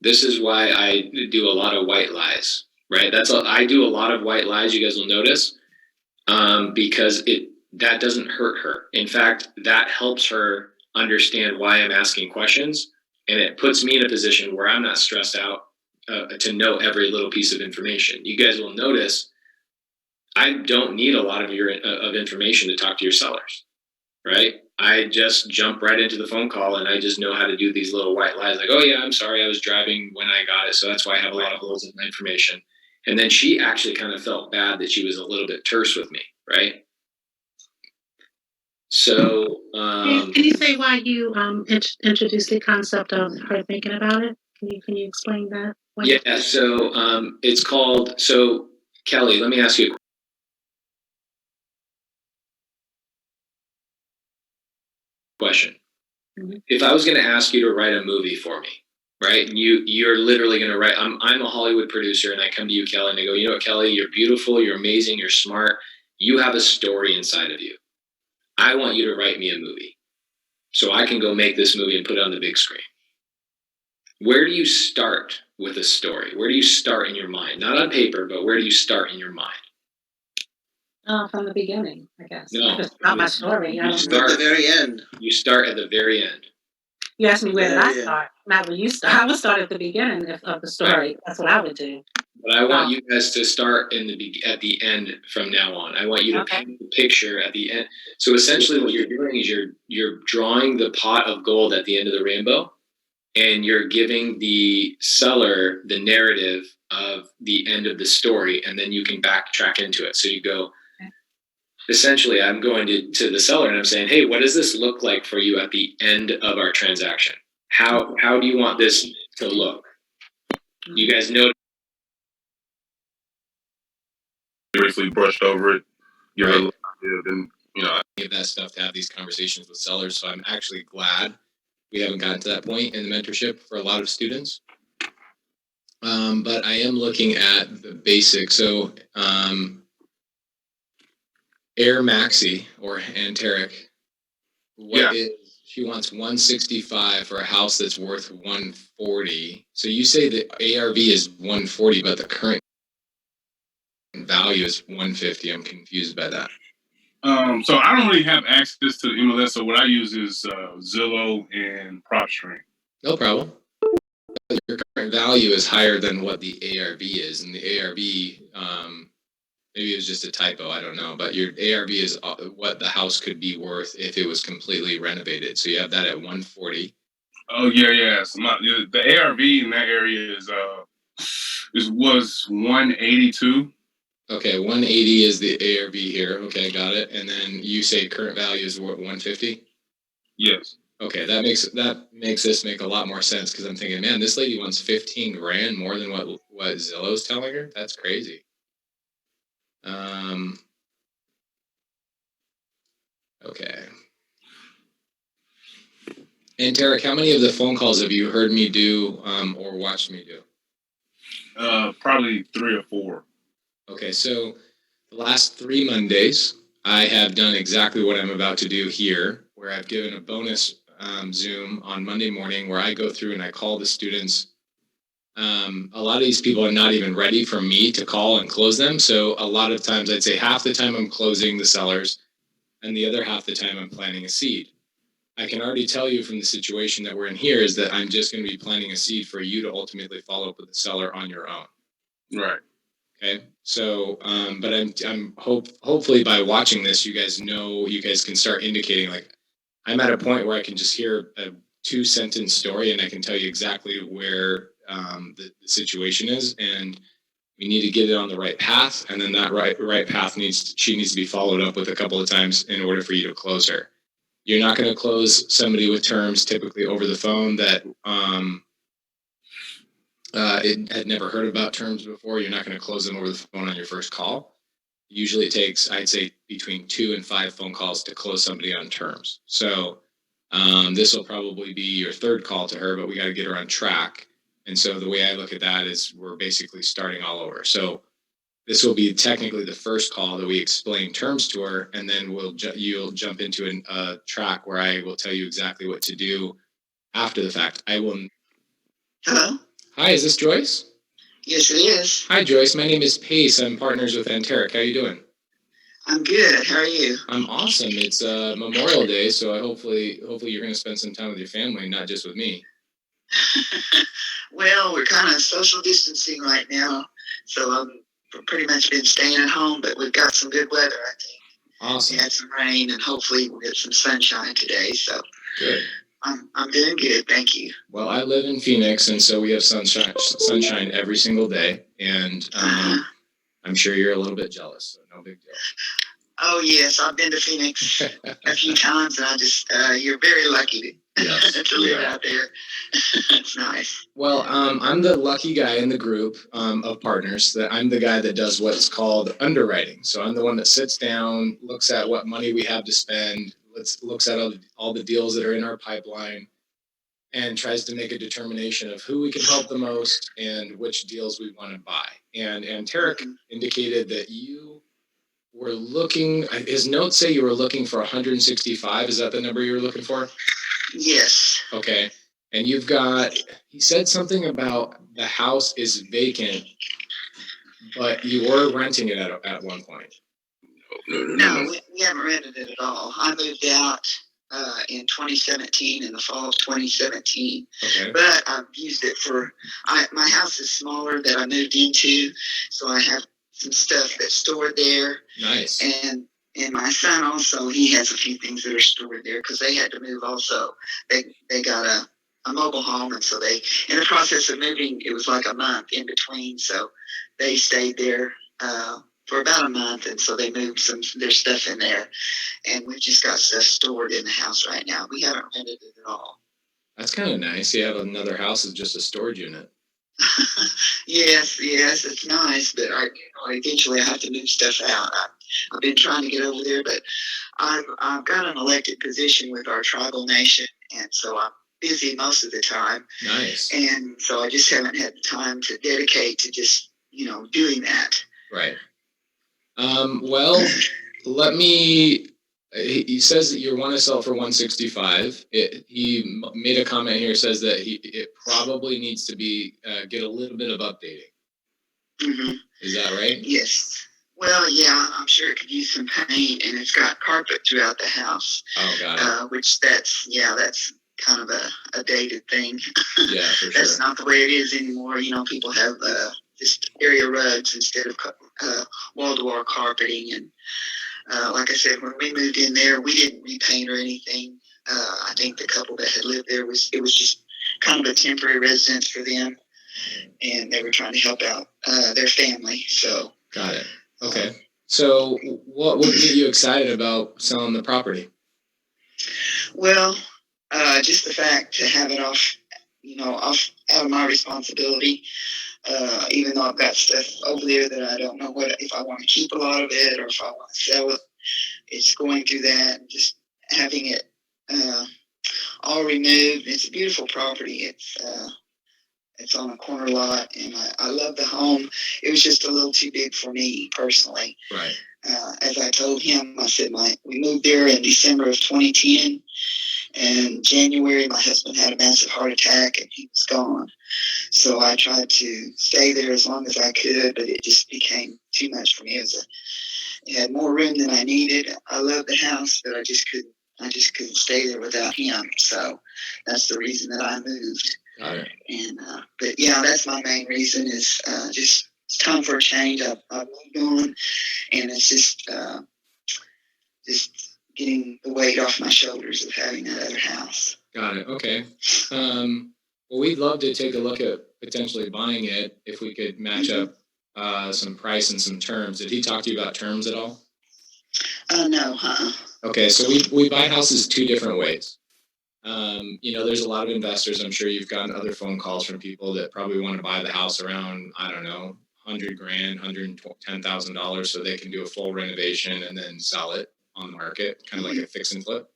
This is why I do a lot of white lies, right? I do a lot of white lies. You guys will notice, because that doesn't hurt her. In fact, that helps her understand why I'm asking questions, and it puts me in a position where I'm not stressed out to know every little piece of information. You guys will notice I don't need a lot of information to talk to your sellers, right? I just jump right into the phone call and I just know how to do these little white lies like, oh, yeah, I'm sorry, I was driving when I got it. So that's why I have a lot of holes in my information. And then she actually kind of felt bad that she was a little bit terse with me, right? So, Can you say why you introduced the concept of her thinking about it? Can you explain that? yeah, so it's called, so Kelly, let me ask you a question. Mm-hmm. If I was going to ask you to write a movie for me, right? And you're literally going to write. I'm a Hollywood producer, and I come to you, Kelly, and I go, you know what, Kelly, you're beautiful, you're amazing, you're smart, you have a story inside of you. I want you to write me a movie, so I can go make this movie and put it on the big screen. Where do you start with a story? Where do you start in your mind? Not on paper, but where do you start in your mind? From the beginning, I guess. No, not my story. You start at the very end. You start at the very end. You asked me where did I start? Not where you start. I would start at the beginning of the story. Right. That's what I would do. But I want you guys to start at the end from now on. I want you to paint the picture at the end. So essentially, what you're doing is you're drawing the pot of gold at the end of the rainbow, and you're giving the seller the narrative of the end of the story, and then you can backtrack into it. So you go. Essentially, I'm going to the seller and I'm saying, hey, what does this look like for you at the end of our transaction? How do you want this to look? You guys know. Briefly brushed over it. Right. Then, I give that stuff to have these conversations with sellers. So I'm actually glad we haven't gotten to that point in the mentorship for a lot of students. But I am looking at the basics. So, Air Maxi or Anteric, she wants 165 for a house that's worth 140. So you say the ARV is 140, but the current value is 150. I'm confused by that. So I don't really have access to the MLS. So what I use is Zillow and PropStream. No problem. Your current value is higher than what the ARV is, and the ARV, maybe it was just a typo, I don't know, but your ARV is what the house could be worth if it was completely renovated. So you have that at 140. Oh yeah. So the ARV in that area was 182. Okay, 180 is the ARV here. Okay, got it. And then you say current value is what, 150? Yes. Okay, that makes this make a lot more sense because I'm thinking, man, this lady wants 15 grand more than what Zillow's telling her. That's crazy. Okay. And Tarek, how many of the phone calls have you heard me do or watched me do? Probably 3 or 4. Okay, so the last 3 Mondays, I have done exactly what I'm about to do here, where I've given a bonus Zoom on Monday morning where I go through and I call the students. A lot of these people are not even ready for me to call and close them. So a lot of times I'd say half the time I'm closing the sellers and the other half the time I'm planting a seed. I can already tell you from the situation that we're in here is that I'm just going to be planting a seed for you to ultimately follow up with the seller on your own. Right. Okay. So, but I'm hopefully by watching this, you guys can start indicating like I'm at a point where I can just hear a 2-sentence story and I can tell you exactly where the situation is, and we need to get it on the right path. And then that right path needs to be followed up with a couple of times in order for you to close her. You're not going to close somebody with terms typically over the phone that it had never heard about terms before. You're not going to close them over the phone on your first call. Usually it takes, I'd say, between 2 and 5 phone calls to close somebody on terms. So this will probably be your 3rd call to her, but we got to get her on track. And so the way I look at that is we're basically starting all over. So this will be technically the first call that we explain terms to her, and then you'll jump into a track where I will tell you exactly what to do after the fact. I will. Hello. Hi, is this Joyce? Yes, it is. Hi, Joyce. My name is Pace. I'm partners with Anteric. How you doing? I'm good. How are you? I'm awesome. It's Memorial Day, so hopefully you're going to spend some time with your family, not just with me. Well, we're kind of social distancing right now, so I've pretty much been staying at home, but we've got some good weather, I think. Awesome. We had some rain, and hopefully we'll get some sunshine today, so Good. I'm doing good, thank you. Well, I live in Phoenix, and so we have sunshine every single day, and I'm sure you're a little bit jealous, so no big deal. Oh, yes, I've been to Phoenix a few times, and I just, you're very lucky to live out there. It's nice. Well, I'm the lucky guy in the group of partners. That I'm the guy that does what's called underwriting. So I'm the one that sits down, looks at what money we have to spend, looks at all the deals that are in our pipeline, and tries to make a determination of who we can help the most and which deals we want to buy. And Tarek indicated that you were looking, his notes say you were looking for 165. Is that the number you were looking for? Yes. Okay. And you've got, he said something about the house is vacant, but you were renting it at one point. No, we haven't rented it at all. I moved out in 2017, in the fall of 2017. Okay. But I've used it my house is smaller that I moved into, so I have some stuff that's stored there. Nice. And my son also, he has a few things that are stored there because they had to move also. They got a mobile home, and so they, in the process of moving, it was like a month in between, so they stayed there for about a month, and so they moved some of their stuff in there, and we've just got stuff stored in the house right now. We haven't rented it at all. That's kind of nice. You have another house as just a storage unit. Yes, it's nice, but eventually I have to move stuff out. I've been trying to get over there, but I've got an elected position with our tribal nation, and so I'm busy most of the time. Nice. And so I just haven't had the time to dedicate to just, doing that. Right. Well, he says that you want to sell for 165. He made a comment here, says that it probably needs to be, get a little bit of updating. Mm-hmm. Is that right? Yes. Well, yeah, I'm sure it could use some paint, and it's got carpet throughout the house. Oh, got it. Which that's kind of a dated thing. Yeah, for sure. That's not the way it is anymore. People have just area rugs instead of wall-to-wall carpeting. And like I said, when we moved in there, we didn't repaint or anything. I think the couple that had lived there was just kind of a temporary residence for them, and they were trying to help out their family. So got it. Okay. So what would get you excited about selling the property? Well, just the fact to have it off out of my responsibility. Even though I've got stuff over there that I don't know if I want to keep a lot of it or if I want to sell it. It's going through that and just having it all removed. It's a beautiful property. It's on a corner lot, and I love the home. It was just a little too big for me personally. Right. As I told him, I said we moved there in December of 2010. And January, my husband had a massive heart attack, and he was gone. So I tried to stay there as long as I could, but it just became too much for me. It had more room than I needed. I loved the house, but I just couldn't stay there without him. So that's the reason that I moved. Got it. And but yeah, that's my main reason is just it's time for a change. I've moved on, and it's just getting the weight off my shoulders of having that other house. Got it. Okay. Well, we'd love to take a look at potentially buying it if we could match up some price and some terms. Did he talk to you about terms at all? No. Okay, so we buy houses two different ways. There's a lot of investors. I'm sure you've gotten other phone calls from people that probably want to buy the house around, I don't know, $100,000, $110,000, so they can do a full renovation and then sell it on the market, kind of like a fix and flip.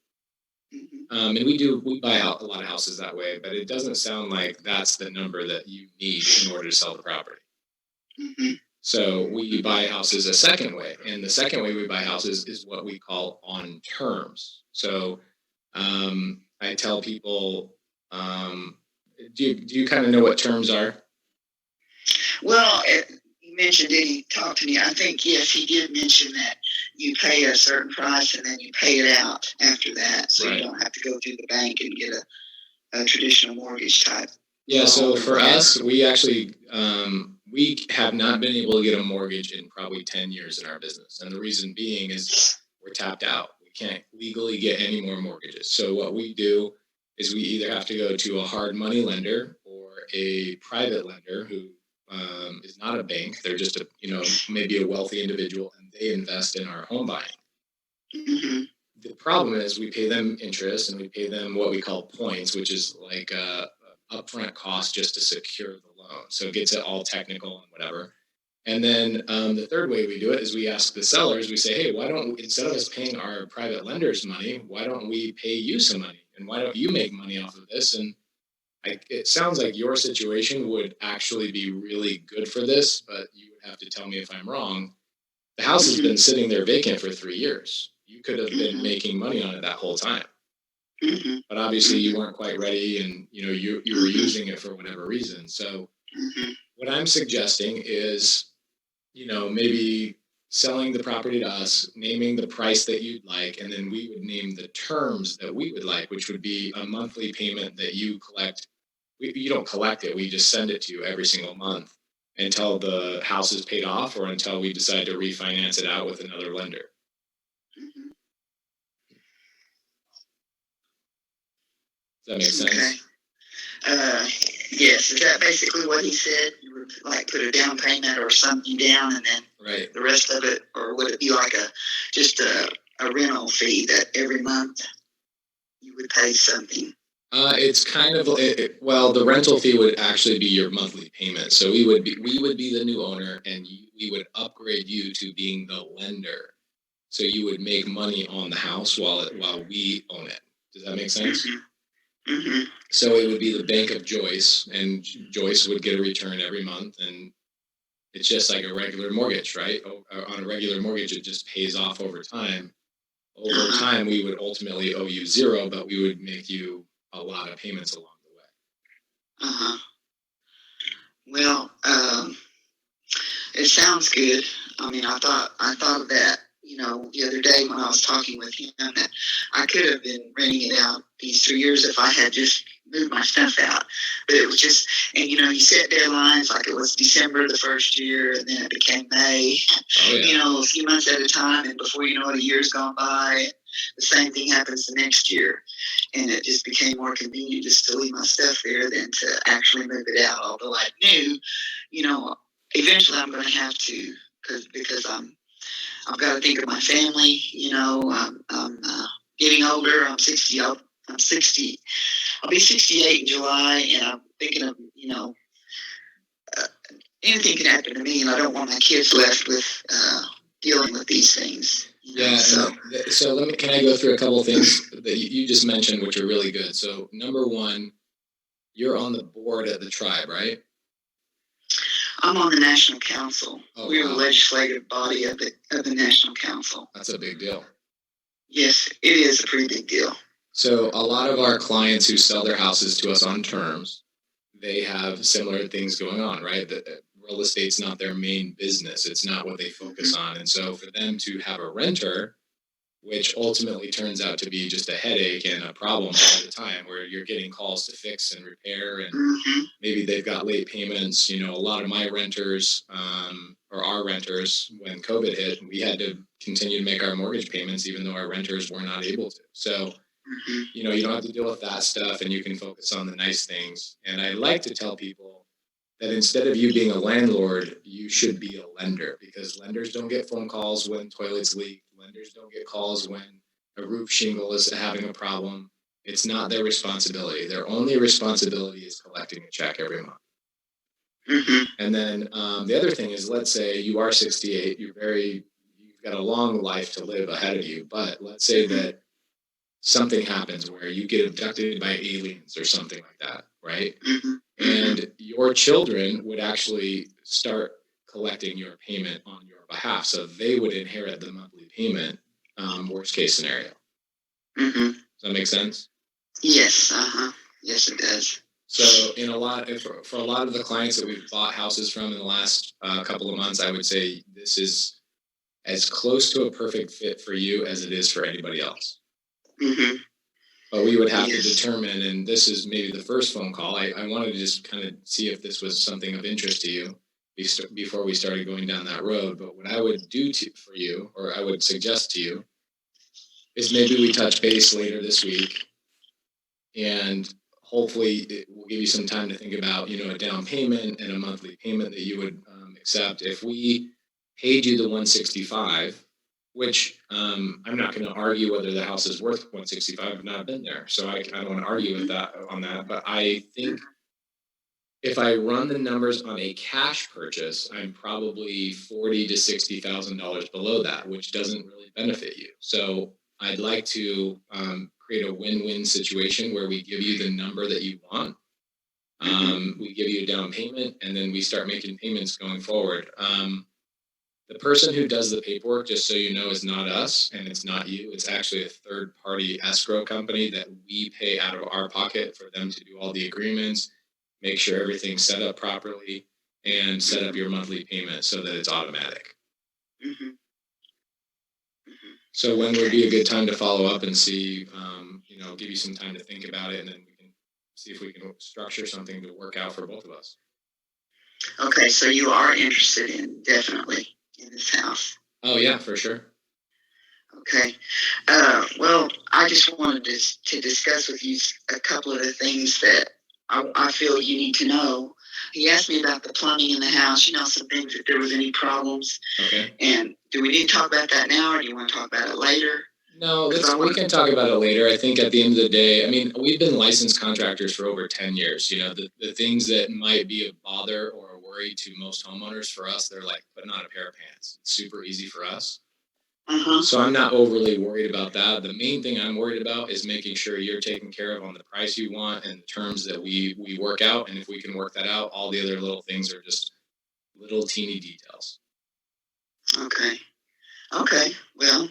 And we buy out a lot of houses that way, but it doesn't sound like that's the number that you need in order to sell the property. So we buy houses a second way, and the second way we buy houses is what we call on terms. So I tell people, do you kind of know what terms are? Well, you mentioned, did he talk to me? I think, yes, he did mention that you pay a certain price and then you pay it out after that. So Right. you don't have to go to the bank and get a traditional mortgage type. Yeah, so loan. for us, we actually we have not been able to get a mortgage in probably 10 years in our business. And the reason being is we're tapped out. We can't legally get any more mortgages. So what we do is we either have to go to a hard money lender or a private lender who is not a bank. They're just a, maybe a wealthy individual, and they invest in our home buying. Mm-hmm. The problem is we pay them interest and we pay them what we call points, which is like a upfront cost just to secure the loan. So it gets it all technical and whatever. And then the third way we do it is we ask the sellers, we say, hey, why don't, instead of us paying our private lenders money, why don't we pay you some money? And why don't you make money off of this? And it sounds like your situation would actually be really good for this, but you would have to tell me if I'm wrong. The house has been sitting there vacant for 3 years. You could have been making money on it that whole time. Mm-hmm. But obviously you weren't quite ready, and you were using it for whatever reason. So what I'm suggesting is, maybe selling the property to us, naming the price that you'd like, and then we would name the terms that we would like, which would be a monthly payment that you collect. You don't collect it, we just send it to you every single month until the house is paid off or until we decide to refinance it out with another lender. Does that make sense? Okay. Yes. Is that basically what he said? You would like put a down payment or something down, and then Right. the rest of it, or would it be like just a rental fee that every month you would pay something? It's kind of well, the rental fee would actually be your monthly payment. So we would be the new owner, and we would upgrade you to being the lender. So you would make money on the house while we own it. Does that make sense? Mm-hmm. So it would be the Bank of Joyce, and Joyce would get a return every month, and it's just like a regular mortgage, right? On a regular mortgage, it just pays off over time. Over time, we would ultimately owe you zero, but we would make you a lot of payments along the way. Well, it sounds good. I mean, I thought of that, the other day when I was talking with him, that I could have been renting it out these 3 years if I had just moved my stuff out. But it was just, and he set deadlines like it was December the first year, and then it became May. Oh, yeah. A few months at a time, and before you know it, a year's gone by. The same thing happens the next year, and it just became more convenient just to leave my stuff there than to actually move it out. Although I knew, eventually I'm going to have to, because I've got to think of my family. I'm getting older. I'm 60. I'm 60. I'll be 68 in July, and I'm thinking of anything can happen to me, and I don't want my kids left with dealing with these things. Yeah. So Can I go through a couple of things that you just mentioned, which are really good. So number one, you're on the board at the tribe, right? I'm on the National Council. Oh, We're wow. the legislative body of the National Council. That's a big deal. Yes, it is a pretty big deal. So a lot of our clients who sell their houses to us on terms, they have similar things going on, right? That real estate's not their main business. It's not what they focus on. And so for them to have a renter, which ultimately turns out to be just a headache and a problem all the time, where you're getting calls to fix and repair, and maybe they've got late payments. A lot of my renters, or our renters, when COVID hit, we had to continue to make our mortgage payments even though our renters were not able to. So you don't have to deal with that stuff, and you can focus on the nice things. And I like to tell people that instead of you being a landlord, you should be a lender, because lenders don't get phone calls when toilets leak. Lenders don't get calls when a roof shingle is having a problem. It's not their responsibility. Their only responsibility is collecting a check every month. And then the other thing is, let's say you are 68, you've got a long life to live ahead of you, but let's say that something happens where you get abducted by aliens or something like that, right? And your children would actually start collecting your payment on your behalf. So they would inherit the monthly payment, worst case scenario. Does that make sense? Yes. Yes, it does. So for a lot of the clients that we've bought houses from in the last couple of months, I would say this is as close to a perfect fit for you as it is for anybody else. Mm-hmm. But we would have to Yes. determine, and this is maybe the first phone call. I wanted to just kind of see if this was something of interest to you before we started going down that road. But what I would do for you, or I would suggest to you, is maybe we touch base later this week, and hopefully it will give you some time to think about, a down payment and a monthly payment that you would accept. If we paid you the 165, which I'm not going to argue whether the house is worth 165. I've not been there, so I don't want to argue with that on that. But I think if I run the numbers on a cash purchase, I'm probably $40,000 to $60,000 below that, which doesn't really benefit you. So I'd like to create a win-win situation where we give you the number that you want. We give you a down payment, and then we start making payments going forward. The person who does the paperwork, just so you know, is not us, and it's not you. It's actually a third-party escrow company that we pay out of our pocket for them to do all the agreements, make sure everything's set up properly, and set up your monthly payment so that it's automatic. Mm-hmm. So when would be a good time to follow up and see, give you some time to think about it, and then we can see if we can structure something to work out for both of us. Okay, so you are interested definitely in this house. Oh yeah, for sure. Okay. Well, I just wanted to discuss with you a couple of the things that I feel you need to know. He asked me about the plumbing in the house, some things, if there was any problems. Okay. And do we need to talk about that now, or do you want to talk about it later? No, we can talk about it later. I think at the end of the day, we've been licensed contractors for over 10 years. The things that might be a bother or a worry to most homeowners, for us, they're like putting on a pair of pants. It's super easy for us. Uh-huh. So I'm not overly worried about that. The main thing I'm worried about is making sure you're taken care of on the price you want and the terms that we work out. And if we can work that out, all the other little things are just little teeny details. Okay. Well,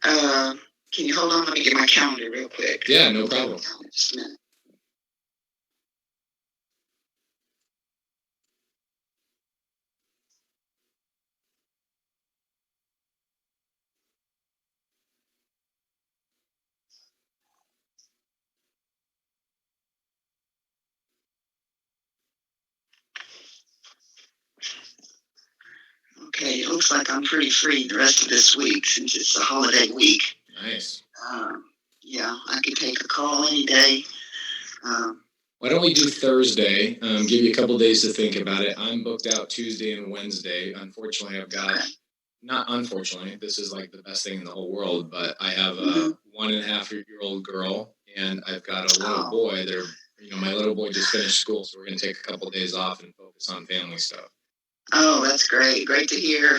can you hold on? Let me get my calendar real quick. Yeah, no problem. Just a minute. Okay, it looks like I'm pretty free the rest of this week since it's a holiday week. Nice. Yeah, I could take a call any day. Why don't we do Thursday? Give you a couple days to think about it. I'm booked out Tuesday and Wednesday. Unfortunately, I've got, not unfortunately, this is like the best thing in the whole world, but I have a 1.5-year-old girl, and I've got a little boy. My little boy just finished school, so we're going to take a couple days off and focus on family stuff. Oh, that's great. Great to hear.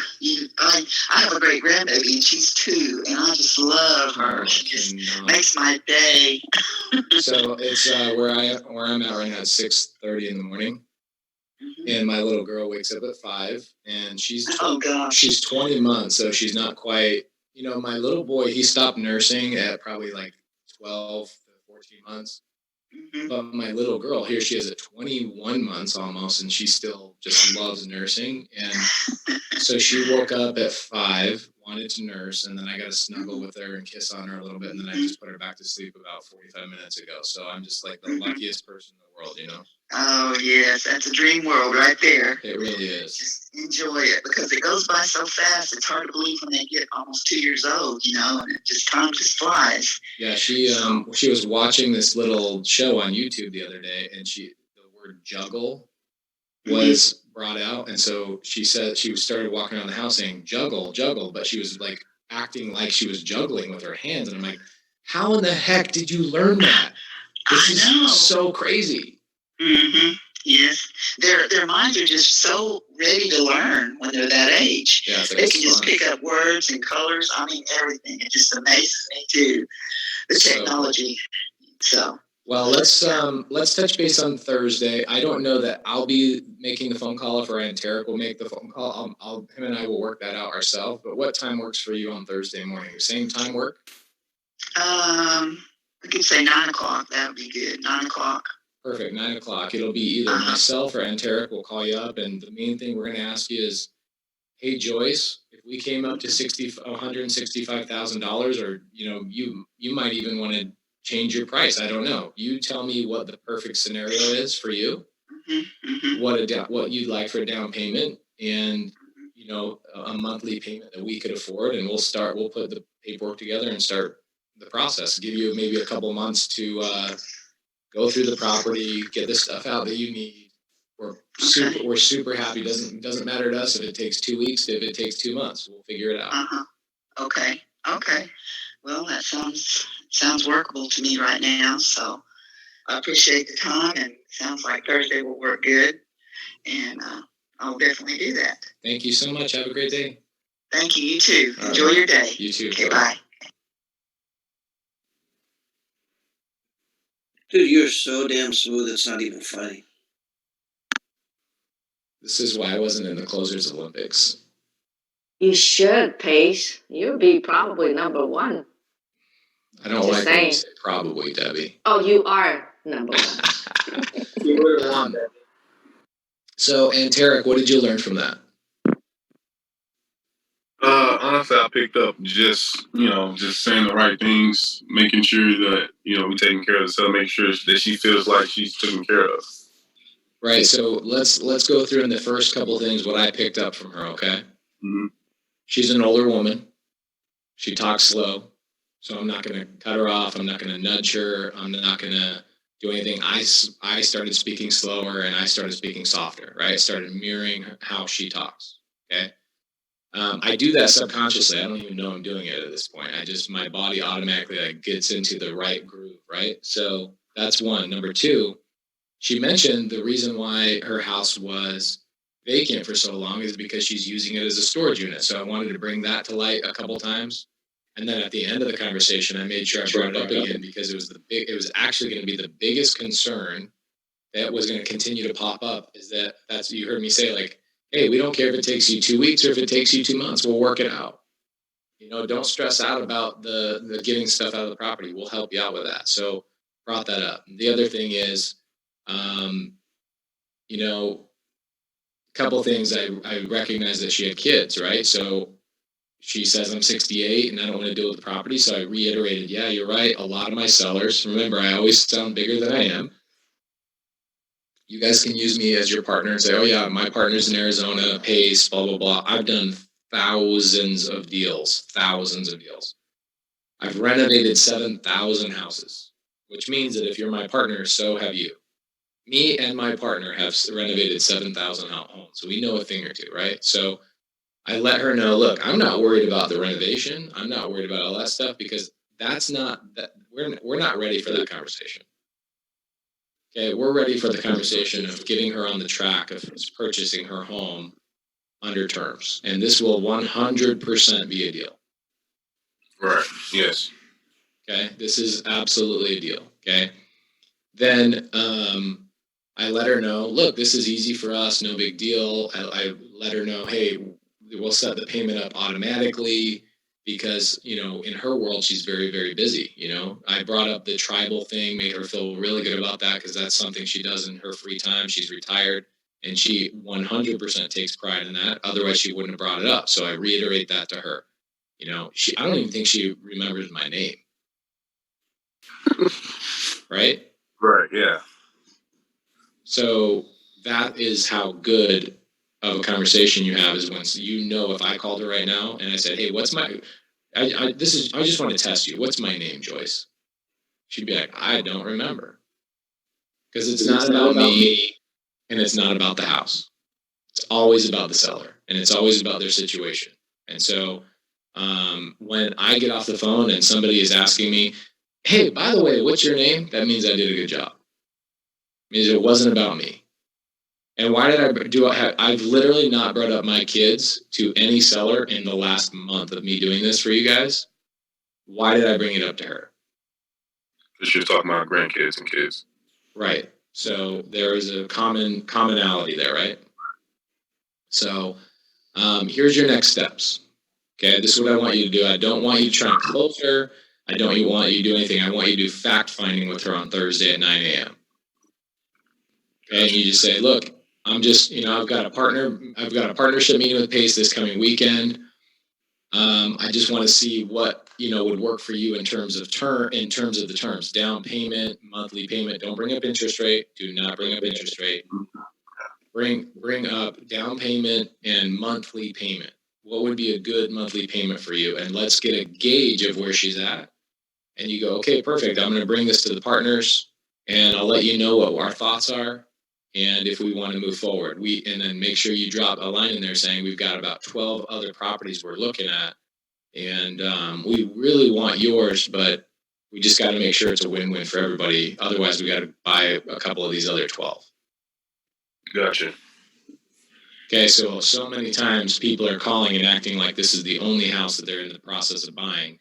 I have a great grandbaby, and she's 2, and I just love her. She just makes my day. So it's where I'm at right now. It's 6:30 in the morning, and my little girl wakes up at 5, and she's 20 months, so she's not quite. My little boy, he stopped nursing at probably like 12 to 14 months. But my little girl, here she is at 21 months almost, and she still just loves nursing. And so she woke up at 5, wanted to nurse, and then I got to snuggle with her and kiss on her a little bit, and then I just put her back to sleep about 45 minutes ago. So I'm just like the luckiest person in the world, Oh, yes, that's a dream world right there. It really is. Just enjoy it because it goes by so fast. It's hard to believe when they get almost 2 years old, and time just flies. Yeah, she was watching this little show on YouTube the other day, and the word juggle was brought out, and so she said she started walking around the house saying juggle, but she was like acting like she was juggling with her hands, and I'm like, how in the heck did you learn that? This is so crazy. Mm-hmm. Yes, their minds are just so ready to learn when they're that age. Yeah, they can just pick up words and colors. Everything. It just amazes me too. The technology. So. Well, let's touch base on Thursday. I don't know that I'll be making the phone call. If Ryan Tarek will make the phone call, him and I will work that out ourselves. But what time works for you on Thursday morning? Same time work? We could say 9 o'clock. That would be good. 9 o'clock. Perfect. 9 o'clock. It'll be either Uh-huh. myself or Anteric will call you up, and the main thing we're going to ask you is, hey Joyce, if we came up to $165,000, or you might even want to change your price. I don't know. You tell me what the perfect scenario is for you. What you'd like for a down payment, and a monthly payment that we could afford, and we'll put the paperwork together and start the process. Give you maybe a couple months to go through the property, get the stuff out that you need. We're super happy. Doesn't matter to us if it takes 2 weeks, if it takes 2 months, we'll figure it out. Okay. Well, that sounds workable to me right now. So I appreciate the time, and sounds like Thursday will work good, and I'll definitely do that. Thank you so much. Have a great day. Thank you. You too. Enjoy your day. You too. Okay, bye. Dude, you're so damn smooth, it's not even funny. This is why I wasn't in the Closers Olympics. You should, Pace. You'd be probably number one. I don't Just like saying. when you say probably, Debbie. Oh, you are number one. So, Anteric, what did you learn from that? Honestly, I picked up just saying the right things, making sure that, we're taking care of the seller, making sure that she feels like she's taken care of. Right. So let's go through in the first couple things what I picked up from her. Okay. Mm-hmm. She's an older woman. She talks slow, so I'm not going to cut her off. I'm not going to nudge her. I'm not going to do anything. I started speaking slower, and I started speaking softer. Right. I started mirroring how she talks. Okay. I do that subconsciously. I don't even know I'm doing it at this point. My body automatically gets into the right groove. Right. So that's one. Number two. She mentioned the reason why her house was vacant for so long is because she's using it as a storage unit. So I wanted to bring that to light a couple times. And then at the end of the conversation, I made sure I brought it up again because it was actually going to be the biggest concern that was going to continue to pop up. That's you heard me say, like, hey, we don't care if it takes you 2 weeks or if it takes you 2 months, we'll work it out. Don't stress out about the getting stuff out of the property. We'll help you out with that. So brought that up. The other thing is, a couple things I recognize that she had kids, right? So she says I'm 68 and I don't want to deal with the property. So I reiterated, yeah, you're right. A lot of my sellers, remember, I always sound bigger than I am. You guys can use me as your partner and say, oh yeah, my partner's in Arizona, Pace, blah, blah, blah. I've done thousands of deals. I've renovated 7,000 houses, which means that if you're my partner, so have you. Me and my partner have renovated 7,000 homes, so we know a thing or two, right? So I let her know, look, I'm not worried about the renovation. I'm not worried about all that stuff because we're not ready for that conversation. Okay, we're ready for the conversation of getting her on the track of purchasing her home under terms, and this will 100% be a deal. Right. Yes. Okay, this is absolutely a deal. Okay, then I let her know, look, this is easy for us, no big deal. I let her know, hey, we'll set the payment up automatically because, in her world, she's very, very busy. I brought up the tribal thing, made her feel really good about that because that's something she does in her free time. She's retired and she 100% takes pride in that. Otherwise, she wouldn't have brought it up. So I reiterate that to her. I don't even think she remembers my name. Right? Right, yeah. So that is how good of a conversation you have is when if I called her right now and I said, hey, I just want to test you. What's my name, Joyce? She'd be like, I don't remember. Because it's not about me and it's not about the house. It's always about the seller and it's always about their situation. And so when I get off the phone and somebody is asking me, hey, by the way, what's your name? That means I did a good job. It means it wasn't about me. And why did I've literally not brought up my kids to any seller in the last month of me doing this for you guys. Why did I bring it up to her? Because you're talking about grandkids and kids. Right. So there is a commonality there, right? So here's your next steps. Okay, this is what I want you to do. I don't want you to try and close her. I don't want you to do anything. I want you to do fact finding with her on Thursday at 9 a.m. Okay, and you just say, look, I'm just, I've got a partnership meeting with Pace this coming weekend. I just want to see what, would work for you in terms of the terms, down payment, monthly payment. Don't bring up interest rate. Do not bring up interest rate. Bring up down payment and monthly payment. What would be a good monthly payment for you? And let's get a gauge of where she's at. And you go, okay, perfect. I'm going to bring this to the partners and I'll let you know what our thoughts are. And if we want to move forward, and then make sure you drop a line in there saying we've got about 12 other properties we're looking at. And we really want yours, but we just got to make sure it's a win-win for everybody. Otherwise, we got to buy a couple of these other 12. Gotcha. Okay, so many times people are calling and acting like this is the only house that they're in the process of buying.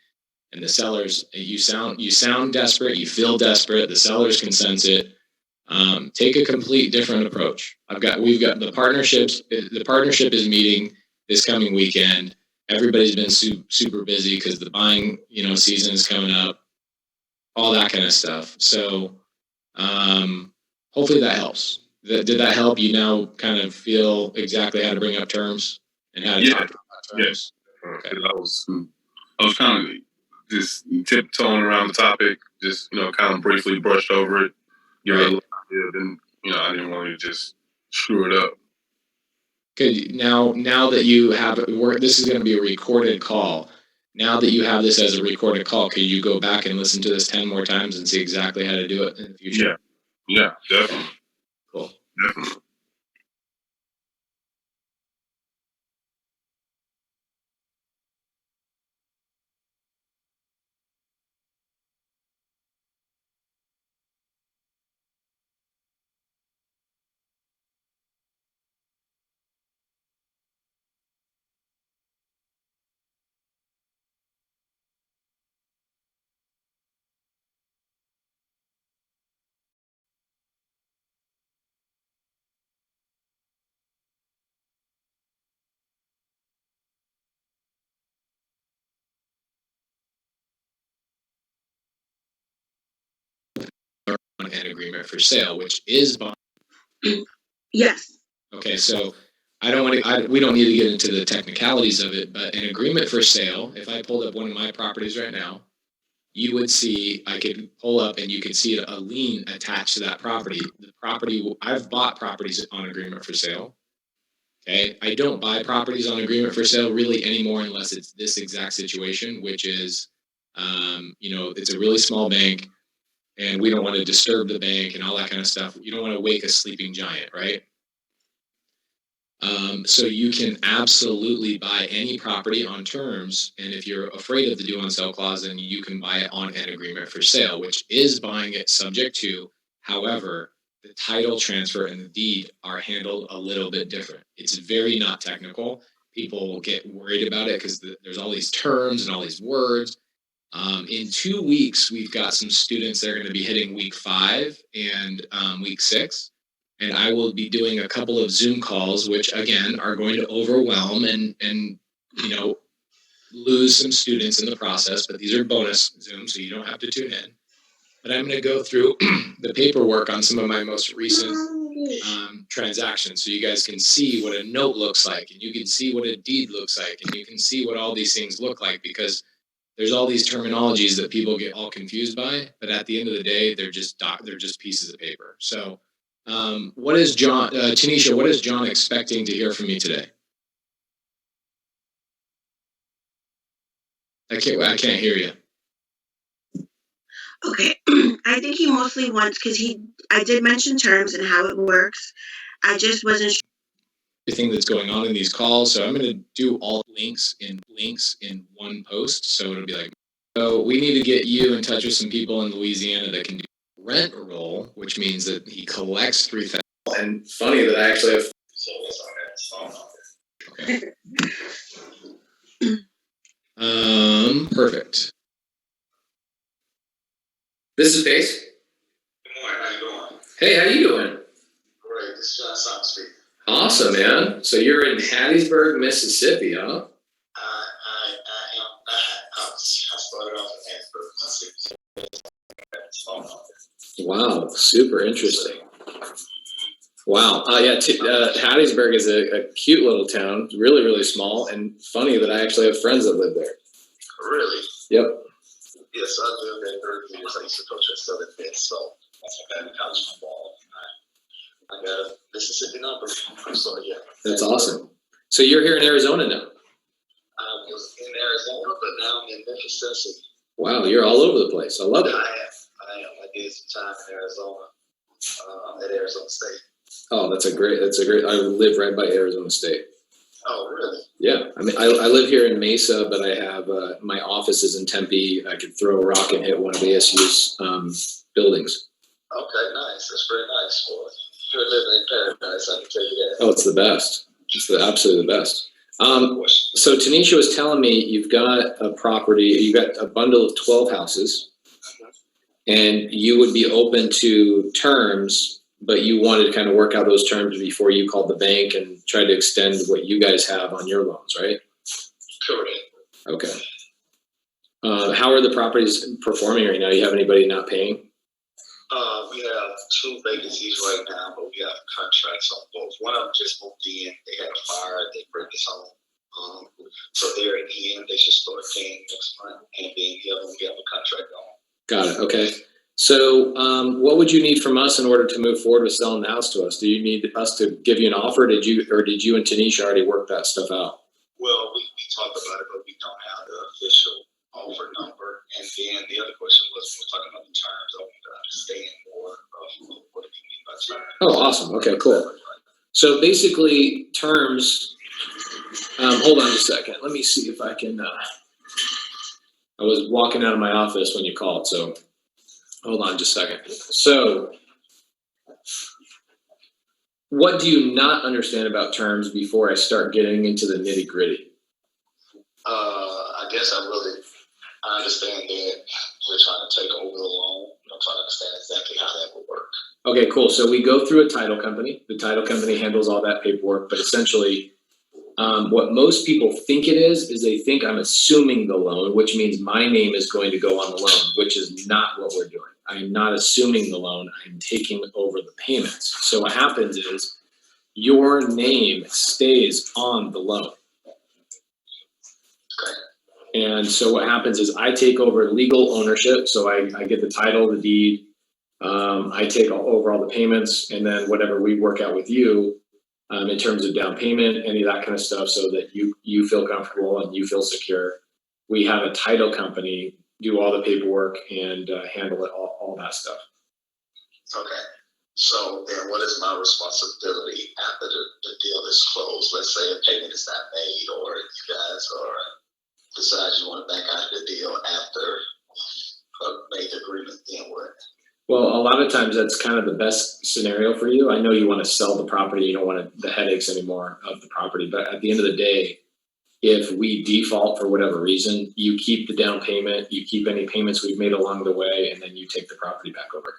And the sellers, you sound desperate, you feel desperate, the sellers can sense it. Take a complete different approach. We've got the partnership is meeting this coming weekend. Everybody's been super busy because the buying, season is coming up, all that kind of stuff. So, hopefully that helps. Did that help you now kind of feel exactly how to bring up terms and how to talk about terms? Okay. I was kind of just tiptoeing around the topic, just, kind of briefly brushed over it, give it a little idea, then, I didn't want to just screw it up. Okay, now that you have this is going to be a recorded call. Now that you have this as a recorded call, can you go back and listen to this 10 more times and see exactly how to do it in the future? Yeah, definitely. Cool. Definitely. An agreement for sale, which is bond. Yes. Okay, so we don't need to get into the technicalities of it, but an agreement for sale, if I pulled up one of my properties right now, you would see, I could pull up and you could see a lien attached to that property. I've bought properties on agreement for sale. Okay, I don't buy properties on agreement for sale really anymore unless it's this exact situation, which is, it's a really small bank and we don't want to disturb the bank and all that kind of stuff. You don't want to wake a sleeping giant, right? So you can absolutely buy any property on terms, and if you're afraid of the due on sale clause, then you can buy it on an agreement for sale, which is buying it subject to. However, the title transfer and the deed are handled a little bit different. It's very not technical. People get worried about it because there's all these terms and all these words. In 2 weeks, we've got some students that are going to be hitting week 5 and week 6. And I will be doing a couple of Zoom calls, which again are going to overwhelm and lose some students in the process. But these are bonus Zooms, so you don't have to tune in. But I'm going to go through the paperwork on some of my most recent transactions, so you guys can see what a note looks like, and you can see what a deed looks like, and you can see what all these things look like, because there's all these terminologies that people get all confused by. But at the end of the day, they're just pieces of paper. So. What is John, Tanisha, what is John expecting to hear from me today? I can't hear you. Okay, I think he mostly wants, because I did mention terms and how it works. I just wasn't sure. Everything that's going on in these calls. So I'm going to do all links in one post. So it'll be like, so we need to get you in touch with some people in Louisiana that can do rent roll, which means that he collects $3,000. And funny that I actually have. Okay. Perfect. This is Pace. Good morning. How you doing? Hey, how you doing? Great. This is John Simon speaking. Awesome, man. So you're in Hattiesburg, Mississippi, huh? I started off in Hattiesburg, Mississippi. Wow, super interesting. Wow. Yeah. Hattiesburg is a cute little town, really, really small, and funny that I actually have friends that live there. Really? Yep. Yes, I lived there 30 years. I used to coach at Southern Miss, so that's my family college football. I got a Mississippi number, so yeah. That's awesome. So you're here in Arizona now. I was in Arizona, but now I'm in Memphis, Tennessee. Wow, you're all over the place. I love it. I am. I did some time in Arizona, at Arizona State. Oh, that's a great. I live right by Arizona State. Oh, really? Yeah, I mean, I live here in Mesa, but I have my office is in Tempe. I could throw a rock and hit one of ASU's buildings. Okay, nice. That's very nice. Well, you're living in paradise, I can tell you that. Oh, it's the best. It's absolutely the best. So Tanisha was telling me you've got a property, you've got a bundle of 12 houses, and you would be open to terms, but you wanted to kind of work out those terms before you called the bank and tried to extend what you guys have on your loans, right? Correct. Okay. How are the properties performing right now? You have anybody not paying? We have 2 vacancies right now, but we have contracts on both. One of them just moved in. They had a fire. They bring us home. So they're in. They should start paying next month. And then the other one, we have a contract on. Got it. Okay. So what would you need from us in order to move forward with selling the house to us? Do you need us to give you an offer? Did you and Tanisha already work that stuff out? Well, we talked about it, but we don't have the official offer number. And then the other question was, when we're talking about the terms, I want to understand more of what do you mean by terms. Oh, awesome. Okay, cool. So basically, terms. Hold on just a second. Let me see if I can. I was walking out of my office when you called, so hold on just a second. So, what do you not understand about terms before I start getting into the nitty gritty? I guess I understand that you're trying to take over the loan. I'm trying to understand exactly how that would work. Okay, cool. So we go through a title company. The title company handles all that paperwork, but essentially, what most people think it is they think I'm assuming the loan, which means my name is going to go on the loan, which is not what we're doing. I'm not assuming the loan. I'm taking over the payments. So what happens is your name stays on the loan. And so what happens is I take over legal ownership. So I get the title, the deed. I take over all the payments, and then whatever we work out with you in terms of down payment, any of that kind of stuff, so that you feel comfortable and you feel secure. We have a title company do all the paperwork and handle it, all that stuff. Okay. So then what is my responsibility after the deal is closed? Let's say a payment is not made, or you guys decide you want to back out of the deal after made the agreement, then what? Well, a lot of times that's kind of the best scenario for you. I know you want to sell the property, you don't want the headaches anymore of the property, but at the end of the day, if we default for whatever reason, you keep the down payment, you keep any payments we've made along the way, and then you take the property back over.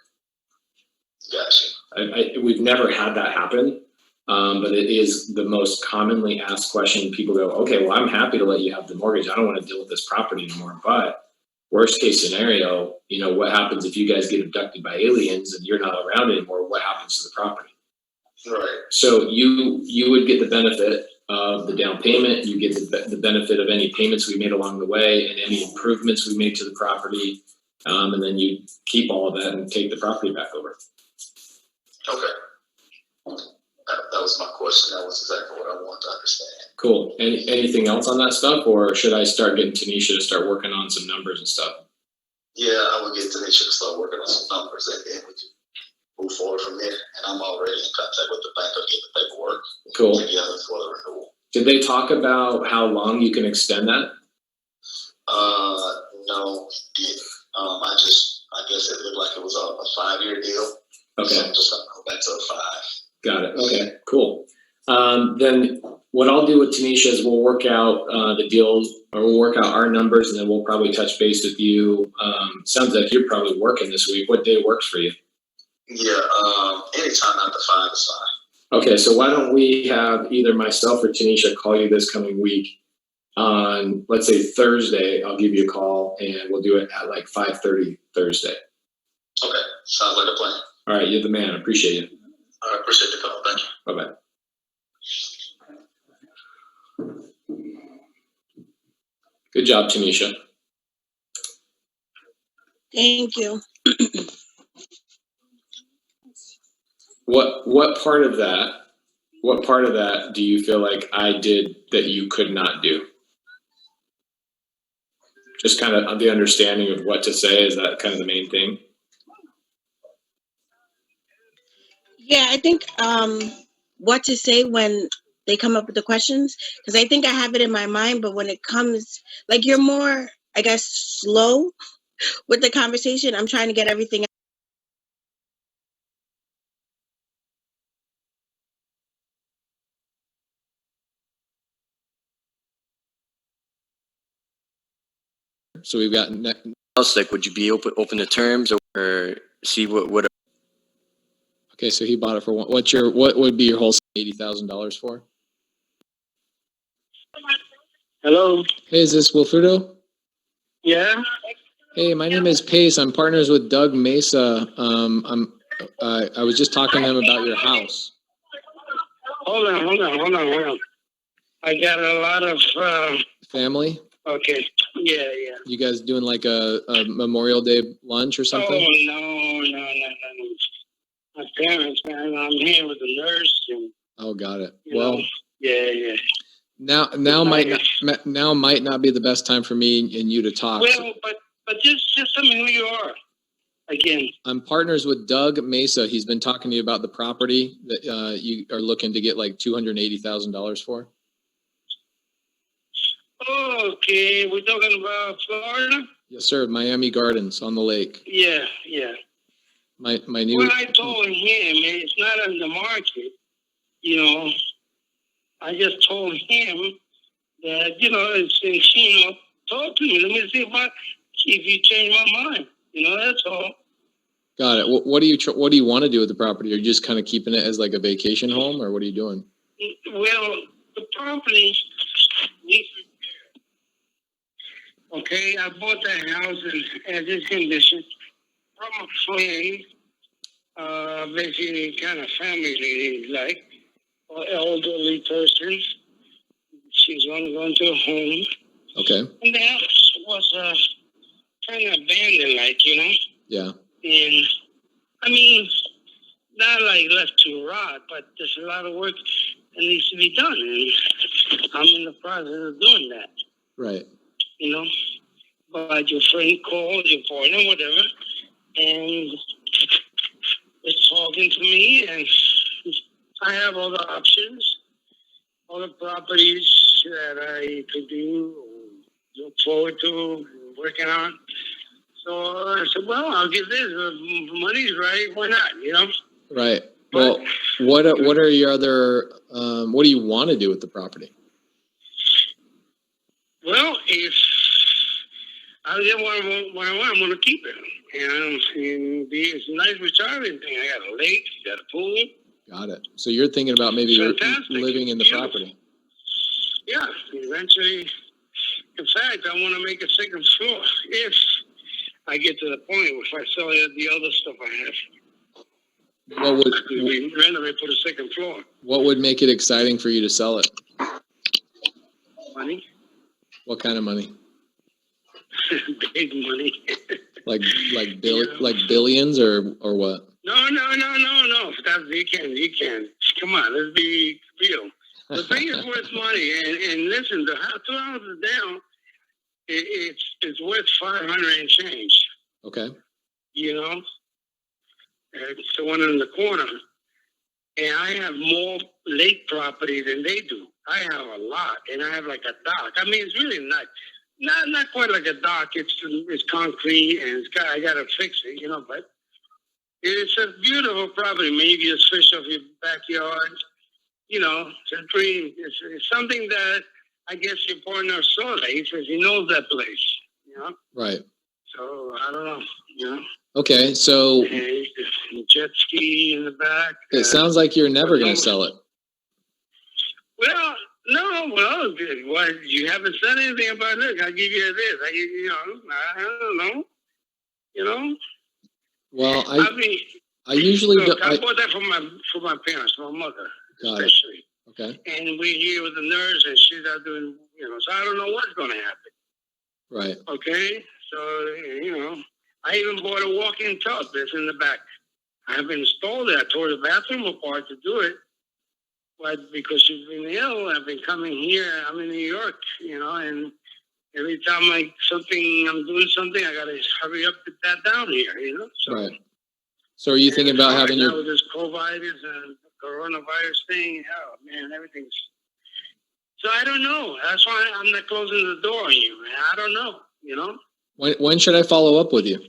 Gotcha. We've never had that happen, but it is the most commonly asked question. People go, okay, well, I'm happy to let you have the mortgage. I don't want to deal with this property anymore. But worst case scenario, what happens if you guys get abducted by aliens and you're not around anymore? What happens to the property? Right. So you would get the benefit of the down payment. You get the benefit of any payments we made along the way and any improvements we made to the property. And then you keep all of that and take the property back over. Okay. That was my question. That was exactly what I wanted to understand. Cool. Anything else on that stuff, or should I start getting Tanisha to start working on some numbers and stuff? Yeah, I will get Tanisha to start working on some numbers, and then we can move forward from there. And I'm already in contact with the bank to get the paperwork Cool. together for the renewal. Did they talk about how long you can extend that? No, he didn't. I guess it looked like it was a 5-year deal. Okay. So I'm just gonna go back to a 5. Got it. Okay, cool. Then what I'll do with Tanisha is we'll work out the deal, or we'll work out our numbers, and then we'll probably touch base with you. Sounds like you're probably working this week. What day works for you? Yeah, anytime after 5 is fine. Okay, so why don't we have either myself or Tanisha call you this coming week on, let's say Thursday. I'll give you a call, and we'll do it at like 5:30 Thursday. Okay, sounds like a plan. All right, you're the man. Appreciate you. I appreciate the call. Thank you. Bye bye. Good job, Tanisha. Thank you. What part of that? What part of that do you feel like I did that you could not do? Just kind of the understanding of what to say, is that kind of the main thing? Yeah, I think what to say when they come up with the questions, because I think I have it in my mind, but when it comes, like, you're more, I guess, slow with the conversation. I'm trying to get everything. So we've got else, like, would you be open to terms, or see what? okay. So he bought it for what would be your whole $80,000 for? Hello. Hey, is this Wilfredo? Yeah. Hey, my name is Pace. I'm partners with Doug Mesa. I was just talking to him about your house. Hold on. I got a lot of Family? okay. Yeah. You guys doing like a Memorial Day lunch or something? Oh no. My parents, man. I'm here with the nurse and. Oh, got it. You Well, know, yeah. now might not be the best time for me and you to talk. Well, but just tell me who you are. Again. I'm partners with Doug Mesa. He's been talking to you about the property that you are looking to get like $280,000 for. Okay, we're talking about Florida. Yes, sir. Miami Gardens on the lake. Yeah. My new. Well, I told him it's not on the market. You know, I just told him that talk to me. Let me see if you change my mind. You know, that's all. Got it. What do you want to do with the property? Are you just kind of keeping it as like a vacation home, or what are you doing? Well, the property needs repair. Okay, I bought that house in this condition from a friend, basically kind of family, like, or elderly person. She's going to go into a home. Okay. And the house was kind of abandoned, like, you know? Yeah. And, I mean, not like left to rot, but there's a lot of work that needs to be done. And I'm in the process of doing that. Right. You know? But your friend called, your partner, whatever, and is talking to me, and I have all the options, all the properties that I could do, look forward to, working on. So I said, well, I'll give this. If money's right, why not, you know? Right. Well, what are your other, what do you want to do with the property? Well, if I get what I want, I'm going to keep it. And it's a nice retirement thing. I got a lake, got a pool. Got it. So you're thinking about maybe living in the property. Yeah, eventually. In fact, I want to make a second floor if I get to the point if I sell the other stuff I have. What would we renovate for the second floor? What would make it exciting for you to sell it? Money. What kind of money? Big money. like billions or what? No. Stop. You can. Come on, let's be real. The thing is worth money, and listen, the house 2 houses down, it's worth 500 and change. Okay. You know, it's the one in the corner, and I have more lake property than they do. I have a lot, and I have like a dock. I mean, it's really not quite like a dock. It's concrete, and I gotta fix it, you know. But it's a beautiful property. Maybe you just fish off your backyard. You know, it's a dream. It's something that I guess your partner saw that. He says he knows that place. You know. Right. So I don't know. You know. Okay, so and jet ski in the back. It sounds like you're never going to sell it. Well, no. Well, you haven't said anything about it. I'll give you this. I don't know. You know. Well, I mean, I usually Look, do, I bought that for my parents, my mother Got it. especially. okay, And we're here with the nurse, and she's out doing, so I don't know what's going to happen. right. Okay, so I even bought a walk-in tub that's in the back. I have installed it. I tore the bathroom apart to do it, but because she's been ill, I've been coming here. I'm in New York, and every time I'm doing something, I gotta hurry up to that down here, So, Right. So are you and thinking about right having now your, with this COVID and coronavirus thing? Oh man, everything's. So I don't know. That's why I'm not closing the door on you, man. I don't know. when should I follow up with you?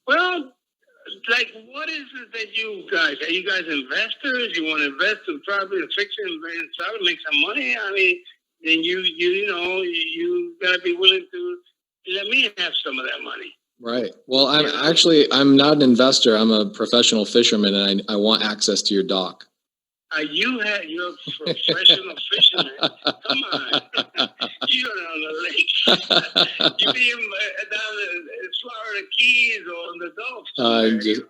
Well, like, what is it that you guys? Are you guys investors? You want to invest in property and fix it and sell it, make some money? I mean, then you gotta be willing to let me have some of that money. Right. Well, I'm not an investor. I'm a professional fisherman and I want access to your dock. You're a professional fisherman. Come on, you're on the lake. You be down in Florida Keys or on the Gulf.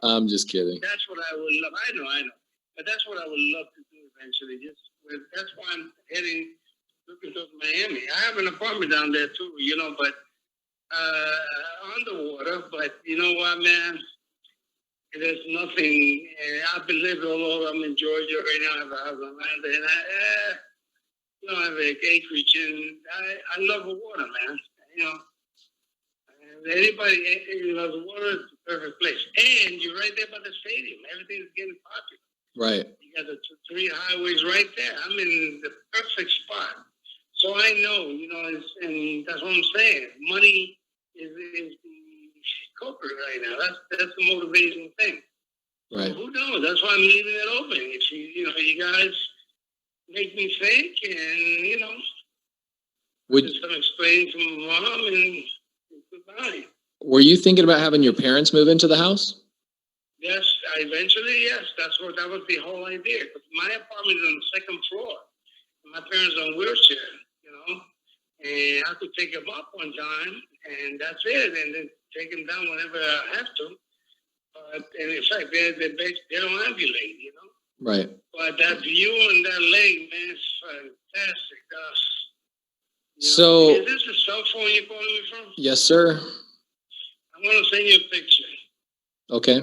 I'm just kidding. That's what I would love. I know, but that's what I would love to do eventually. That's why I'm looking towards Miami. I have an apartment down there too, but on the water. But you know what, man? There's nothing. I've been living all over. I'm in Georgia right now. I have a house on land, and I have an acreage, and I love the water, man. And anybody who loves water, it's the perfect place. And you're right there by the stadium. Everything's getting popular. Right. You got the 3 highways right there. I'm in the perfect spot. So I know, and that's what I'm saying. Money is the culprit right now. That's the motivating thing. Right. So who knows? That's why I'm leaving it open. If you guys make me think, and just explain to my mom and goodbye. Were you thinking about having your parents move into the house? Yes, yes. That was the whole idea. Because my apartment is on the 2nd floor. My parents are on wheelchair, and I could take them up one time, and that's it, and then take them down whenever I have to. And in fact, they don't ambulate, Right. But that view and that lake, man, is fantastic. So, is this a cell phone you're calling me from? yes, sir. I'm going to send you a picture. Okay.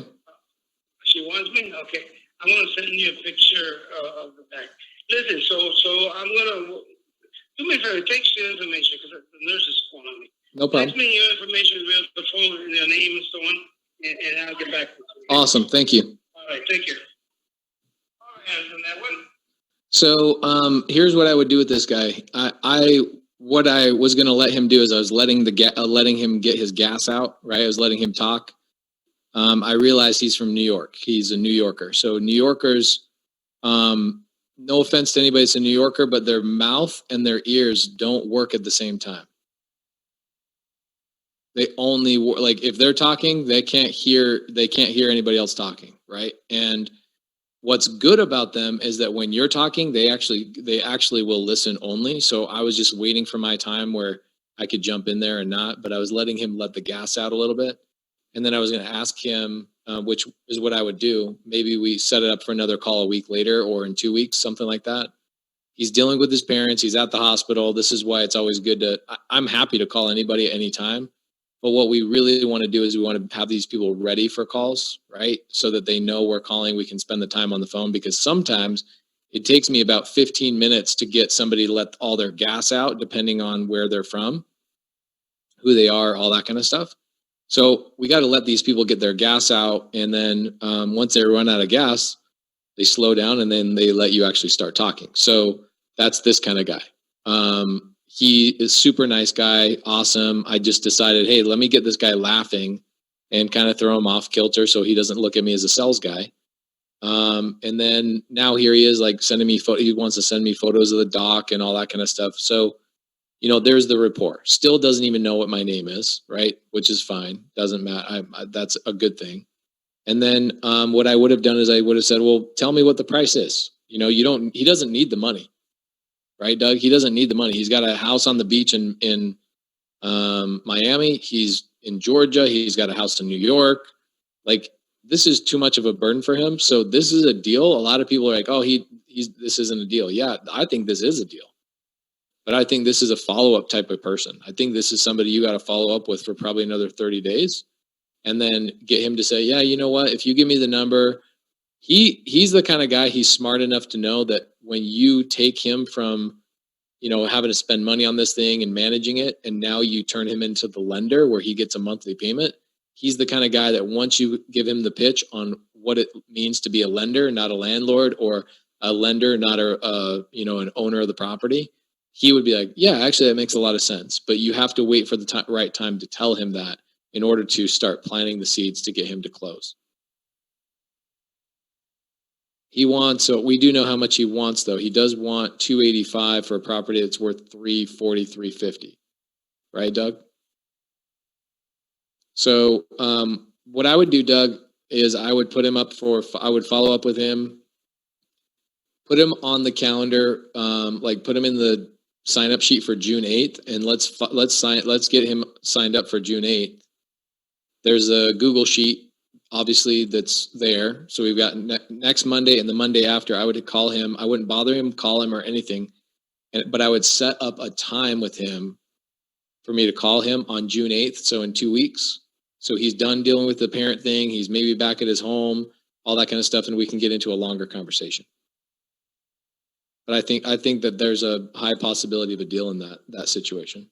She wants me? Okay. I'm going to send you a picture of the back. Listen, so I'm going to, do me a favor, text your information because the nurse is calling me. No problem. Text me your information, the phone, and your name and so on, and I'll get back to you. Awesome. Thank you. All right, take care. All right, on that one. So, here's what I would do with this guy. What I was going to let him do is I was letting him get his gas out, right? I was letting him talk. I realized he's from New York. He's a New Yorker. So New Yorkers, no offense to anybody that's a New Yorker, but their mouth and their ears don't work at the same time. They only like if they're talking, they can't hear anybody else talking, right? And what's good about them is that when you're talking, they actually will listen only. So I was just waiting for my time where I could jump in there and not, but I was letting him let the gas out a little bit. And then I was going to ask him, which is what I would do. Maybe we set it up for another call a week later or in 2 weeks, something like that. He's dealing with his parents. He's at the hospital. This is why it's always good I'm happy to call anybody at any time. But what we really want to do is we want to have these people ready for calls, right? So that they know we're calling. We can spend the time on the phone because sometimes it takes me about 15 minutes to get somebody to let all their gas out, depending on where they're from, who they are, all that kind of stuff. So we got to let these people get their gas out. And then once they run out of gas, they slow down and then they let you actually start talking. So that's this kind of guy. He is super nice guy. Awesome. I just decided, hey, let me get this guy laughing and kind of throw him off kilter so he doesn't look at me as a sales guy. And then now here he is like sending me he wants to send me photos of the dock and all that kind of stuff. So, there's the rapport. Still doesn't even know what my name is, right? Which is fine. Doesn't matter. That's a good thing. And then what I would have done is I would have said, well, tell me what the price is. He doesn't need the money. Right, Doug? He doesn't need the money. He's got a house on the beach in Miami. He's in Georgia. He's got a house in New York. Like, this is too much of a burden for him. So this is a deal. A lot of people are like, oh, this isn't a deal. Yeah, I think this is a deal. But I think this is a follow-up type of person. I think this is somebody you got to follow up with for probably another 30 days and then get him to say, yeah, you know what? If you give me the number, he's the kind of guy, he's smart enough to know that when you take him from, having to spend money on this thing and managing it, and now you turn him into the lender where he gets a monthly payment, he's the kind of guy that once you give him the pitch on what it means to be a lender, not a landlord, or a lender, not an owner of the property, he would be like, yeah, actually that makes a lot of sense. But you have to wait for the right time to tell him that in order to start planting the seeds to get him to close. He wants, so we do know how much he wants though. He does want 285 for a property that's worth 340, 350. Right, Doug? So what I would do, Doug, is I would I would follow up with him, put him on the calendar, put him in the sign up sheet for June 8th, and let's get him signed up for June 8th. There's a Google sheet, obviously, that's there. So we've got next Monday and the Monday after. I would call him. I wouldn't bother him, call him or anything, but I would set up a time with him for me to call him on June 8th. So in 2 weeks. So he's done dealing with the parent thing. He's maybe back at his home, all that kind of stuff, and we can get into a longer conversation. But I think that there's a high possibility of a deal in that situation.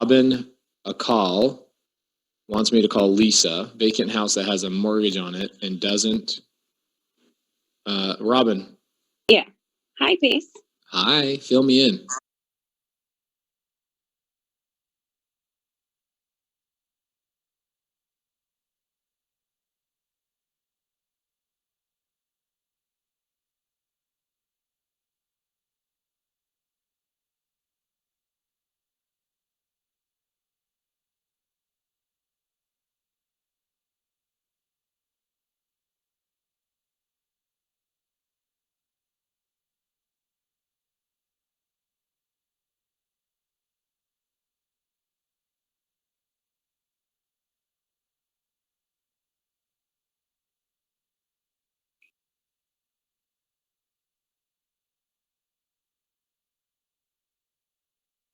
Robin, a call, wants me to call Lisa, vacant house that has a mortgage on it and doesn't. Robin, Hi, Pace. hi, fill me in.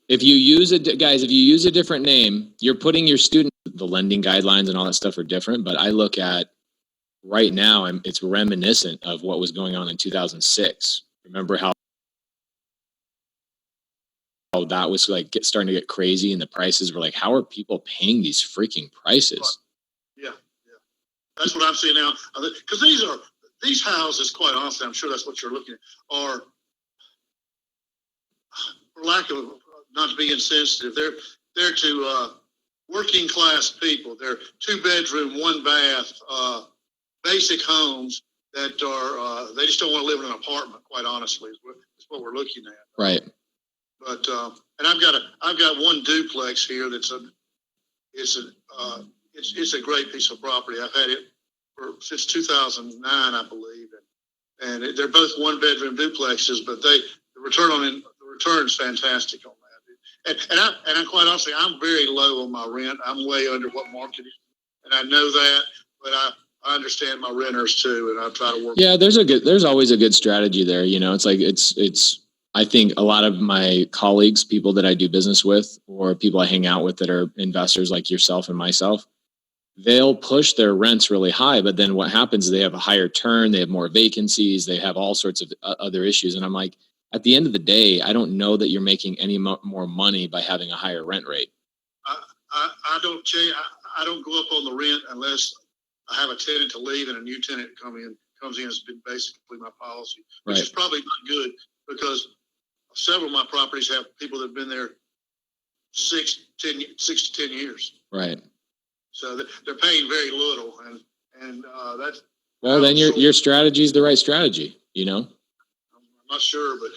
If you use guys, if you use a different name, you're putting your student, the lending guidelines and all that stuff are different, but I look at right now, it's reminiscent of what was going on in 2006. Remember how that was like starting to get crazy and the prices were like, how are people paying these freaking prices? Yeah. That's what I'm seeing now. Because these houses, quite honestly, I'm sure that's what you're looking at, are, for lack of, not to be insensitive, they're to working class people. They're 2-bedroom, 1-bath, basic homes that are, they just don't want to live in an apartment, quite honestly, is what we're looking at. Right. But and I've got one duplex here that's it's a great piece of property. I've had it since 2009, I believe, and they're both 1-bedroom duplexes. But the return's fantastic on that. And I quite honestly, I'm very low on my rent. I'm way under what market is, and I know that. But I understand my renters too, and I try to work. Yeah, there's always a good strategy there. You know, it's like it's. I think a lot of my colleagues, people that I do business with, or people I hang out with that are investors like yourself and myself, they'll push their rents really high. But then what happens is they have a higher turn, they have more vacancies, they have all sorts of other issues. And I'm like, at the end of the day, I don't know that you're making any more money by having a higher rent rate. I don't change. I don't go up on the rent unless I have a tenant to leave and a new tenant comes in. Has been basically my policy, which is probably not good because several of my properties have people that have been there 6 to 10 years. Right. So they're paying very little, and that's. Well, then your strategy is the right strategy. You know. I'm not sure, but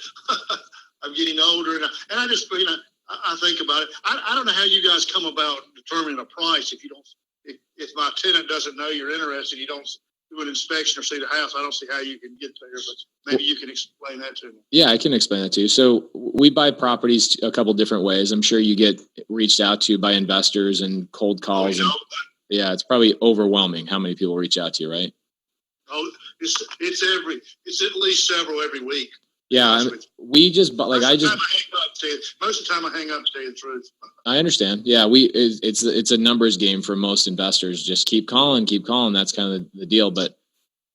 I'm getting older, and I just I think about it. I don't know how you guys come about determining a price if you don't. If my tenant doesn't know you're interested, you don't do an inspection or see the house. I don't see how you can get there, but maybe you can explain that to me. Yeah, I can explain that to you. So we buy properties a couple different ways. I'm sure you get reached out to by investors and cold calls. And, yeah, it's probably overwhelming how many people reach out to you, right? Oh, it's at least several every week. Yeah, we just like most of the time I hang up to tell you the truth. I understand. Yeah, it's a numbers game for most investors. Just keep calling. That's kind of the deal. But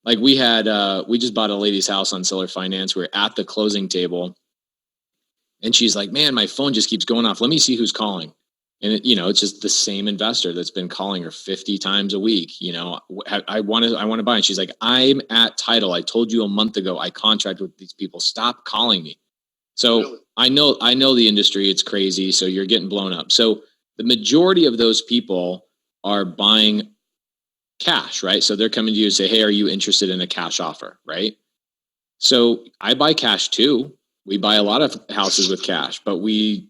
like we just bought a lady's house on seller finance. We're at the closing table, and she's like, "Man, my phone just keeps going off. Let me see who's calling." And it's just the same investor that's been calling her 50 times a week. I want to buy. And she's like, "I'm at title. I told you a month ago I contracted with these people. Stop calling me." So really? I know the industry. It's crazy. So you're getting blown up. So the majority of those people are buying cash, right? So they're coming to you and say, "Hey, are you interested in a cash offer?" Right? So I buy cash too. We buy a lot of houses with cash, but we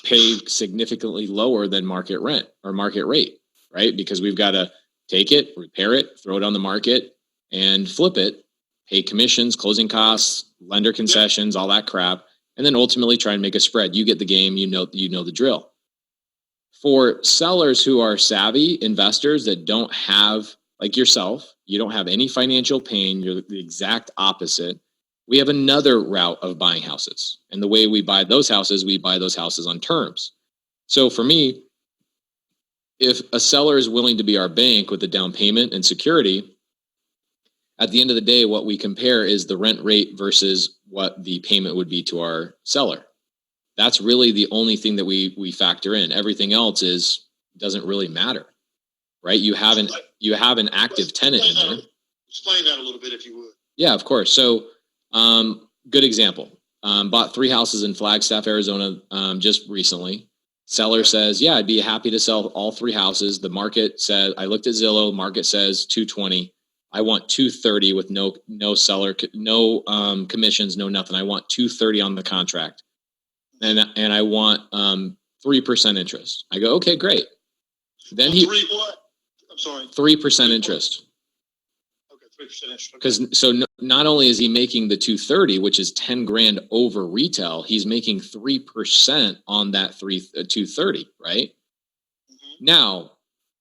pay significantly lower than market rent or market rate, right? Because we've got to take it, repair it, throw it on the market and flip it, pay commissions, closing costs, lender concessions, all that crap, and then ultimately try and make a spread. You get the game, you know the drill. For sellers who are savvy investors that don't have, like yourself, you don't have any financial pain, you're the exact opposite. We have another route of buying houses. And the way we buy those houses on terms. So for me, if a seller is willing to be our bank with the down payment and security, at the end of the day, what we compare is the rent rate versus what the payment would be to our seller. That's really the only thing that we factor in. Everything else doesn't really matter, right? You have an active tenant in there. Explain that a little bit if you would. Yeah, of course. So, good example. Bought 3 houses in Flagstaff, Arizona, just recently. Seller says, yeah, I'd be happy to sell all 3 houses. The market said, I looked at Zillow, market says 220. I want 230 with no seller, no commissions, no nothing. I want 230 on the contract. And I want 3% interest. I go, okay, great. Then he 3 what? I'm sorry. 3% interest. Okay, 3% interest. Because not only is he making the 230, which is 10 grand over retail, he's making 3% on that 230, right? Mm-hmm. Now,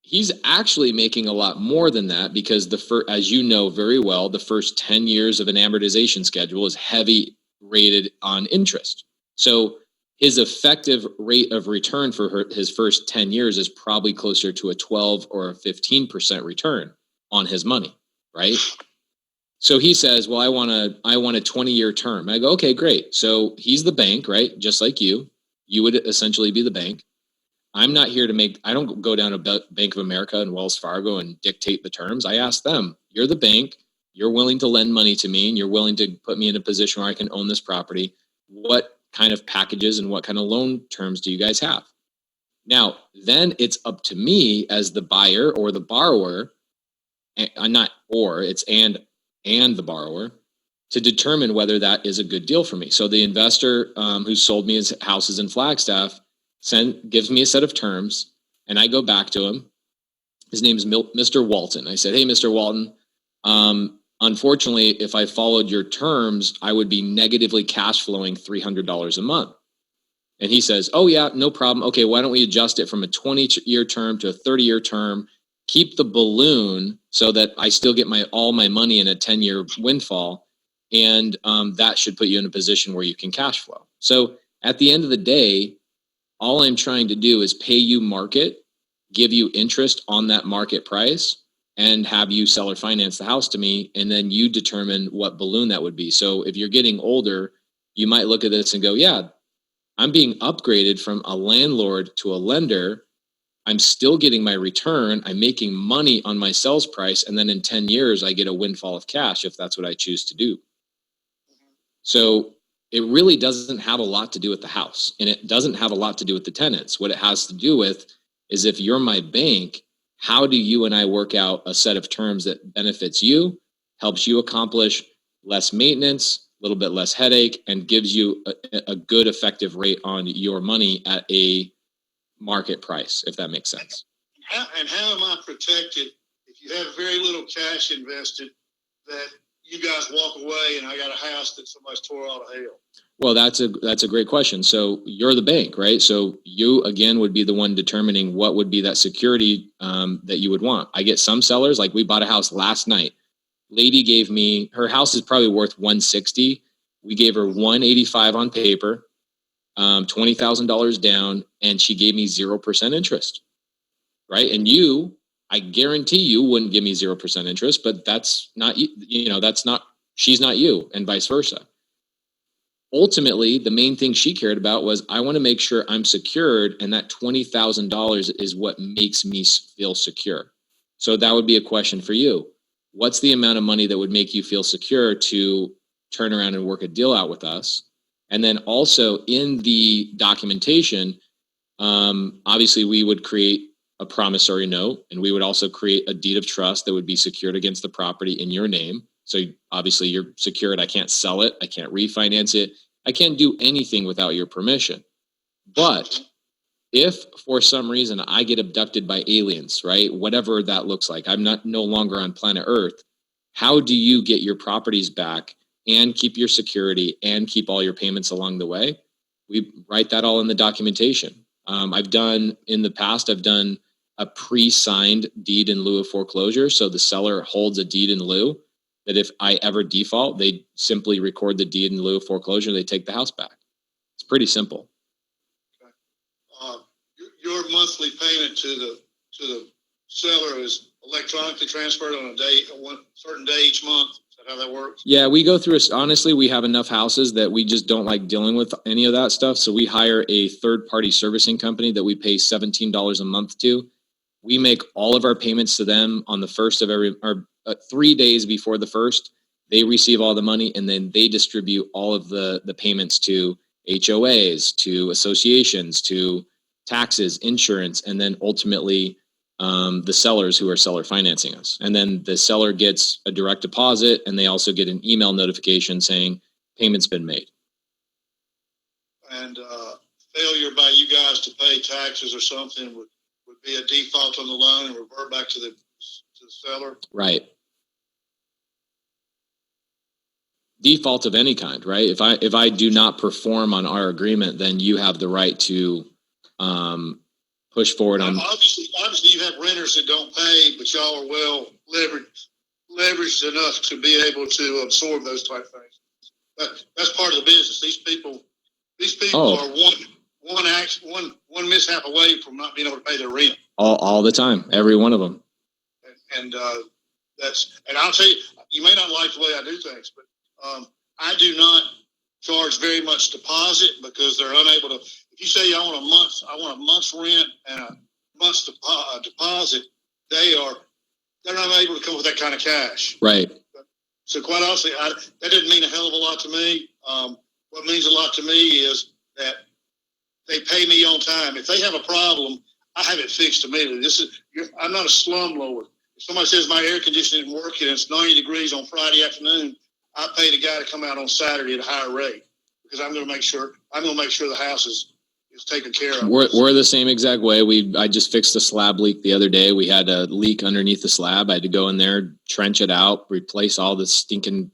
he's actually making a lot more than that because as you know very well, the first 10 years of an amortization schedule is heavy rated on interest. So his effective rate of return for his first 10 years is probably closer to a 12 or a 15% return on his money, right? So he says, well, I want a 20-year term. I go, okay, great. So he's the bank, right? Just like you would essentially be the bank. I'm not here I don't go down to Bank of America and Wells Fargo and dictate the terms. I ask them, you're the bank, you're willing to lend money to me and you're willing to put me in a position where I can own this property. What kind of packages and what kind of loan terms do you guys have? Now, then it's up to me as the buyer or the borrower, it's and the borrower to determine whether that is a good deal for me. So the investor who sold me his houses in Flagstaff gives me a set of terms and I go back to him. His name is Mr. Walton. I said, hey, Mr. Walton, unfortunately, if I followed your terms, I would be negatively cash flowing $300 a month. And he says, oh yeah, no problem. Okay, why don't we adjust it from a 20-year term to a 30-year term, keep the balloon so that I still get all my money in a 10-year windfall. And that should put you in a position where you can cash flow. So at the end of the day, all I'm trying to do is pay you market, give you interest on that market price, and have you sell or finance the house to me, and then you determine what balloon that would be. So if you're getting older, you might look at this and go, yeah, I'm being upgraded from a landlord to a lender. I'm still getting my return. I'm making money on my sales price. And then in 10 years, I get a windfall of cash if that's what I choose to do. So it really doesn't have a lot to do with the house, and it doesn't have a lot to do with the tenants. What it has to do with is if you're my bank, how do you and I work out a set of terms that benefits you, helps you accomplish less maintenance, a little bit less headache, and gives you a good effective rate on your money at a market price, if that makes sense. How am I protected if you have very little cash invested that you guys walk away and I got a house that somebody's tore out of hell? Well, that's a great question. So you're the bank, right? So you, again, would be the one determining what would be that security that you would want. I get some sellers, like we bought a house last night. Lady gave me, her house is probably worth $160. We gave her $185 on paper, $20,000 down, and she gave me 0% interest, right? And I guarantee you wouldn't give me 0% interest, but that's not, she's not you, and vice versa. Ultimately, the main thing she cared about was, I want to make sure I'm secured, and that $20,000 is what makes me feel secure. So that would be a question for you. What's the amount of money that would make you feel secure to turn around and work a deal out with us? And then also in the documentation, obviously we would create a promissory note, and we would also create a deed of trust that would be secured against the property in your name. So obviously you're secured. I can't sell it. I can't refinance it. I can't do anything without your permission. But if for some reason I get abducted by aliens, right? Whatever that looks like, I'm no longer on planet Earth. How do you get your properties back and keep your security and keep all your payments along the way? We write that all in the documentation. I've done a pre-signed deed in lieu of foreclosure. So the seller holds a deed in lieu that if I ever default, they simply record the deed in lieu of foreclosure. They take the house back. It's pretty simple. Your monthly payment to the seller is electronically transferred on a certain day each month. Is that How that works? Yeah, we go through, honestly, we have enough houses that we just don't like dealing with any of that stuff. So we hire a third-party servicing company that we pay $17 a month to. We make all of our payments to them on the first of every, or 3 days before the first. They receive all the money, and then they distribute all of the payments to HOAs, to associations, to taxes, insurance, and then ultimately the sellers who are seller financing us. And then the seller gets a direct deposit, and they also get an email notification saying payment's been made. And failure by you guys to pay taxes or something would be a default on the loan and revert back to the seller. Right. Default of any kind, right? If I do not perform on our agreement, then you have the right to push forward on. Obviously, you have renters that don't pay, but y'all are well leveraged enough to be able to absorb those type of things. That's part of the business. These people are one mishap away from not being able to pay their rent. All the time, every one of them. And I'll tell you, you may not like the way I do things, but I do not charge very much deposit because they're unable to. If you say I want a month's rent and a month's deposit, they're not able to come with that kind of cash. Right. So quite honestly, that didn't mean a hell of a lot to me. What means a lot to me is that they pay me on time. If they have a problem, I have it fixed immediately. I'm not a slumlord. If somebody says my air conditioning isn't working and it's 90 degrees on Friday afternoon, I pay the guy to come out on Saturday at a higher rate because I'm going to make sure the house is taken care of. We're the same exact way. I just fixed a slab leak the other day. We had a leak underneath the slab. I had to go in there, trench it out, replace all the stinking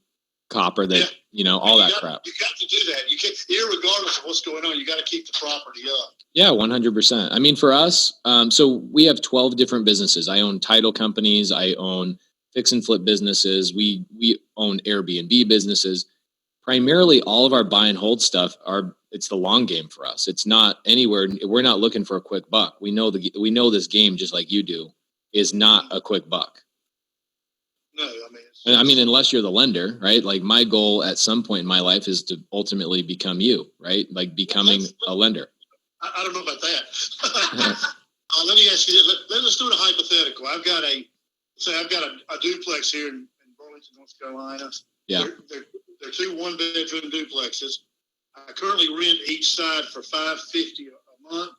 copper that, all that crap. You got to do that. You can't, irregardless of what's going on, you got to keep the property up. Yeah, 100%. I mean, for us, so we have 12 different businesses. I own title companies. I own fix and flip businesses. We own Airbnb businesses. Primarily, all of our buy and hold stuff it's the long game for us. It's not anywhere. We're not looking for a quick buck. We know this game just like you do is not a quick buck. No, I mean, unless you're the lender, right? Like my goal at some point in my life is to ultimately become you, right? Like becoming a lender. I don't know about that. Let me ask you this. Let's do a hypothetical. I've got a duplex here in Burlington, North Carolina. Yeah. They're 2 one-bedroom duplexes. I currently rent each side for $550 a month.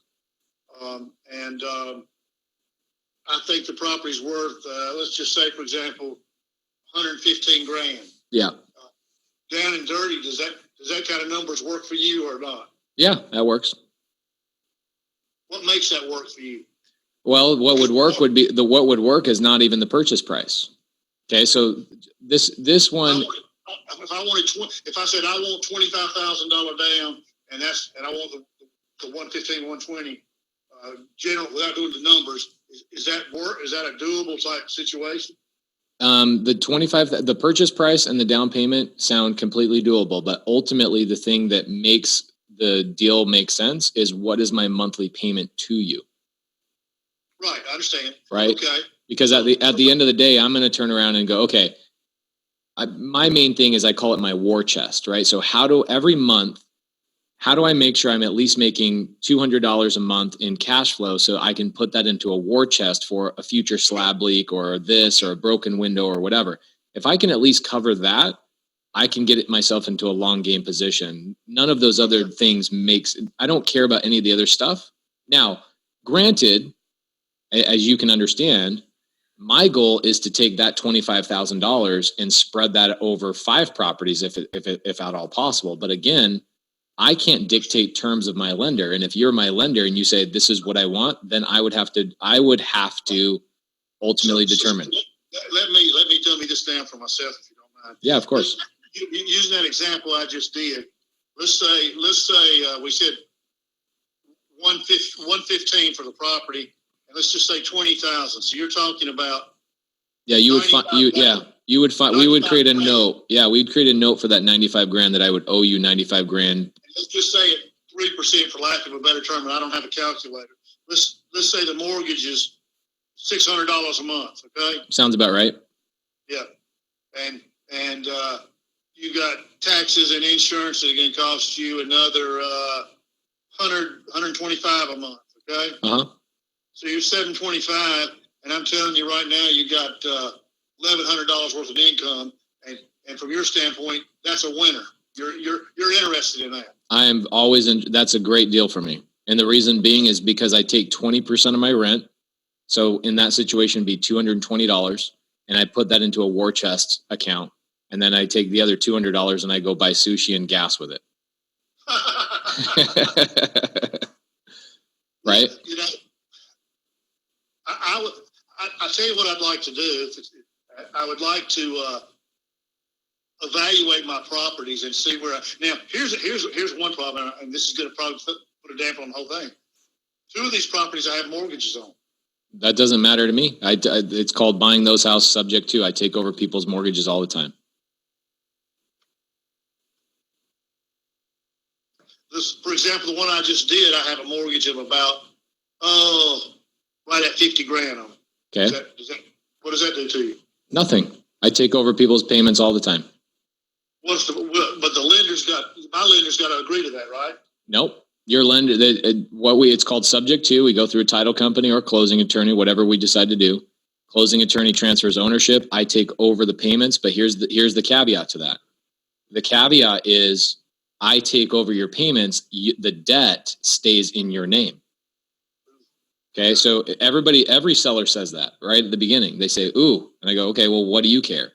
I think the property's worth, let's just say, for example, $115,000. Yeah. Down and dirty, does that kind of numbers work for you or not? Yeah, that works. What makes that work for you? Well, what would work is not even the purchase price. Okay, so this one. If I said I want $25,000 down, and I want the 115, 120, general without doing the numbers, is that work? Is that a doable type situation? The purchase price and the down payment sound completely doable, but ultimately the thing that makes the deal make sense is what is my monthly payment to you? Right, I understand. Right. Okay. Because at the end of the day, I'm going to turn around and go, okay. My main thing is I call it my war chest, right? So every month, how do I make sure I'm at least making $200 a month in cash flow so I can put that into a war chest for a future slab leak or this or a broken window or whatever. If I can at least cover that, I can get myself into a long game position. None of those other things I don't care about any of the other stuff. Now, granted, as you can understand, my goal is to take that $25,000 and spread that over 5 properties if at all possible. But again, I can't dictate terms of my lender. And if you're my lender and you say, this is what I want, then I would have to ultimately determine. Let me dumb this down for myself, if you don't mind. Yeah, of course. Using that example I just did, let's say we said 115 for the property. Let's just say 20,000. So you're talking about. Yeah, you would find. We would create a note. Yeah, we'd create a note for that $95,000 that I would owe you $95,000. Let's just say it 3% for lack of a better term. And I don't have a calculator. Let's say the mortgage is $600 a month. Okay. Sounds about right. Yeah, and and you got taxes and insurance that are going to cost you another $125 a month. Okay. So you're $725, and I'm telling you right now, you got $1,100 worth of income, and from your standpoint, that's a winner. You're interested in that. I am always in. That's a great deal for me. And the reason being is because I take 20% of my rent. So in that situation, it'd be $220, and I put that into a war chest account. And then I take the other $200 and I go buy sushi and gas with it. Right? You know, I tell you what I'd like to do. I would like to evaluate my properties and see where. Now, here's one problem, and this is going to probably put a damper on the whole thing. 2 of these properties I have mortgages on. That doesn't matter to me. It's called buying those houses subject to. I take over people's mortgages all the time. This, for example, the one I just did, I have a mortgage of about right at 50 grand on. Okay. What does that do to you? Nothing. I take over people's payments all the time. But the my lender's got to agree to that, right? Nope. Your lender, it's called subject to. We go through a title company or closing attorney, whatever we decide to do. Closing attorney transfers ownership. I take over the payments, but here's the caveat to that. The caveat is I take over your payments. The debt stays in your name. Okay. So every seller says that right at the beginning. They say, ooh, and I go, okay, well, what do you care?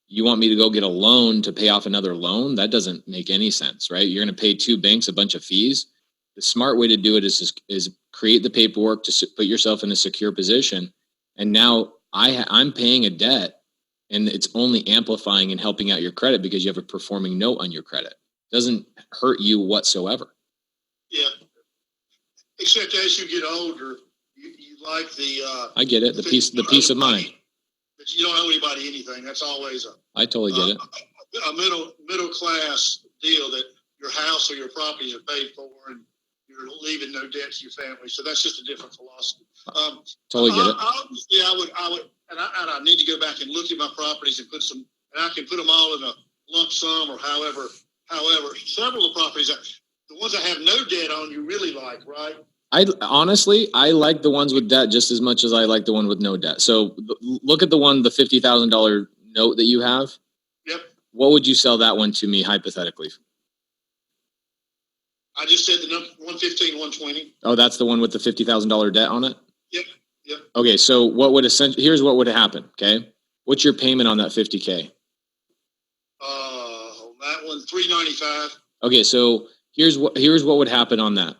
You want me to go get a loan to pay off another loan? That doesn't make any sense, right? You're going to pay 2 banks a bunch of fees. The smart way to do it is create the paperwork to put yourself in a secure position. And now I'm paying a debt, and it's only amplifying and helping out your credit because you have a performing note on your credit. It doesn't hurt you whatsoever. Yeah. Except as you get older, you like the. I get it. The peace of mind. But you don't owe anybody anything. That's always I totally get it. A middle class deal that your house or your properties are paid for, and you're leaving no debt to your family. So that's just a different philosophy. Totally get it. Obviously, I would, and I need to go back and look at my properties and and I can put them all in a lump sum or however. Several of the properties, the ones I have no debt on, you really like, right? I like the ones with debt just as much as I like the one with no debt. So look at the $50,000 note that you have. Yep. What would you sell that one to me hypothetically? I just said the number 115, 120. Oh, that's the one with the $50,000 debt on it? Yep. Okay, so here's what would happen, okay? What's your payment on that $50K? That one, $395. Okay, so here's what would happen on that.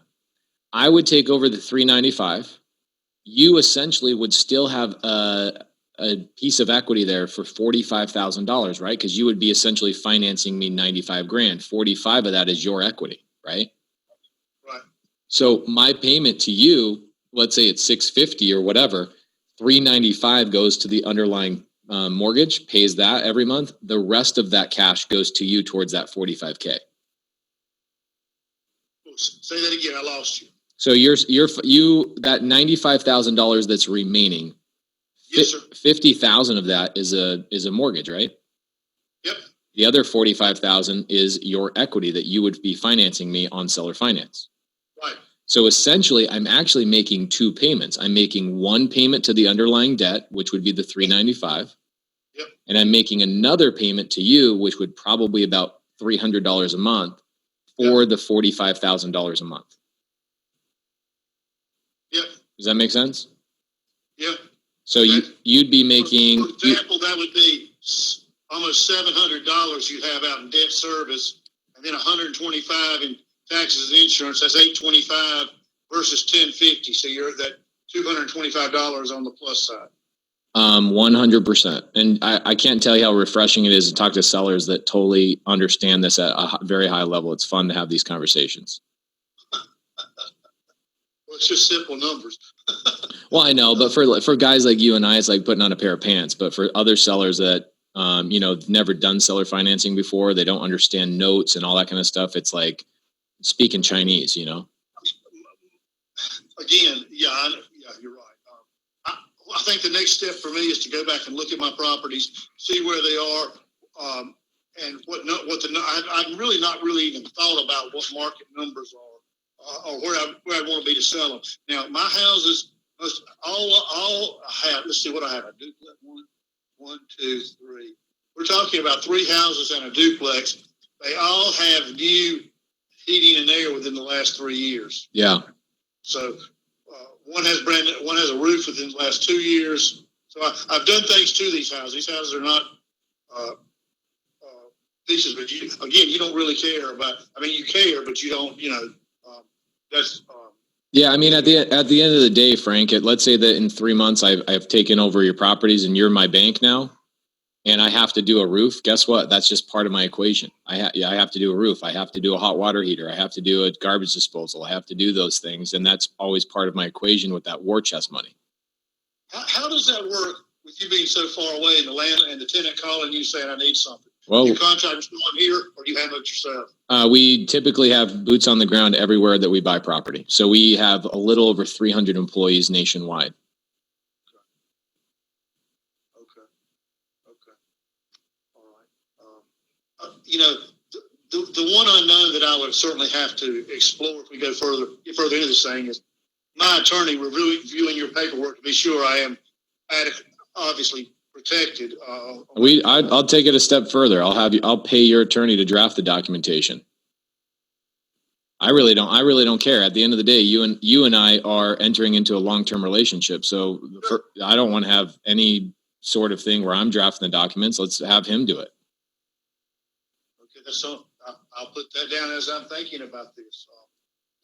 I would take over the $395. You essentially would still have a piece of equity there for $45,000, right? Because you would be essentially financing me $95,000. 45 of that is your equity, right? Right. So my payment to you, let's say it's $650 or whatever, $395 goes to the underlying mortgage, pays that every month. The rest of that cash goes to you towards that $45K. Say that again. I lost you. So you that $95,000 that's remaining. Yes, sir. 50,000 of that is a mortgage, right? Yep. The other 45,000 is your equity that you would be financing me on seller finance. Right. So essentially, I'm actually making 2 payments. I'm making one payment to the underlying debt, which would be the $395. Yep. And I'm making another payment to you, which would probably about $300 a month for the $45,000 a month. Yep. Does that make sense? Yep. So you'd be making. For example, that would be almost $700 you have out in debt service, and then $125 in taxes and insurance. That's $825 versus $1050. So you're at that $225 on the plus side. 100%. And I can't tell you how refreshing it is to talk to sellers that totally understand this at a very high level. It's fun to have these conversations. Well, it's just simple numbers. Well, I know, but for guys like you and I, it's like putting on a pair of pants. But for other sellers that, never done seller financing before, they don't understand notes and all that kind of stuff. It's like speaking Chinese, Again, yeah, you're right. I think the next step for me is to go back and look at my properties, see where they are, and I've really not really even thought about what market numbers are, or where I want to be to sell them. Now, my houses, all have, let's see what I have. I do one, two, three. We're talking about 3 houses and a duplex. They all have new heating and air within the last 3 years. Yeah. So one has a roof within the last 2 years. So I've done things to these houses. These houses are not pieces, but you don't really care about. I mean, you care, but you don't. That's. Yeah, I mean, at the end of the day, Frank, let's say that in 3 months I've taken over your properties and you're my bank now, and I have to do a roof. Guess what? That's just part of my equation. I have to do a roof. I have to do a hot water heater. I have to do a garbage disposal. I have to do those things, and that's always part of my equation with that war chest money. How does that work with you being so far away and the land and the tenant calling you saying I need something? Well, your contractors going here, or do you handle it yourself? We typically have boots on the ground everywhere that we buy property. So we have a little over 300 employees nationwide. Okay. All right. The one unknown that I would certainly have to explore if we get further into this thing is my attorney reviewing your paperwork to be sure I am obviously protected. I'll take it a step further. I'll pay your attorney to draft the documentation. I really don't care. At the end of the day, you and I are entering into a long-term relationship. So I don't want to have any sort of thing where I'm drafting the documents. Let's have him do it. Okay, so I'll put that down as I'm thinking about this.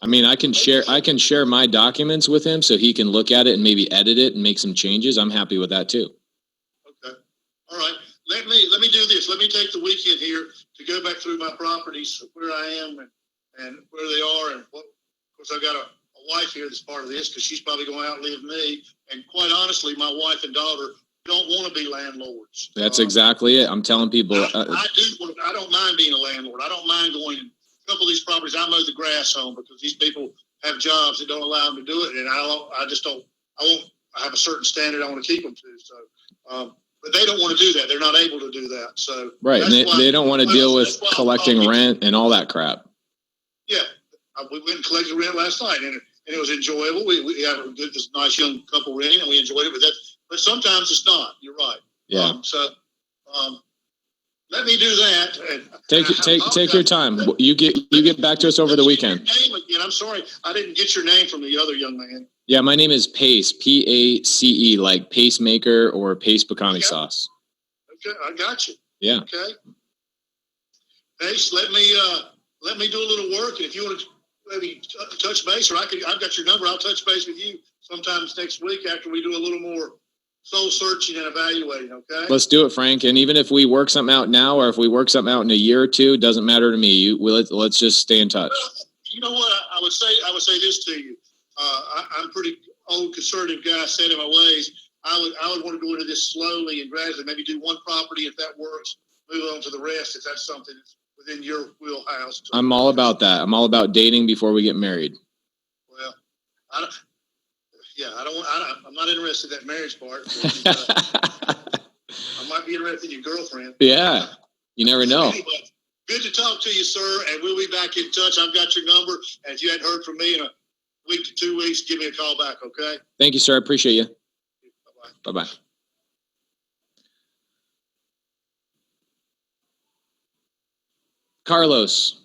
I mean, I can share my documents with him so he can look at it and maybe edit it and make some changes. I'm happy with that too. Okay. All right. Let me do this. Let me take the weekend here to go back through my properties, where I am and where they are. And of course, I've got a wife here that's part of this because she's probably going to outlive me. And quite honestly, my wife and daughter don't want to be landlords. That's exactly it. I'm telling people. I don't mind being a landlord. I don't mind going. A couple of these properties I mow the grass on because these people have jobs that don't allow them to do it, and I have a certain standard I want to keep them to. So, but they don't want to do that. They're not able to do that. So right, and they don't want to deal with collecting rent and all that crap. Yeah, we went and collected rent last night, and it was enjoyable. We had this nice young couple renting, and we enjoyed it. But sometimes it's not. You're right. Yeah. Let me do that. And take your time. You get back to us over the weekend. Your name again. I'm sorry, I didn't get your name from the other young man. Yeah, my name is Pace, Pace, like pacemaker or Pace pecani sauce. Okay, I got you. Yeah. Okay. Pace, let me do a little work, and if you want to maybe touch base, or I've got your number. I'll touch base with you sometimes next week after we do a little more soul searching and evaluating. Okay. Let's do it, Frank. And even if we work something out now, or if we work something out in a year or two, doesn't matter to me. Let's just stay in touch. Well, you know what? I would say this to you. I'm a pretty old conservative guy, set in my ways. I would want to go into this slowly and gradually. Maybe do one property if that works. Move on to the rest if that's something that's within your wheelhouse. I'm all about that. I'm all about dating before we get married. Well, I'm not interested in that marriage part. I might be interested in your girlfriend. Yeah, you never know. Anyway, good to talk to you, sir, and we'll be back in touch. I've got your number, and if you hadn't heard from me in a week to 2 weeks, give me a call back, okay? Thank you, sir. I appreciate you. Bye-bye. Bye-bye. Carlos.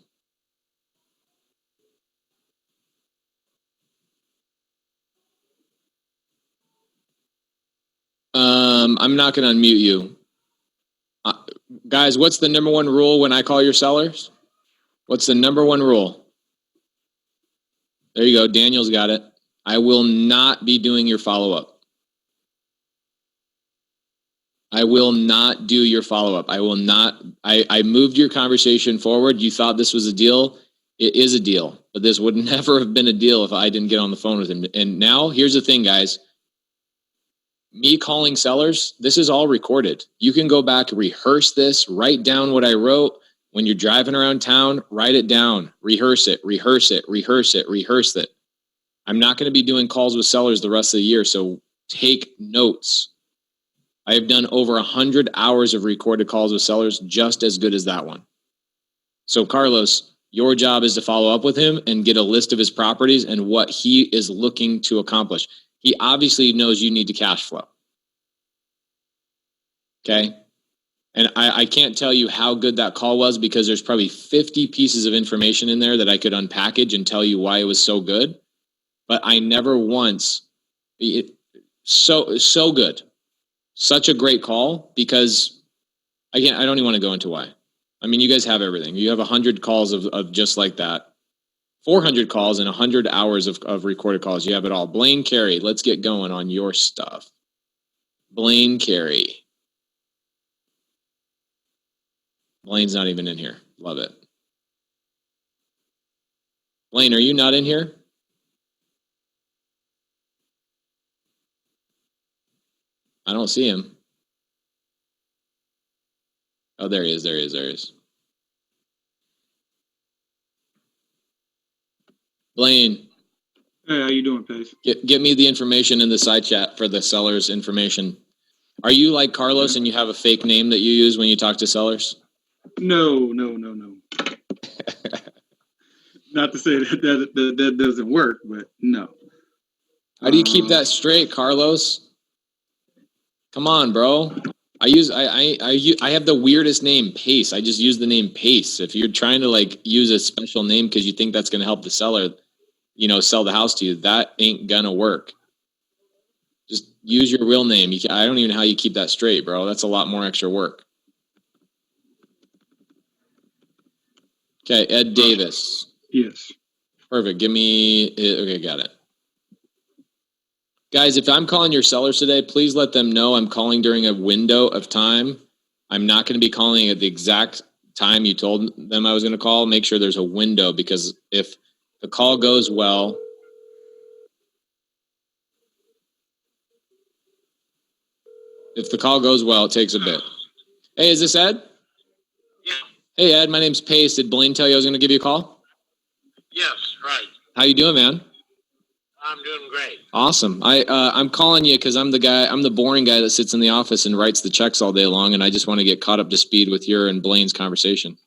I'm not going to unmute you. Guys, what's the number one rule when I call your sellers? What's the number one rule? There you go. Daniel's got it. I will not be doing your follow-up. I will not do your follow-up. I will not. I moved your conversation forward. You thought this was a deal. It is a deal, but this would never have been a deal if I didn't get on the phone with him. And now here's the thing, guys. Me calling sellers, this is all recorded. You can go back, rehearse this, write down what I wrote. When you're driving around town, write it down, rehearse it, rehearse it, rehearse it, rehearse it. I'm not going to be doing calls with sellers the rest of the year, so take notes. I have done over 100 hours of recorded calls with sellers just as good as that one. So Carlos, your job is to follow up with him and get a list of his properties and what he is looking to accomplish. He obviously knows you need to cash flow. Okay. And I can't tell you how good that call was because there's probably 50 pieces of information in there that I could unpackage and tell you why it was so good. But I never once, so good. Such a great call because, again, I don't even want to go into why. I mean, you guys have everything. You have 100 calls of just like that. 400 calls and 100 hours of recorded calls. You have it all. Blaine Carey, let's get going on your stuff. Blaine Carey. Blaine's not even in here. Love it. Blaine, are you not in here? I don't see him. Oh, there he is. There he is. There he is. Blaine. Hey, how you doing, Pace? Get me the information in the side chat for the seller's information. Are you like Carlos and you have a fake name that you use when you talk to sellers? No. Not to say that doesn't work, but no. How do you keep that straight, Carlos? Come on, bro. I have the weirdest name, Pace. I just use the name Pace. If you're trying to like use a special name because you think that's going to help the seller, sell the house to you, that ain't gonna work. Just use your real name. I don't even know how you keep that straight, bro. That's a lot more extra work. Okay, Ed Davis. Yes. Perfect. Okay, got it. Guys, if I'm calling your sellers today, please let them know I'm calling during a window of time. I'm not going to be calling at the exact time you told them I was going to call. Make sure there's a window because if the call goes well, it takes a bit. Hey, is this Ed? Yeah. Hey, Ed, my name's Pace. Did Blaine tell you I was going to give you a call? Yes, right. How you doing, man? I'm doing great. Awesome. I'm calling you because I'm the boring guy that sits in the office and writes the checks all day long, and I just want to get caught up to speed with your and Blaine's conversation.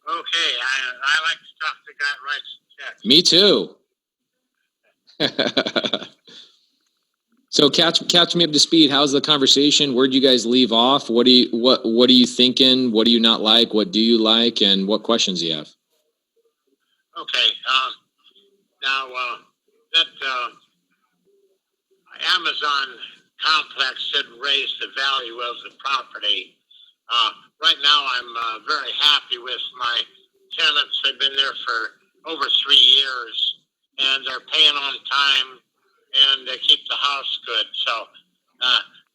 Okay, I like to talk to the guy that writes the checks. Me too. So catch me up to speed. How's the conversation? Where'd you guys leave off? What are you thinking? What do you not like? What do you like? And what questions do you have? Okay. Now that Amazon complex should raise the value of the property. Right now, I'm very happy with my tenants. They've been there for over 3 years, and they're paying on time, and they keep the house good. So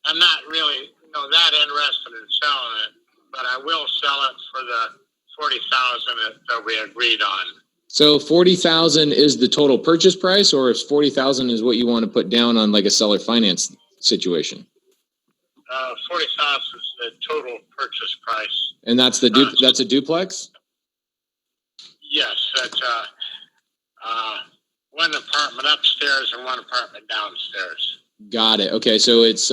I'm not really that interested in selling it, but I will sell it for the $40,000 that we agreed on. So 40,000 is the total purchase price, or if 40,000 is what you want to put down on like a seller finance situation? 40,000 is the total purchase price. And that's that's a duplex? Yes, that's one apartment upstairs and one apartment downstairs. Got it. Okay, so it's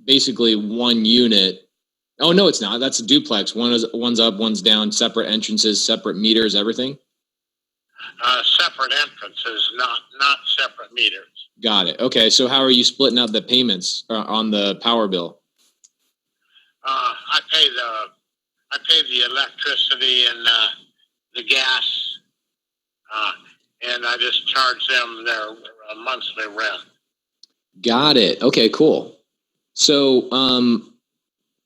basically one unit. Oh no, it's not. That's a duplex. One's up, one's down. Separate entrances, separate meters, everything. Separate entrances, not separate meters. Got it. Okay, so how are you splitting out the payments on the power bill? I pay the electricity and the gas, and I just charge them their monthly rent. Got it. Okay, cool. So,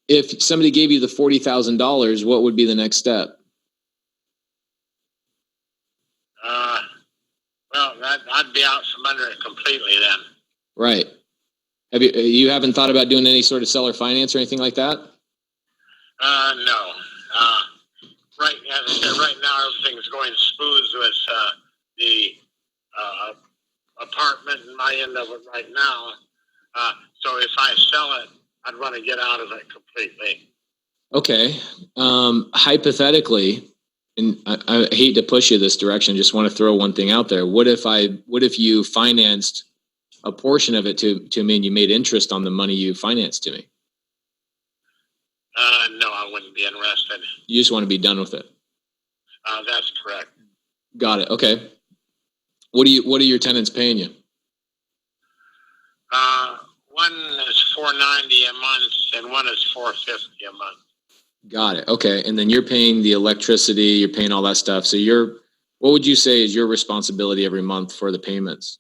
if somebody gave you the $40,000, what would be the next step? Well, I'd be out from under it completely then. Right. You haven't thought about doing any sort of seller finance or anything like that? No. Right, as I said, right now everything's going smooth with the apartment and my end of it right now. So if I sell it, I'd want to get out of it completely. Okay. Hypothetically, and I hate to push you this direction, just want to throw one thing out there. What if you financed a portion of it to me and you made interest on the money you financed to me. No, I wouldn't be interested. You just want to be done with it. That's correct. Got it. Okay. What are your tenants paying you? One is $490 a month, and one is $450 a month. Got it. Okay. And then you're paying the electricity, you're paying all that stuff. So what would you say is your responsibility every month for the payments?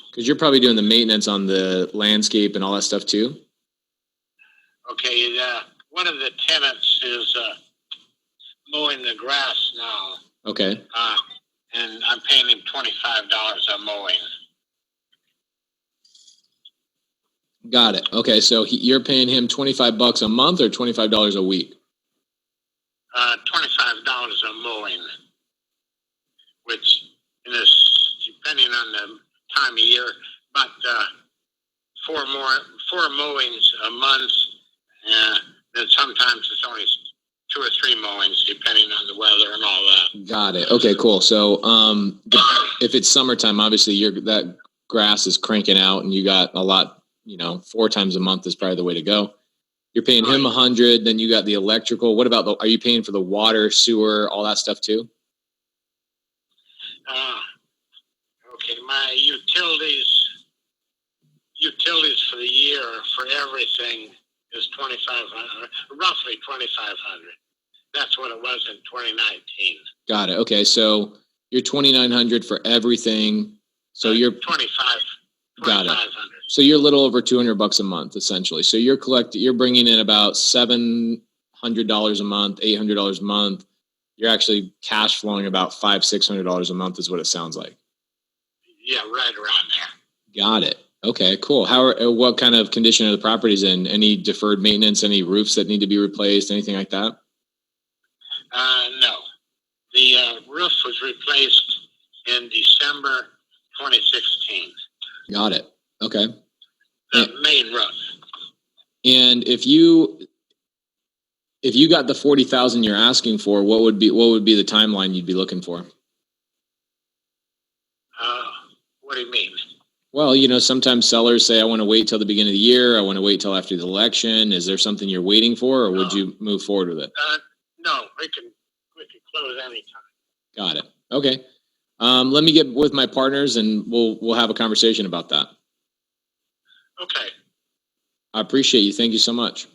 Because you're probably doing the maintenance on the landscape and all that stuff too. Okay, one of the tenants is mowing the grass now, Okay. and I'm paying him $25 a mowing. Got it. Okay. So you're paying him $25 a month or $25 a week? $25 a mowing, which is depending on the time of year, but four mowings a month, and sometimes it's only 2 or 3 mowings depending on the weather and all that. Got it. Okay, cool. So if it's summertime, obviously that grass is cranking out and you got a lot, 4 times a month is probably the way to go. You're paying him $100, then you got the electrical. What about are you paying for the water, sewer, all that stuff too? Okay, my utilities for the year for everything is $2,500, roughly $2,500. That's what it was in 2019. Got it. Okay, so you're $2,900 for everything. So you're got it. So you're a little over $200 a month, essentially. So you're bringing in about $700 a month, $800 a month. You're actually cash flowing about $500-$600 a month, is what it sounds like. Yeah, right around there. Got it. Okay, cool. What kind of condition are the properties in? Any deferred maintenance? Any roofs that need to be replaced? Anything like that? No. The roof was replaced in December 2016. Got it. Okay. The main roof. And if you got the $40,000 you're asking for, what would be the timeline you'd be looking for? What do you mean? Well, sometimes sellers say, I want to wait till the beginning of the year. I want to wait till after the election. Is there something you're waiting for, or would you move forward with it? No, we can close anytime. Got it. Okay. Let me get with my partners and we'll have a conversation about that. Okay. I appreciate you. Thank you so much.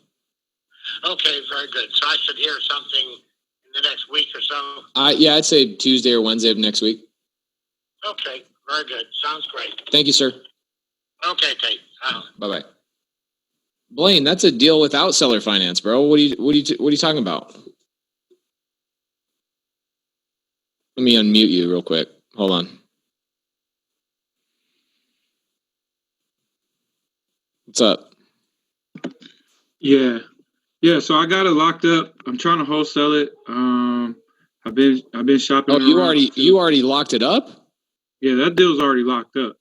Okay, very good. So I should hear something in the next week or so? Yeah, I'd say Tuesday or Wednesday of next week. Okay, very good. Sounds great. Thank you, sir. Okay, Kate. Bye-bye. Blaine, that's a deal without seller finance, bro. What are you talking about? Let me unmute you real quick. Hold on. What's up? Yeah. So I got it locked up. I'm trying to wholesale it. I've been shopping. Oh, you already locked it up? Yeah, that deal's already locked up.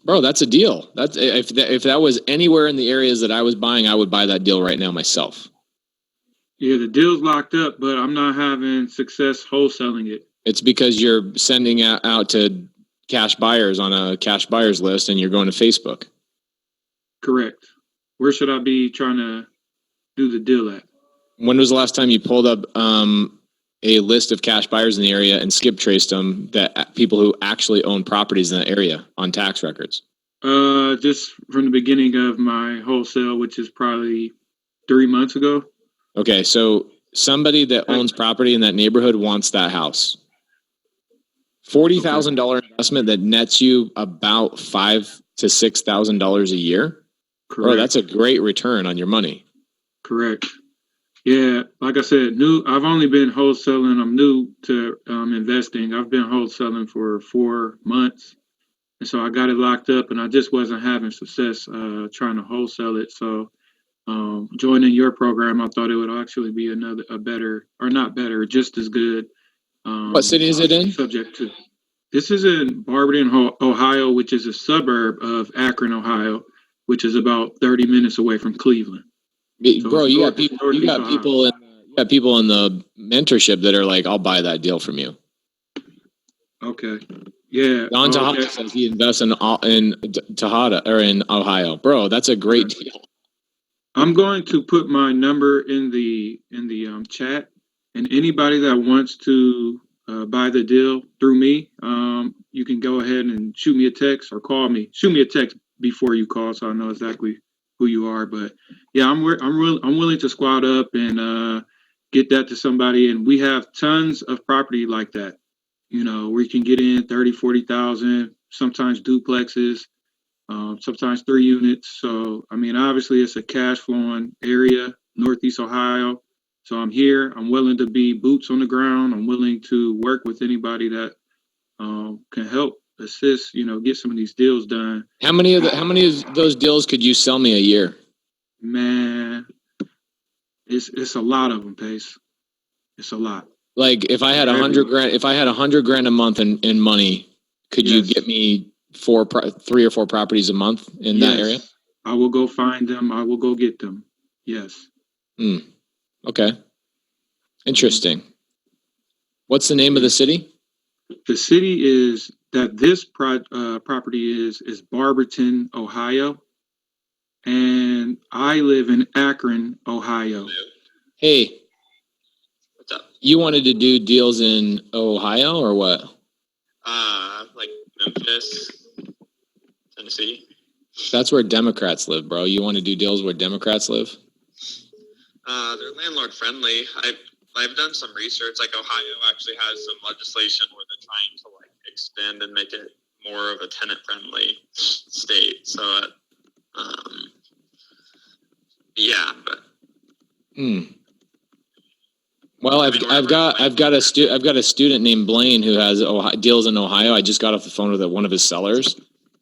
Bro, that's a deal. That's if that was anywhere in the areas that I was buying, I would buy that deal right now myself. Yeah, the deal's locked up, but I'm not having success wholesaling it. It's because you're sending out to cash buyers on a cash buyers list and you're going to Facebook. Correct. Where should I be trying to do the deal at? When was the last time you pulled up a list of cash buyers in the area and skip traced them, that people who actually own properties in that area on tax records? Just from the beginning of my wholesale, which is probably 3 months ago. Okay, so somebody that owns property in that neighborhood wants that house. $40,000 investment that nets you about $5,000 to $6,000 a year. Correct. Bro, that's a great return on your money. Correct. Yeah, like I said, I've only been wholesaling. I'm new to investing. I've been wholesaling for 4 months, and so I got it locked up, and I just wasn't having success trying to wholesale it. So joining your program, I thought it would actually be just as good. What city is it in? Subject to. This is in Barberton, Ohio, which is a suburb of Akron, Ohio, which is about 30 minutes away from Cleveland. So bro, you got people in the mentorship that are like, I'll buy that deal from you. Okay. Yeah. Don Tejada okay. says he invests in Tejada or in Ohio, bro. That's a great deal. I'm going to put my number in the chat, and anybody that wants to buy the deal through me, you can go ahead and shoot me a text or call me. Shoot me a text before you call, so I know exactly who you are. But yeah, I'm willing to squat up and get that to somebody, and we have tons of property like that. You know, where you can get in 30, 40,000, sometimes duplexes. Sometimes 3 units. So, I mean, obviously it's a cash flowing area, Northeast Ohio. So I'm here. I'm willing to be boots on the ground. I'm willing to work with anybody that can help assist, get some of these deals done. How many of those deals could you sell me a year? Man, it's a lot of them, Pace. It's a lot. Like if I had $100 grand a month in money, could you get me 3 or 4 properties a month in that area? I will go find them. I will go get them. Yes. Okay. Interesting. What's the name of the city? The city is that this property is Barberton, Ohio. And I live in Akron, Ohio. Hey. What's up? You wanted to do deals in Ohio or what? Like Memphis, Tennessee. That's where Democrats live, bro. You want to do deals where Democrats live? They're landlord friendly. I've done some research. Like Ohio actually has some legislation where they're trying to like extend and make it more of a tenant friendly state. So, yeah, but. Well, I've got a student named Blaine who has deals in Ohio. I just got off the phone with one of his sellers.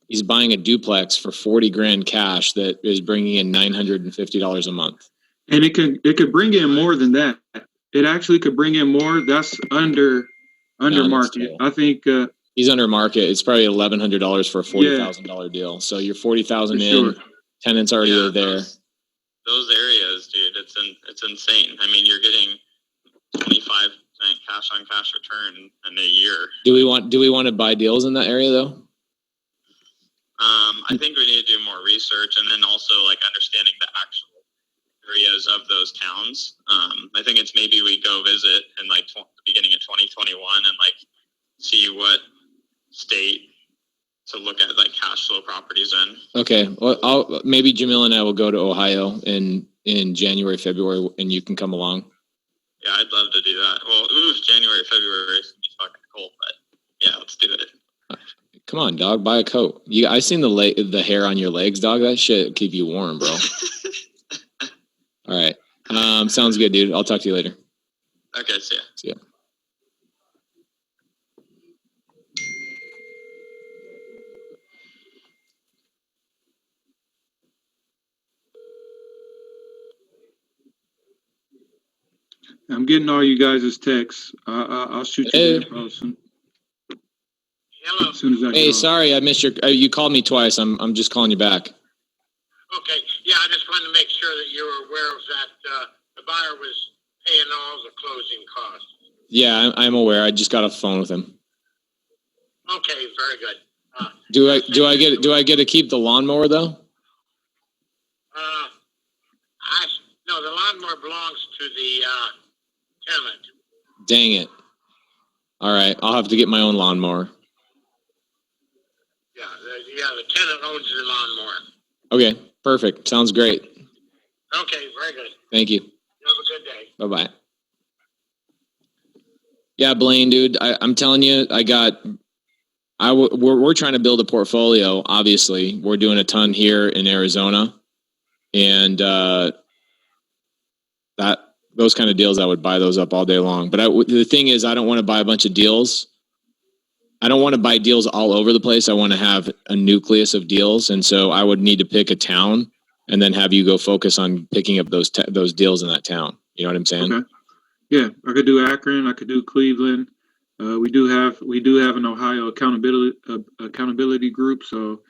He's buying a duplex for 40 grand cash that is bringing in $950 a month. And it could bring in more than that. It actually could bring in more. That's under market. I think he's under market. It's probably $1,100 for a $40,000 deal. So you're 40,000 in. Sure. Tenants already are there. Those areas, dude, it's insane. I mean, you're getting 25% cash on cash return in a year. Do we want to buy deals in that area though? I think we need to do more research and then also like understanding the actual areas of those towns. I think it's maybe we go visit in like the beginning of 2021 and like see what state to look at like cash flow properties in. Okay, well, maybe Jamil and I will go to Ohio in January, February, and you can come along. Yeah, I'd love to do that. Well, January, February is gonna be fucking cold, but yeah, let's do it. Come on, dog, buy a coat. I seen the hair on your legs, dog. That shit keep you warm, bro. All right. Sounds good, dude. I'll talk to you later. Okay, see ya. See ya. I'm getting all you guys' texts. I'll shoot you the info soon. Hello. As soon as I get Hey, off. sorry, I missed you called me twice. I'm just calling you back. Okay, yeah, I just wanted to make sure that you were aware of that, the buyer was paying all the closing costs. Yeah, I'm aware. I just got off the phone with him. Okay, very good. Do I get to keep the lawnmower though? No, the lawnmower belongs to the, tenant. Dang it. All right, I'll have to get my own lawnmower. Yeah, the tenant owns the lawnmower. Okay, perfect. Sounds great. Okay, very good. Thank you. You have a good day. Bye-bye. Yeah, Blaine, dude, I'm telling you, we're trying to build a portfolio. Obviously, we're doing a ton here in Arizona, and those kind of deals, I would buy those up all day long. But the thing is, I don't want to buy a bunch of deals. I don't want to buy deals all over the place. I want to have a nucleus of deals, and so I would need to pick a town and then have you go focus on picking up those deals in that town. You know what I'm saying? Okay. Yeah, I could do Akron. I could do Cleveland. We do have an Ohio accountability group. So.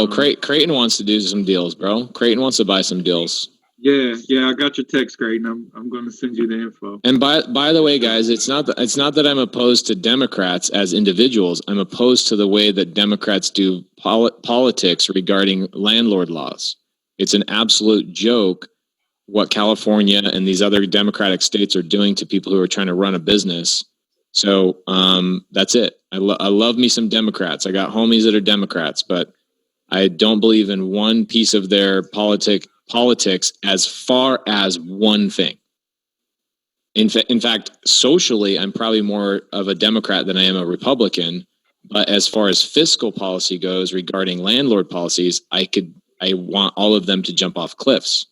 Creighton wants to do some deals, bro. Creighton wants to buy some deals. Yeah, I got your text, Creighton. I'm going to send you the info. And by the way, guys, it's not that I'm opposed to Democrats as individuals. I'm opposed to the way that Democrats do politics regarding landlord laws. It's an absolute joke what California and these other Democratic states are doing to people who are trying to run a business. So that's it. I love me some Democrats. I got homies that are Democrats, but I don't believe in one piece of their politics as far as one thing. In fact, socially, I'm probably more of a Democrat than I am a Republican. But as far as fiscal policy goes regarding landlord policies, I want all of them to jump off cliffs.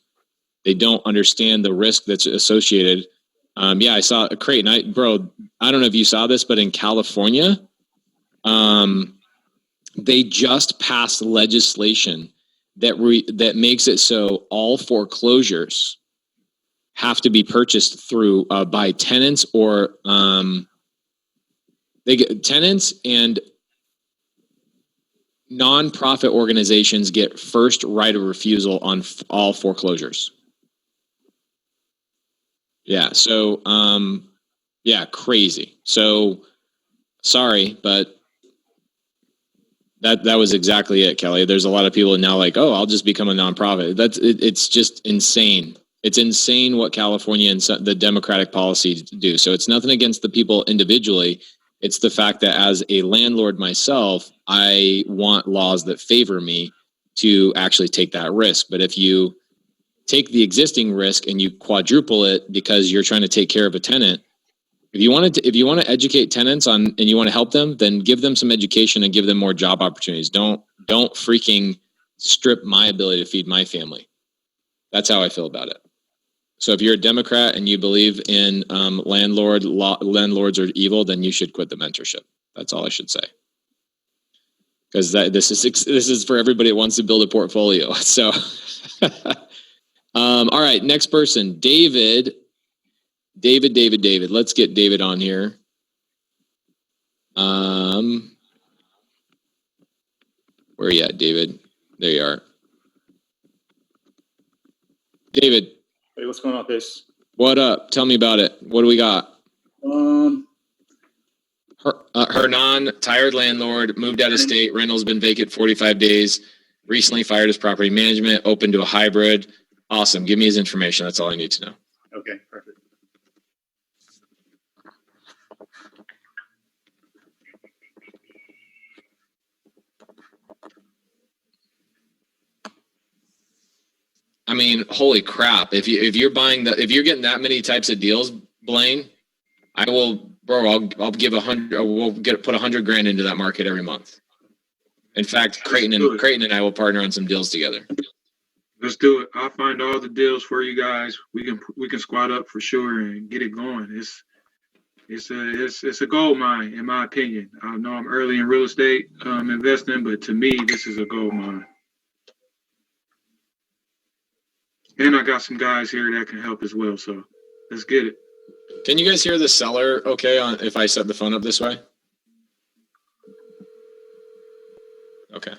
They don't understand the risk that's associated. I saw a Creighton. I don't know if you saw this, but in California, they just passed legislation that makes it so all foreclosures have to be purchased through by tenants or they get tenants and nonprofit organizations get first right of refusal on all foreclosures. Yeah. So, crazy. So sorry, but that was exactly it, Kelly. There's a lot of people now like, oh, I'll just become a nonprofit. It's just insane. It's insane what California and the Democratic policy do. So it's nothing against the people individually. It's the fact that as a landlord myself, I want laws that favor me to actually take that risk. But if you take the existing risk and you quadruple it because you're trying to take care of a tenant, if you want to educate tenants on and you want to help them, then give them some education and give them more job opportunities. Don't freaking strip my ability to feed my family. That's how I feel about it. So if you're a Democrat and you believe in landlords are evil, then you should quit the mentorship. That's all I should say. Because this is for everybody that wants to build a portfolio. So, all right, next person, David. Let's get David on here. Where are you at, David? There you are. David. Hey, what's going on, Pace? What up? Tell me about it. What do we got? Hernan, tired landlord, moved out of state. Rental's been vacant 45 days. Recently fired his property management, open to a hybrid. Awesome. Give me his information. That's all I need to know. Okay, perfect. I mean, holy crap! If you're getting that many types of deals, Blaine, I'll give put $100,000 into that market every month. In fact, Creighton and I will partner on some deals together. Let's do it. I'll find all the deals for you guys. We can squat up for sure and get it going. It's a gold mine, in my opinion. I know I'm early in real estate investing, but to me, this is a gold mine. And I got some guys here that can help as well. So let's get it. Can you guys hear the seller okay if I set the phone up this way? Okay.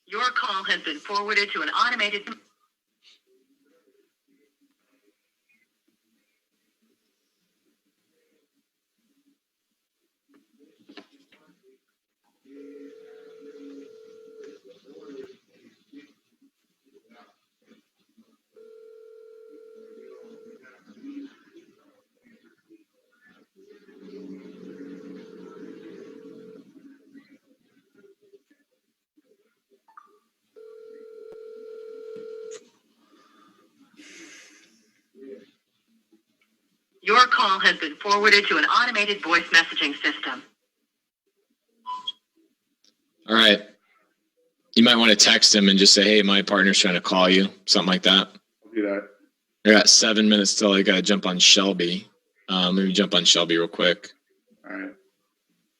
Your call has been forwarded to an automated. Your call has been forwarded to an automated voice messaging system. All right. You might want to text him and just say, hey, my partner's trying to call you. Something like that. I'll do that. I got 7 minutes till I got to jump on Shelby. Let me jump on Shelby real quick. All right.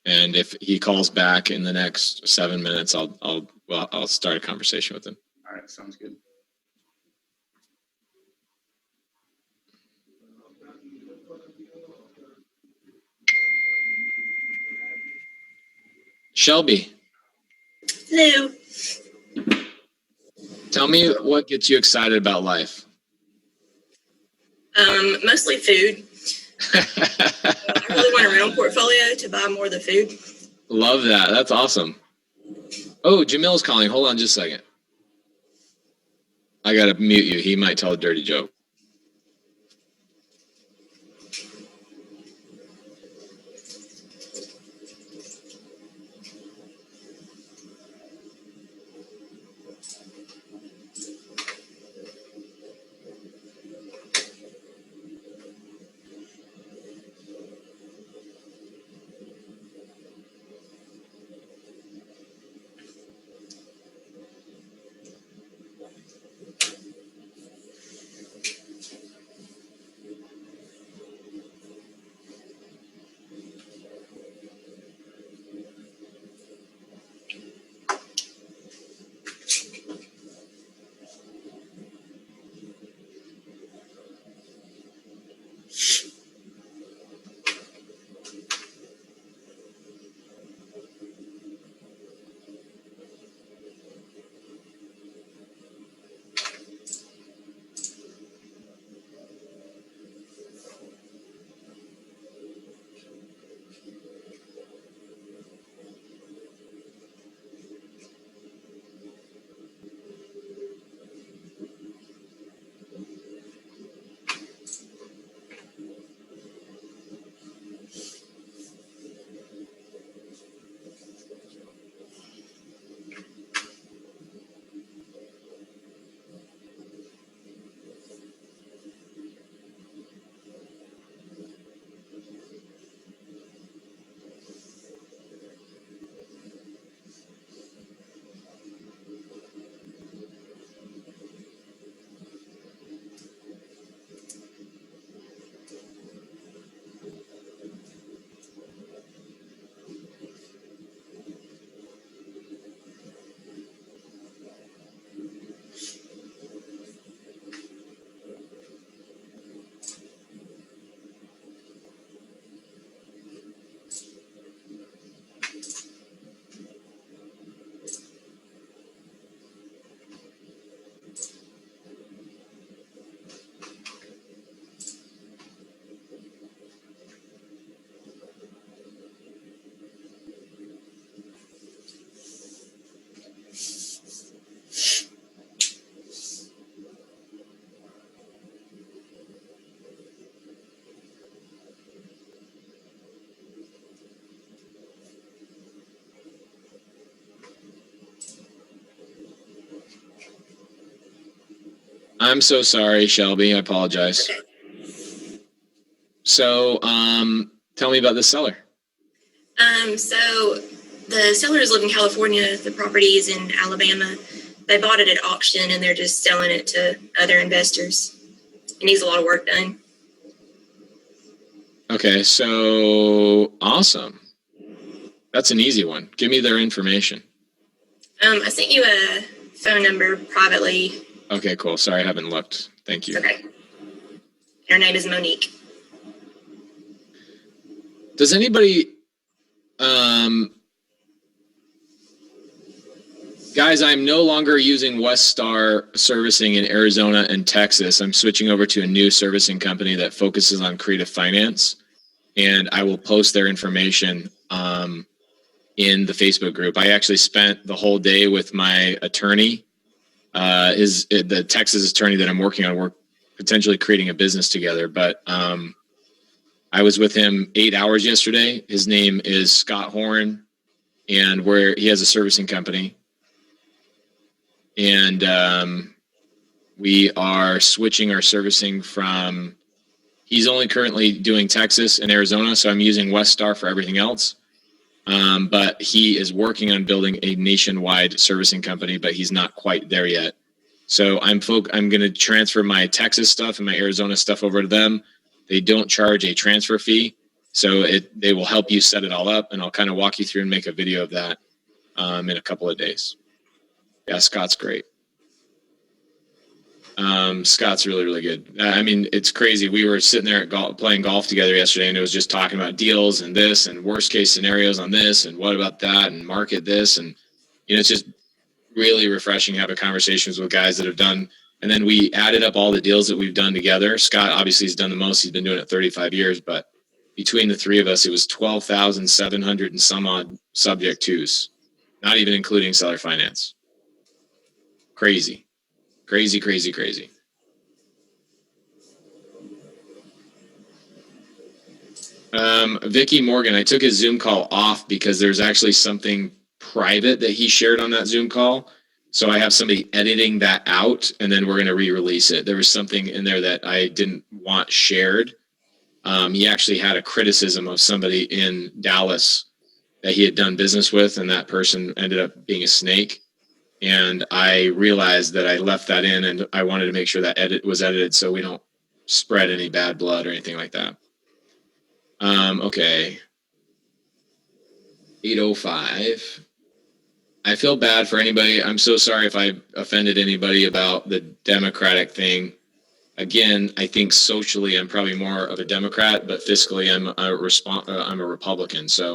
And if he calls back in the next 7 minutes, I'll start a conversation with him. All right, sounds good. Shelby, Hello. tell me what gets you excited about life. Mostly food. I really want a rental portfolio to buy more of the food. Love that. That's awesome. Oh, Jamil's calling. Hold on just a second. I gotta mute you. He might tell a dirty joke. I'm so sorry, Shelby. I apologize. So, tell me about the seller. So the sellers live in California. The property is in Alabama. They bought it at auction and they're just selling it to other investors. It needs a lot of work done. Okay, so awesome. That's an easy one. Give me their information. I sent you a phone number privately. Okay, cool. Sorry, I haven't looked. Thank you. Okay. Her name is Monique. Does anybody, guys, I'm no longer using West Star servicing in Arizona and Texas. I'm switching over to a new servicing company that focuses on creative finance, and I will post their information in the Facebook group. I actually spent the whole day with my attorney, the Texas attorney that I'm working on. We're potentially creating a business together, but I was with him 8 hours yesterday. His name is Scott Horn, and he has a servicing company. And we are switching our servicing from, he's only currently doing Texas and Arizona, so I'm using West Star for everything else. But he is working on building a nationwide servicing company, but he's not quite there yet. So I'm going to transfer my Texas stuff and my Arizona stuff over to them. They don't charge a transfer fee. So they will help you set it all up, and I'll kind of walk you through and make a video of that in a couple of days. Yeah, Scott's great. Scott's really, really good. I mean, it's crazy. We were sitting there at playing golf together yesterday, and it was just talking about deals and this and worst case scenarios on this and what about that and market this. And, it's just really refreshing having conversations with guys that have done. And then we added up all the deals that we've done together. Scott obviously has done the most. He's been doing it 35 years, but between the three of us, it was 12,700 and some odd subject twos, not even including seller finance. Crazy. Crazy, crazy, crazy. Vicky Morgan, I took his Zoom call off because there's actually something private that he shared on that Zoom call. So I have somebody editing that out, and then we're going to re-release it. There was something in there that I didn't want shared. He actually had a criticism of somebody in Dallas that he had done business with, and that person ended up being a snake. And I realized that I left that in, and I wanted to make sure that edit was edited so we don't spread any bad blood or anything like that. Okay. 8:05. I feel bad for anybody. I'm so sorry if I offended anybody about the Democratic thing. Again, I think socially I'm probably more of a Democrat, but fiscally I'm a Republican. So.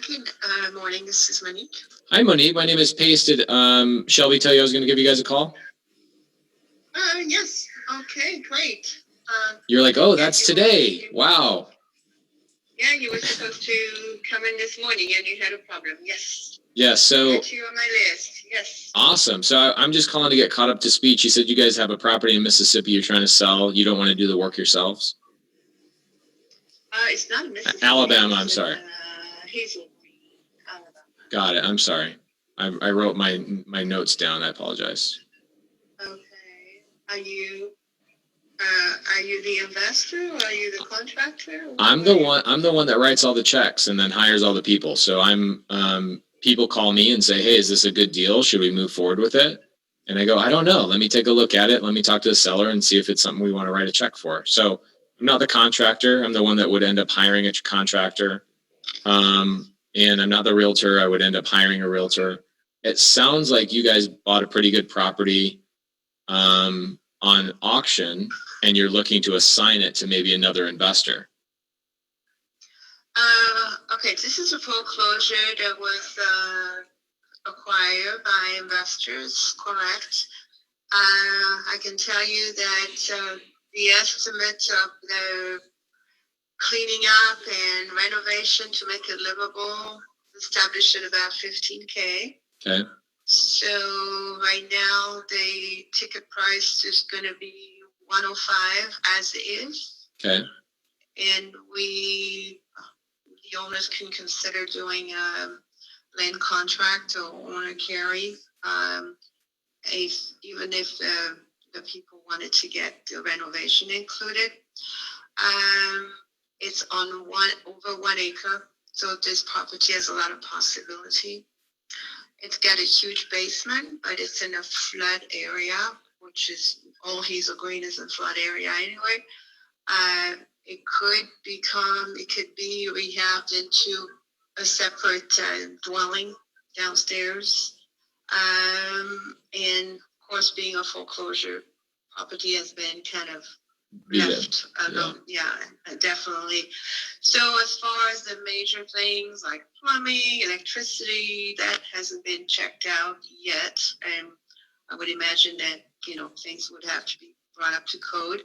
Good morning. This is Monique. Hi, Monique. My name is Pasted. Shelby tell you I was going to give you guys a call? Yes. Okay, great. You're like, oh, that's today. Wow. Yeah, you were supposed to come in this morning and you had a problem. Yes. Yeah, so. Got you on my list. Yes. Awesome. So I'm just calling to get caught up to speed. You said you guys have a property in Mississippi you're trying to sell. You don't want to do the work yourselves? It's not in Mississippi. Alabama, I'm sorry. Hazel Green, Alabama. Got it. I'm sorry. I wrote my notes down. I apologize. Okay. Are you the investor or are you the contractor? I'm the one that writes all the checks and then hires all the people. So people call me and say, hey, is this a good deal? Should we move forward with it? And I go, I don't know. Let me take a look at it. Let me talk to the seller and see if it's something we want to write a check for. So I'm not the contractor. I'm the one that would end up hiring a contractor. And I'm not the realtor. I would end up hiring a realtor. It sounds like you guys bought a pretty good property on auction and you're looking to assign it to maybe another investor. Okay, this is a foreclosure that was acquired by investors, correct? I can tell you that the estimate of the cleaning up and renovation to make it livable established at about $15,000. Okay. So right now the ticket price is going to be $105 as is. Okay. And the owners can consider doing a land contract or owner carry, even if the people wanted to get the renovation included. It's on over 1 acre, so this property has a lot of possibility. It's got a huge basement, but it's in a flood area, which is all Hazel Green is in flood area anyway. It could be rehabbed into a separate dwelling downstairs. And of course, being a foreclosure property has been kind of left alone. Yeah, definitely. So as far as the major things like plumbing, electricity, that hasn't been checked out yet. And I would imagine that, things would have to be brought up to code.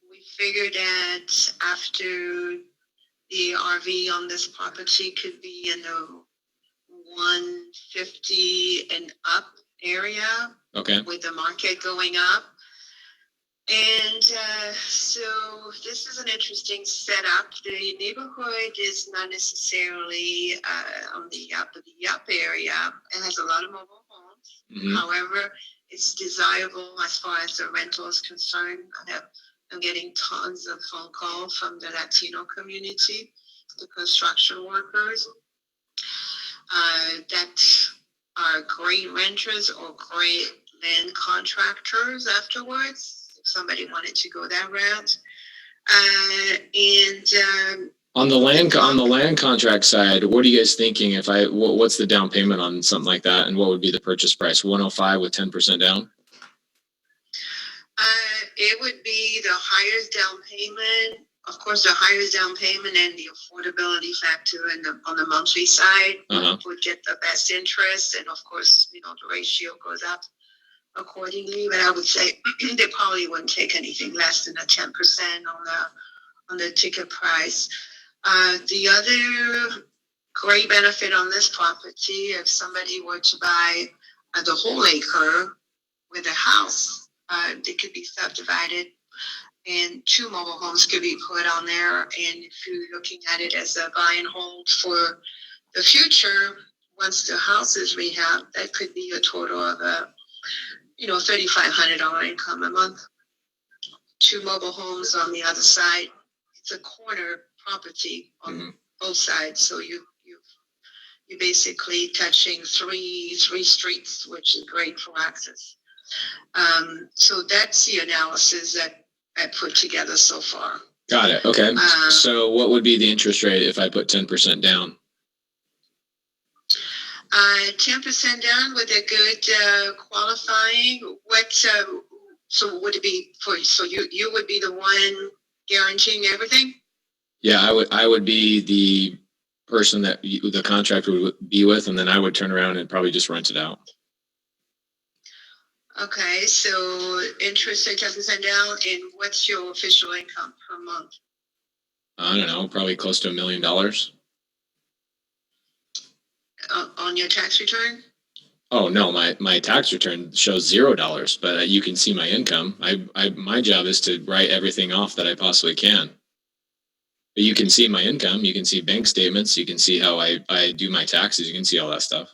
We figured that after the RV on this property could be in the 150 and up area. Okay. With the market going up. And so this is an interesting setup. The neighborhood is not necessarily on the up area. It has a lot of mobile homes. Mm-hmm. However, it's desirable as far as the rental is concerned. I'm getting tons of phone calls from the Latino community, the construction workers that are great renters or great land contractors afterwards. If somebody wanted to go that route, And On the land contract side, what are you guys thinking? What's the down payment on something like that, and what would be the purchase price? 105 with 10% down. it would be the highest down payment. Of course, the highest down payment and the affordability factor on the monthly side would get the best interest, and of course, the ratio goes up accordingly. But I would say they probably wouldn't take anything less than a 10% on the ticket price. The other great benefit on this property, if somebody were to buy the whole acre with a house, they could be subdivided and 2 mobile homes could be put on there. And if you're looking at it as a buy and hold for the future, once the house is rehabbed, that could be a total of $3,500 income a month. 2 mobile homes on the other side. It's a corner property on both sides, so you're basically touching three streets, which is great for access. So that's the analysis that I put together so far. Got it. Okay. So what would be the interest rate if I put 10% down? 10% down with a good qualifying. So would it be for? So you would be the one guaranteeing everything? Yeah, I would be the person that the contractor would be with, and then I would turn around and probably just rent it out. Okay, so interest at 10% down, and what's your official income per month? I don't know, probably close to $1 million. On your tax return? Oh no, my tax return shows $0, but you can see my income. My job is to write everything off that I possibly can. But you can see my income. You can see bank statements. You can see how I do my taxes. You can see all that stuff.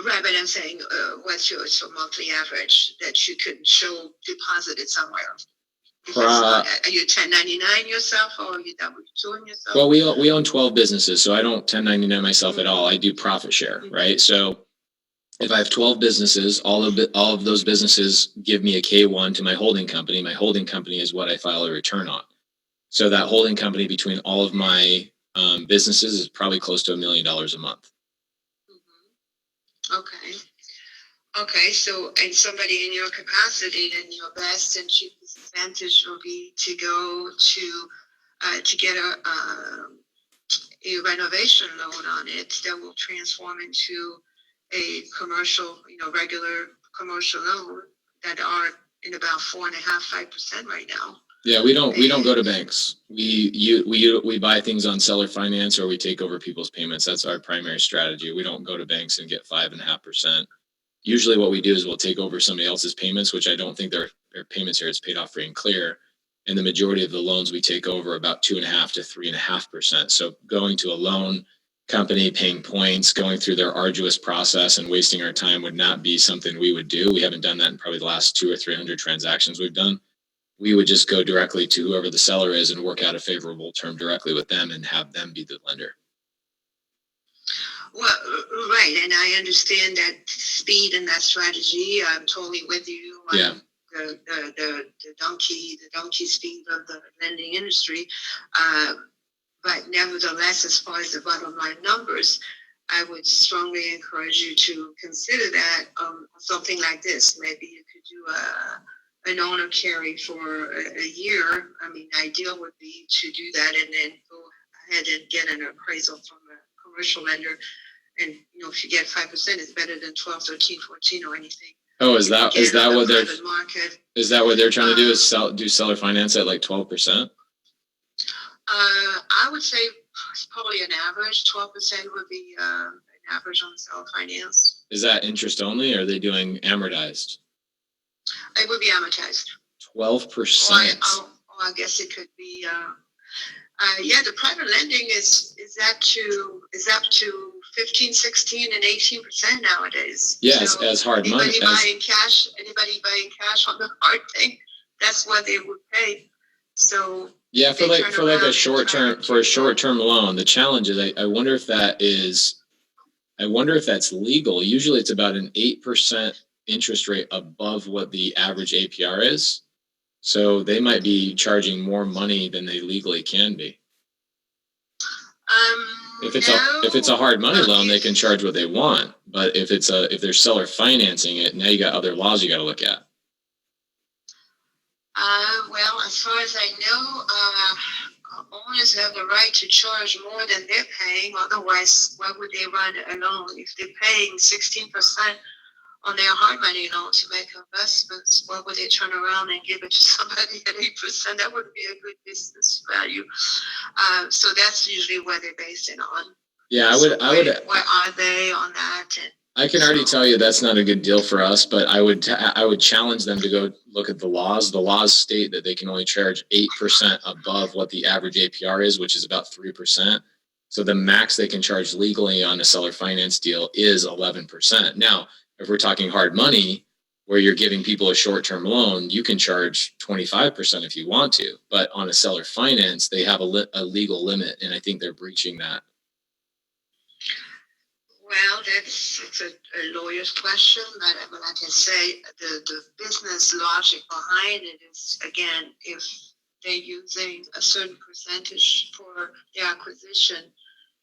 Right, but I'm saying, what's your monthly average that you could show deposited somewhere? Are you 1099 yourself, or are you W2 yourself? Well, we own 12 businesses, so I don't 1099 myself at all. I do profit share, right? So if I have 12 businesses, all of those businesses give me a K1 to my holding company. My holding company is what I file a return on. So that holding company between all of my businesses is probably close to $1 million a month. Okay, so and somebody in your capacity, then your best and cheapest advantage will be to go to get a renovation loan on it that will transform into a commercial, regular commercial loan that are in about 4.5-5% right now. Yeah, we don't go to banks. We buy things on seller finance, or we take over people's payments. That's our primary strategy. We don't go to banks and get 5.5%. Usually what we do is we'll take over somebody else's payments, which I don't think their payments here is paid off free and clear. And the majority of the loans we take over about 2.5 to 3.5%. So going to a loan company, paying points, going through their arduous process and wasting our time would not be something we would do. We haven't done that in probably the last 200 or 300 transactions we've done. We would just go directly to whoever the seller is and work out a favorable term directly with them and have them be the lender. Well, right, and I understand that speed and that strategy. I'm totally with you. Yeah. The donkey speed of the lending industry. But nevertheless, as far as the bottom line numbers, I would strongly encourage you to consider that something like this. Maybe you could do an owner carry for a year. I mean, ideal would be to do that and then go ahead and get an appraisal from a commercial lender. And, if you get 5%, it's better than 12, 13, 14 or anything. Oh, is that what they're trying to do, is do seller finance at like 12%? I would say it's probably an average. 12% would be an average on seller finance. Is that interest only, or are they doing amortized? It would be amortized. 12%. I guess it could be. The private lending is up to 15, 16, and 18% nowadays. Yes, so as hard money. Anybody buying cash on the hard thing, that's what they would pay. So yeah, for a short term loan, the challenge is I wonder if that's legal. Usually it's about an 8% interest rate above what the average APR is. So they might be charging more money than they legally can be. If it's a hard money loan, they can charge what they want. But if they're seller financing it, now you got other laws you got to look at. Well, as far as I know, owners have the right to charge more than they're paying. Otherwise, why would they run a loan? If they're paying 16% on their hard money loan to make investments, why would they turn around and give it to somebody at 8%? That wouldn't be a good business value. So that's usually what they're based it on. Yeah, I would. Where are they on that? And I can already tell you that's not a good deal for us, but I would challenge them to go look at the laws. The laws state that they can only charge 8% above what the average APR is, which is about 3%. So the max they can charge legally on a seller finance deal is 11%. Now, if we're talking hard money, where you're giving people a short-term loan, you can charge 25% if you want to. But on a seller finance, they have a legal limit, and I think they're breaching that. well, it's a lawyer's question, but I can say the business logic behind it is, again, if they're using a certain percentage for the acquisition,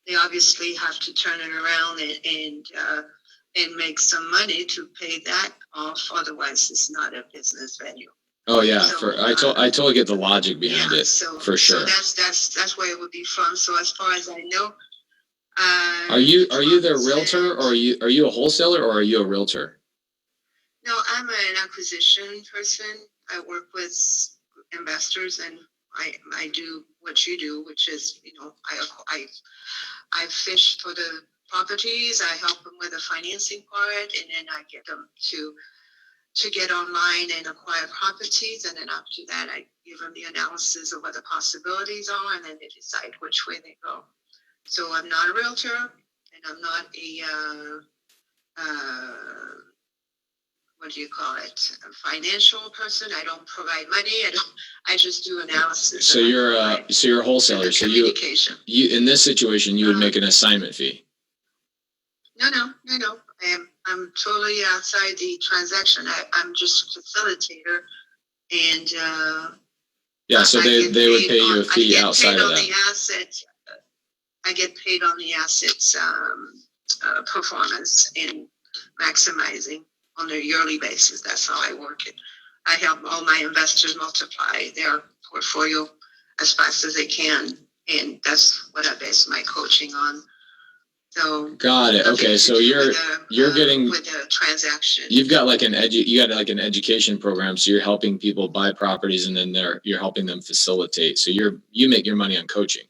they obviously have to turn it around and make some money to pay that off. Otherwise, it's not a business venue. Oh yeah, So, I totally get the logic behind it, for sure. So that's where it would be from. So as far as I know, Are you the realtor, or are you a wholesaler, or are you a realtor? no, I'm an acquisition person. I work with investors, and I do what you do, which is, I fish for the properties. I help them with the financing part, and then I get them to get online and acquire properties. And then after that, I give them the analysis of what the possibilities are, and then they decide which way they go. So I'm not a realtor, and I'm not what do you call it? A financial person. I don't provide money. I just do analysis. So you're a wholesaler. So you in this situation you would make an assignment fee. No. I'm totally outside the transaction. I'm just a facilitator, and yeah. So they would pay you a fee outside of that. I get paid on the assets performance and maximizing on a yearly basis. That's how I work it. I help all my investors multiply their portfolio as fast as they can, and that's what I base my coaching on. So got it. Okay, so you're getting with the transaction. You've got like an an education program, so you're helping people buy properties, and then you're helping them facilitate. So you make your money on coaching.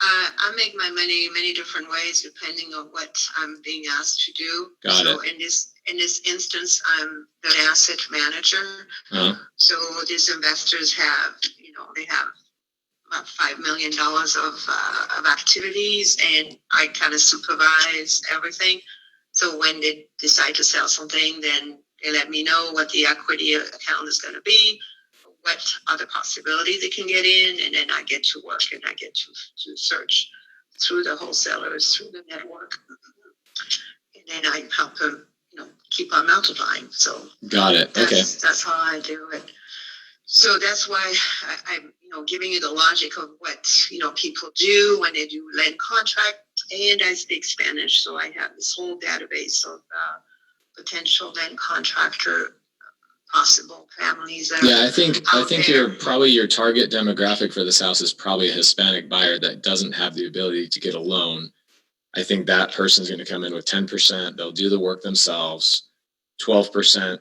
I make my money many different ways depending on what I'm being asked to do. Got so it. In this instance, I'm the asset manager. Uh-huh. So these investors have, they have about $5 million of activities, and I kind of supervise everything. So when they decide to sell something, then they let me know what the equity account is going to be, what other possibilities they can get in, and then I get to work and I get to search through the wholesalers, through the network, and then I help them, keep on multiplying. So got it. Okay. That's how I do it. So that's why I'm, giving you the logic of what, people do when they do land contract, and I speak Spanish. So I have this whole database of potential land contractor possible families. Yeah, I think your target demographic for this house is probably a Hispanic buyer that doesn't have the ability to get a loan. I think that person's going to come in with 10%. They'll do the work themselves. 12%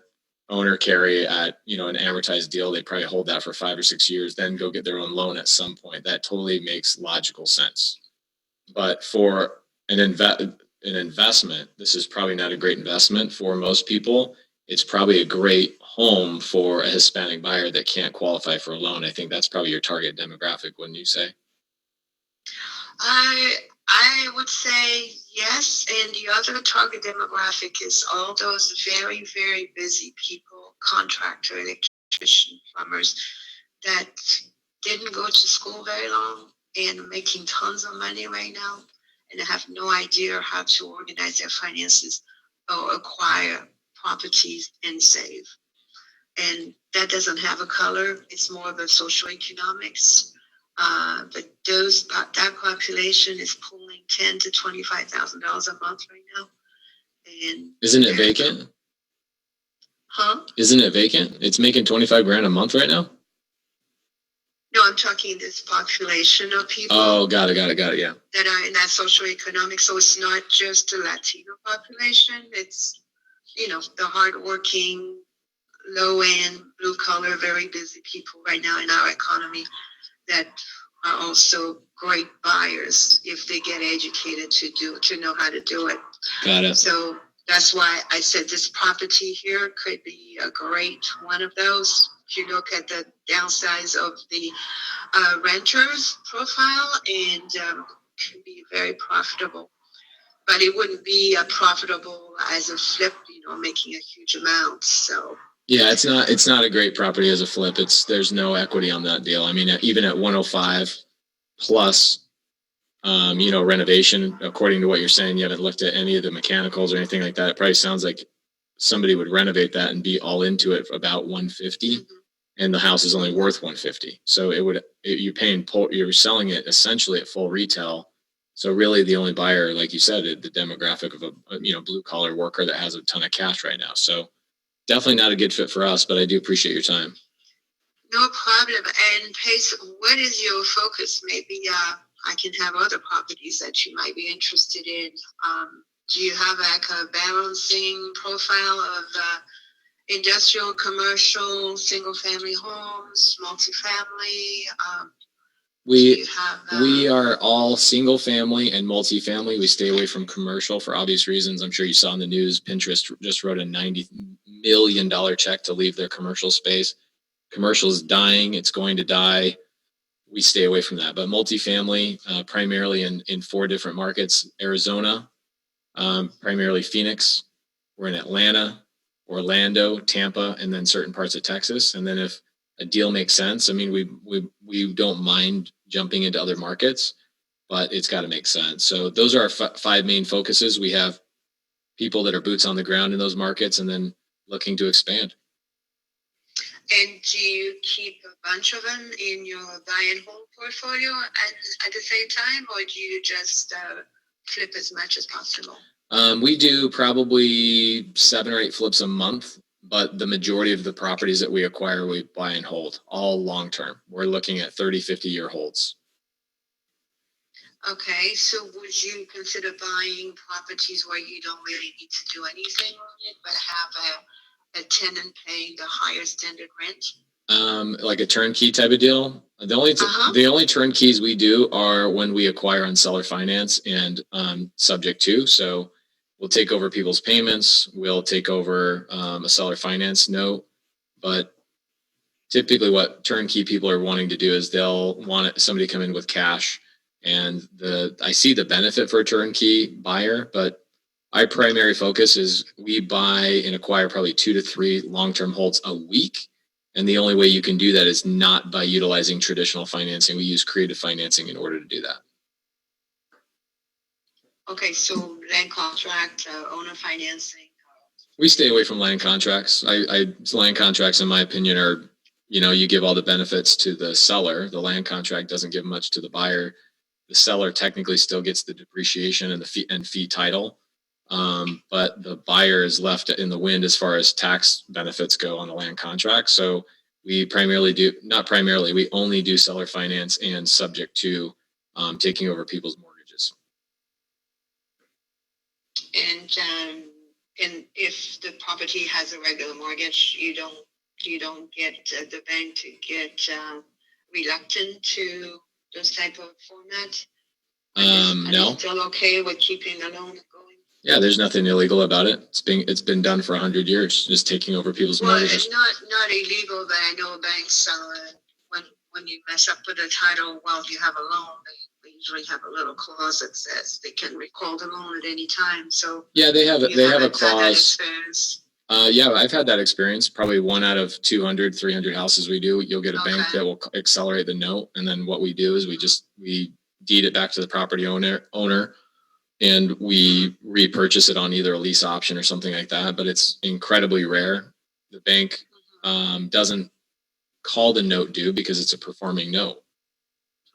owner carry at an amortized deal. They probably hold that for 5 or 6 years, then go get their own loan at some point. That totally makes logical sense. But for an investment, this is probably not a great investment for most people. It's probably a great home for a Hispanic buyer that can't qualify for a loan. I think that's probably your target demographic, wouldn't you say? I would say yes, and the other target demographic is all those very, very busy people, contractor, electrician, plumbers, that didn't go to school very long and making tons of money right now, and have no idea how to organize their finances or acquire properties and save. and that doesn't have a color. It's more of a socioeconomics. But that population is pulling $10,000 to $25,000 a month right now. And Isn't it vacant? huh? Isn't it vacant? It's making 25 grand a month right now. No, I'm talking this population of people. Oh, got it. Yeah. That are in that socioeconomic. So it's not just the Latino population. It's, the hardworking, low end, blue collar, very busy people right now in our economy that are also great buyers if they get educated to know how to do it. Got it. So that's why I said this property here could be a great one of those. If you look at the downsides of the renters profile, and could be very profitable. But it wouldn't be profitable as a flip, making a huge amount. So Yeah, it's not a great property as a flip. There's no equity on that deal. I mean, even at 105 plus, renovation, according to what you're saying, you haven't looked at any of the mechanicals or anything like that. It probably sounds like somebody would renovate that and be all into it for about 150, and the house is only worth 150. So you're selling it essentially at full retail. So really the only buyer, like you said, the demographic of a blue collar worker that has a ton of cash right now. So definitely not a good fit for us, but I do appreciate your time. no problem. And Pace, what is your focus? Maybe I can have other properties that you might be interested in. Do you have like a balancing profile of industrial, commercial, single family homes, multifamily? We are all single family and multifamily. We stay away from commercial for obvious reasons. I'm sure you saw in the news, Pinterest just wrote a $90 million check to leave their commercial space. Commercial is dying. It's going to die. We stay away from that. But multifamily, primarily in 4 different markets: Arizona, primarily Phoenix. We're in Atlanta, Orlando, Tampa, and then certain parts of Texas. And then if a deal makes sense, I mean, we don't mind jumping into other markets, but it's got to make sense. So those are our 5 main focuses. We have people that are boots on the ground in those markets, and then looking to expand. And do you keep a bunch of them in your buy and hold portfolio at the same time, or do you just flip as much as possible? We do probably 7 or 8 flips a month, but the majority of the properties that we acquire, we buy and hold, all long term. We're looking at 30, 50-year holds. Okay, so would you consider buying properties where you don't really need to do anything on it, but have a tenant paying the higher standard rent? Like a turnkey type of deal. The only turnkeys we do are when we acquire on seller finance and subject to. So we'll take over people's payments. We'll take over a seller finance note. But typically what turnkey people are wanting to do is they'll want somebody to come in with cash. And I see the benefit for a turnkey buyer, but our primary focus is we buy and acquire probably 2 to 3 long-term holds a week. And the only way you can do that is not by utilizing traditional financing. We use creative financing in order to do that. Okay, so land contract, owner financing. We stay away from land contracts. Land contracts, in my opinion, are, you give all the benefits to the seller. The land contract doesn't give much to the buyer. The seller technically still gets the depreciation and the fee title. But the buyer is left in the wind as far as tax benefits go on the land contract. So we we only do seller finance and subject to taking over people's mortgages. And if the property has a regular mortgage, you don't get the bank to get reluctant to those type of format? No. Still okay with keeping the loan going? Yeah, there's nothing illegal about it. It's been done for 100 years, just taking over people's mortgages. It's not illegal, but I know banks when you mess up with a title while you have a loan, they usually have a little clause that says they can recall the loan at any time. So yeah, they have a clause. Yeah, I've had that experience. Probably 1 out of 200, 300 houses we do, you'll get a bank that will accelerate the note. And then what we do is we deed it back to the property owner and we repurchase it on either a lease option or something like that. But it's incredibly rare. The bank doesn't call the note due because it's a performing note,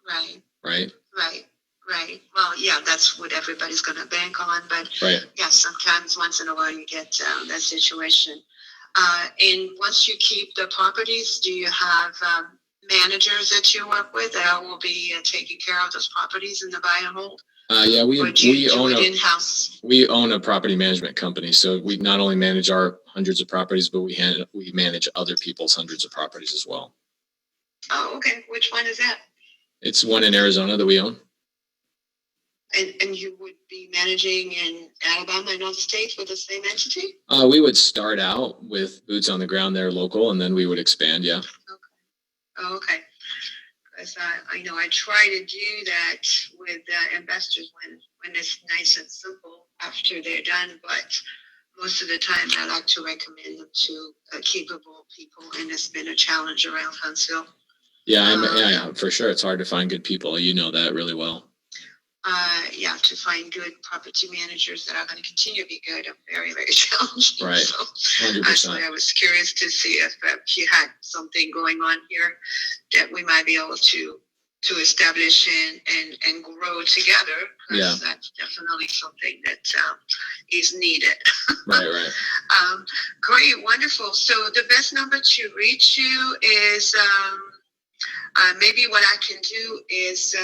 Right, right? right, right. Well, yeah, that's what everybody's gonna bank on, but Right. yeah, sometimes once in a while you get that situation. And once you keep the properties, do you have managers that you work with that will be taking care of those properties in the buy and hold? Yeah, Or do you do own it a in-house? we own a property management company, so we not only manage our hundreds of properties, but we manage other people's hundreds of properties as well. Oh, okay. Which one is that? It's one in Arizona that we own. And you would be managing in Alabama and other states with the same entity? We would start out with boots on the ground there local, and then we would expand. Yeah. Oh, okay. Because I know I try to do that with investors when it's nice and simple after they're done, but most of the time I like to recommend them to capable people, and it's been a challenge around Huntsville. Yeah, yeah, for sure. It's hard to find good people. You know that really well. Yeah, to find good property managers that are going to continue to be good are very, very challenging. Right. So 100%. actually, I was curious to see if you had something going on here that we might be able to establish and grow together. 'Cause Yeah. that's definitely something that is needed. Right. Great, wonderful. So the best number to reach you is maybe what I can do is.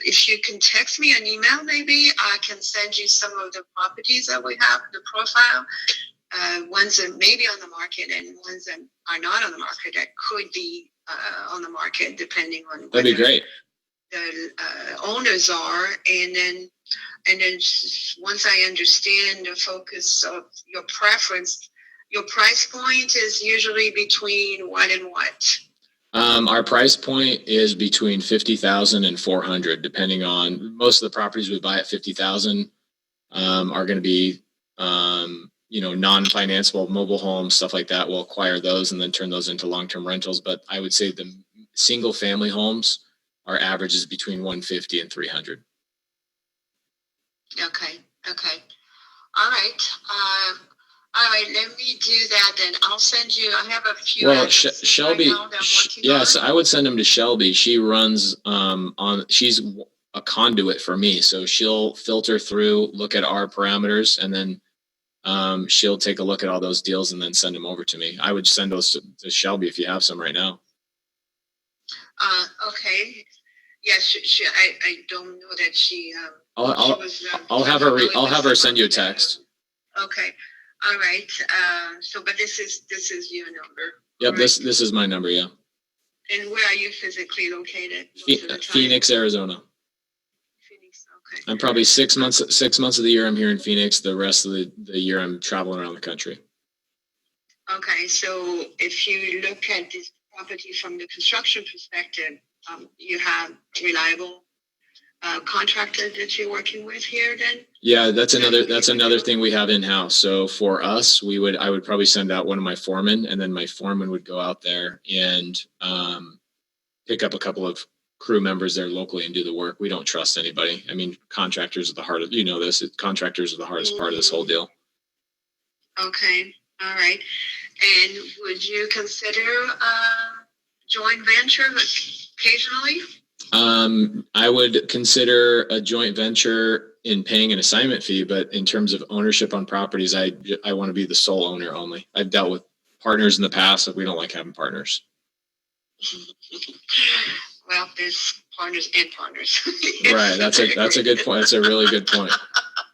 If you can text me an email, maybe I can send you some of the properties that we have in the profile. Ones that may be on the market and ones that are not on the market that could be on the market depending on That'd be great. the owners are. And then once I understand the focus of your preference, your price point is usually between what and what? Our price point is between 50,000 and 400, depending on most of the properties we buy at 50,000 are going to be, non-financeable mobile homes, stuff like that. We'll acquire those and then turn those into long-term rentals. But I would say the single family homes, our average is between 150 and 300. Okay. All right. All right, let me do that then. I'll send you, I have a few. Well, addresses Shelby, right now that I'm working yes, on. I would send them to Shelby. She runs she's a conduit for me. So she'll filter through, look at our parameters, and then she'll take a look at all those deals and then send them over to me. I would send those to Shelby if you have some right now. Okay. Yeah, I don't know that she. I'll have her send you a text. Okay. All right. But this is your number. Yep. Right? This is my number. Yeah. And where are you physically located? Phoenix, Arizona. Phoenix. Okay. I'm probably 6 months of the year I'm here in Phoenix. The rest of the year I'm traveling around the country. Okay. So if you look at this property from the construction perspective, you have reliable contractor that you're working with here then? Yeah, that's another thing we have in-house. So for us, I would probably send out one of my foremen, and then my foreman would go out there and pick up a couple of crew members there locally and do the work. We don't trust anybody. I mean, contractors are the heart of, contractors are the hardest part of this whole deal. Okay. All right. And would you consider joint venture occasionally? I would consider a joint venture in paying an assignment fee, but in terms of ownership on properties, I want to be the sole owner only. I've dealt with partners in the past, but we don't like having partners. Well, there's partners and partners. Right. That's a good point. That's a really good point.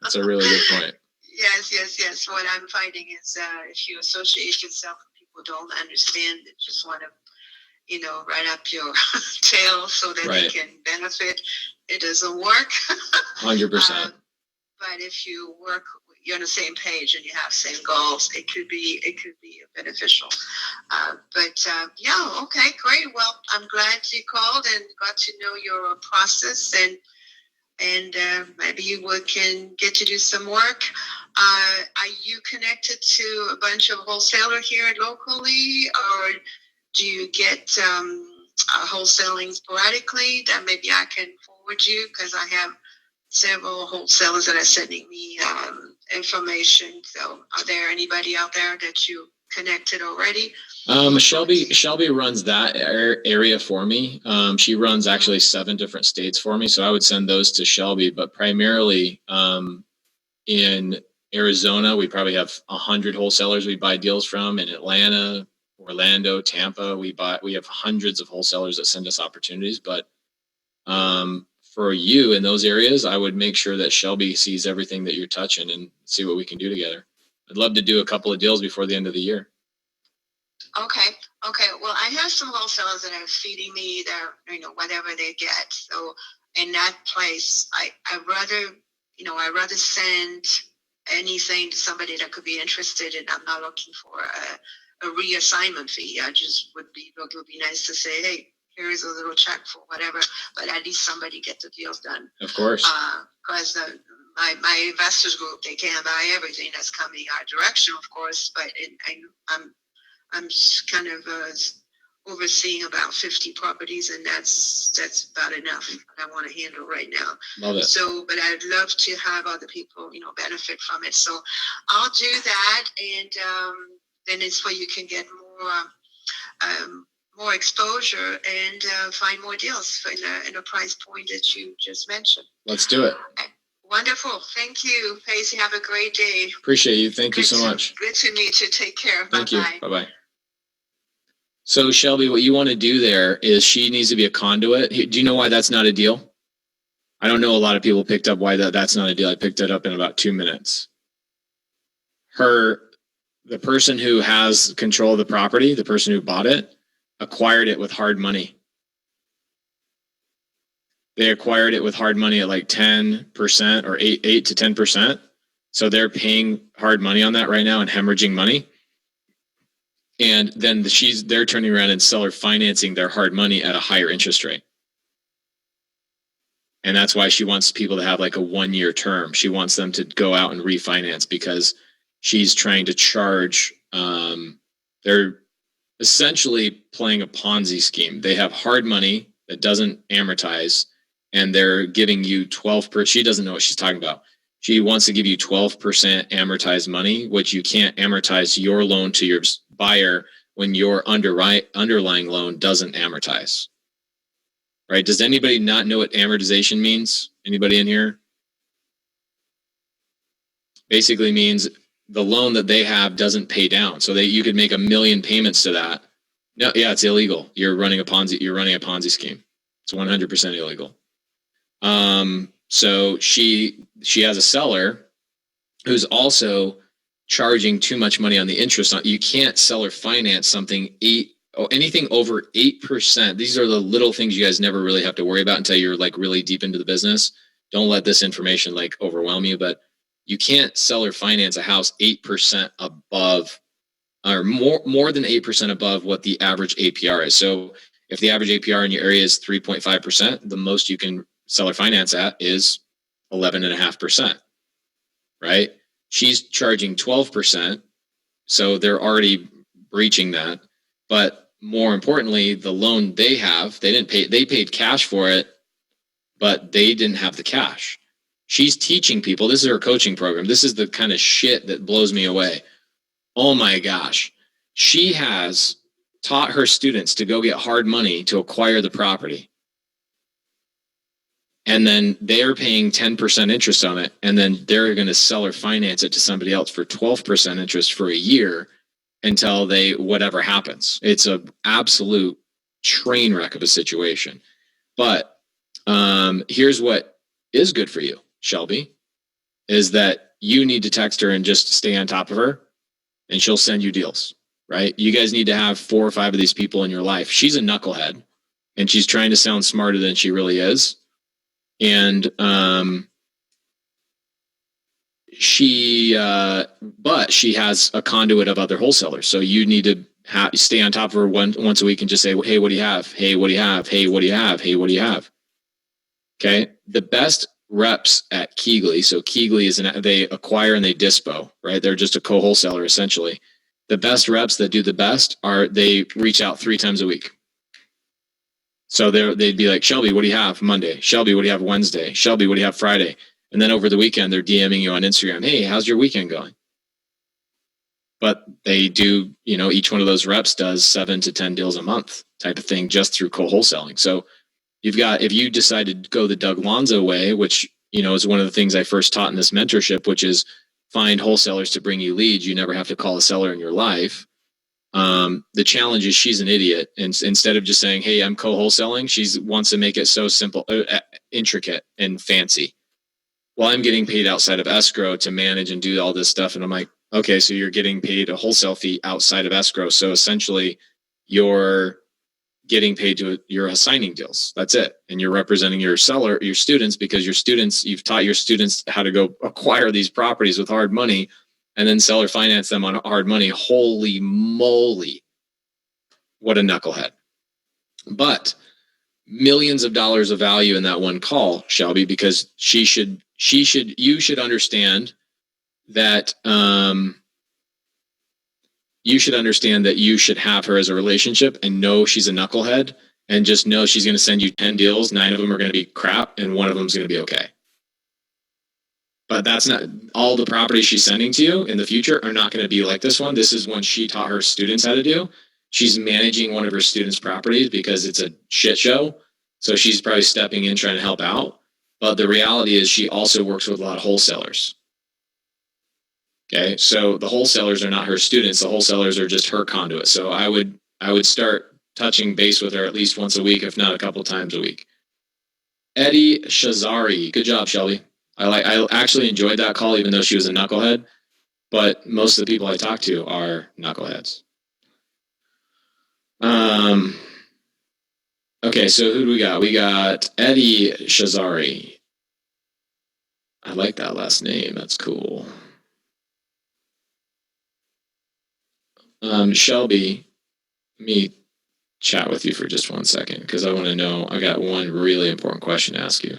That's a really good point. Yes. What I'm finding is if you associate yourself with people who don't understand, they just want to right up your tail so that they can benefit. It doesn't work. 100%. But if you're on the same page and you have same goals, it could be beneficial. Okay, great. Well, I'm glad you called and got to know your process and maybe you can get to do some work. Are you connected to a bunch of wholesalers here locally, or do you get wholesaling sporadically that maybe I can forward you? Because I have several wholesalers that are sending me information. So are there anybody out there that you connected already? Shelby runs that area for me. She runs actually 7 different states for me. So I would send those to Shelby, but primarily, in Arizona, we probably have 100 wholesalers we buy deals from. In Atlanta, Orlando, Tampa, we have hundreds of wholesalers that send us opportunities. But for you in those areas, I would make sure that Shelby sees everything that you're touching and see what we can do together. I'd love to do a couple of deals before the end of the year. Okay. Well, I have some wholesalers that are feeding me their, whatever they get. So in that place, I'd rather send anything to somebody that could be interested, and I'm not looking for a reassignment fee. It would be nice to say, hey, here is a little check for whatever, but at least somebody get the deals done. Of course. Because my investors group, they can't buy everything that's coming our direction, of course, but I'm kind of overseeing about 50 properties, and that's about enough I want to handle right now. Love it. So, but I'd love to have other people, benefit from it. So I'll do that, and then it's where you can get more exposure and find more deals in a price point that you just mentioned. Let's do it. Wonderful. Thank you, Pacey. Have a great day. Appreciate you. Thank you so much. Good to meet you. Take care. Thank Bye-bye. you. Bye-bye. So Shelby, what you want to do there is she needs to be a conduit. Do you know why that's not a deal? I don't know a lot of people picked up why that's not a deal. I picked it up in about 2 minutes. The person who has control of the property, the person who bought it, acquired it with hard money. They acquired it with hard money at like 10% or 8 to 10%. So they're paying hard money on that right now and hemorrhaging money. And then they're turning around and seller financing their hard money at a higher interest rate. And that's why she wants people to have like a 1-year term. She wants them to go out and refinance because she's trying to charge, they're essentially playing a Ponzi scheme. They have hard money that doesn't amortize, and they're giving you 12%. She doesn't know what she's talking about. She wants to give you 12% amortized money, which you can't amortize your loan to your buyer when your underlying loan doesn't amortize. Right? Does anybody not know what amortization means? Anybody in here? Basically means the loan that they have doesn't pay down. So you could make 1 million payments to that. No, yeah, it's illegal. You're running a Ponzi scheme. It's 100% illegal. So she has a seller who's also charging too much money on the interest. You can't seller finance something anything over 8%. These are the little things you guys never really have to worry about until you're like really deep into the business. Don't let this information like overwhelm you, but you can't seller finance a house 8% above or more than 8% above what the average APR is. So if the average APR in your area is 3.5%, the most you can seller finance at is 11.5%, right? She's charging 12%. So they're already breaching that. But more importantly, the loan they paid cash for it, but they didn't have the cash. She's teaching people. This is her coaching program. This is the kind of shit that blows me away. Oh my gosh. She has taught her students to go get hard money to acquire the property. And then they're paying 10% interest on it. And then they're going to seller finance it to somebody else for 12% interest for a year until whatever happens. It's an absolute train wreck of a situation. But here's what is good for you, Shelby, is that you need to text her and just stay on top of her, and she'll send you deals, right? You guys need to have 4 or 5 of these people in your life. She's a knucklehead, and she's trying to sound smarter than she really is. And she has a conduit of other wholesalers. So you need to stay on top of her once a week and just say, hey, what do you have? Hey, what do you have? Hey, what do you have? Hey, what do you have? Okay. The best reps at Keegley. So Keegley they acquire and they dispo, right? They're just a co-wholesaler essentially. The best reps that do the best they reach out 3 times a week. So they'd be like, Shelby, what do you have Monday? Shelby, what do you have Wednesday? Shelby, what do you have Friday? And then over the weekend, they're DMing you on Instagram. Hey, how's your weekend going? but they do, each one of those reps does 7 to 10 deals a month type of thing just through co-wholesaling. So if you decide to go the Doug Lonzo way, which, is one of the things I first taught in this mentorship, which is find wholesalers to bring you leads. You never have to call a seller in your life. The challenge is she's an idiot. And instead of just saying, hey, I'm co-wholesaling, she wants to make it so simple, intricate and fancy. Well, I'm getting paid outside of escrow to manage and do all this stuff. And I'm like, okay, so you're getting paid a wholesale fee outside of escrow. So essentially you're getting paid you're assigning deals. That's it. And you're representing your students, because you've taught your students how to go acquire these properties with hard money and then seller finance them on hard money. Holy moly. What a knucklehead. But millions of dollars of value in that one call, Shelby, because you should understand that, you should have her as a relationship and know she's a knucklehead, and just know she's going to send you 10 deals. 9 of them are going to be crap and 1 of them is going to be okay. But that's not all. The properties she's sending to you in the future are not going to be like this one. This is one she taught her students how to do. She's managing one of her students' properties because it's a shit show. So she's probably stepping in, trying to help out. But the reality is she also works with a lot of wholesalers. Okay, so the wholesalers are not her students. The wholesalers are just her conduit. So I would start touching base with her at least once a week, if not a couple times a week. Eddie Shazari, good job, Shelby. I actually enjoyed that call, even though she was a knucklehead. But most of the people I talk to are knuckleheads. Okay, so who do we got? We got Eddie Shazari. I like that last name. That's cool. Shelby, let me chat with you for just 1 second, because I want to know. I got one really important question to ask you.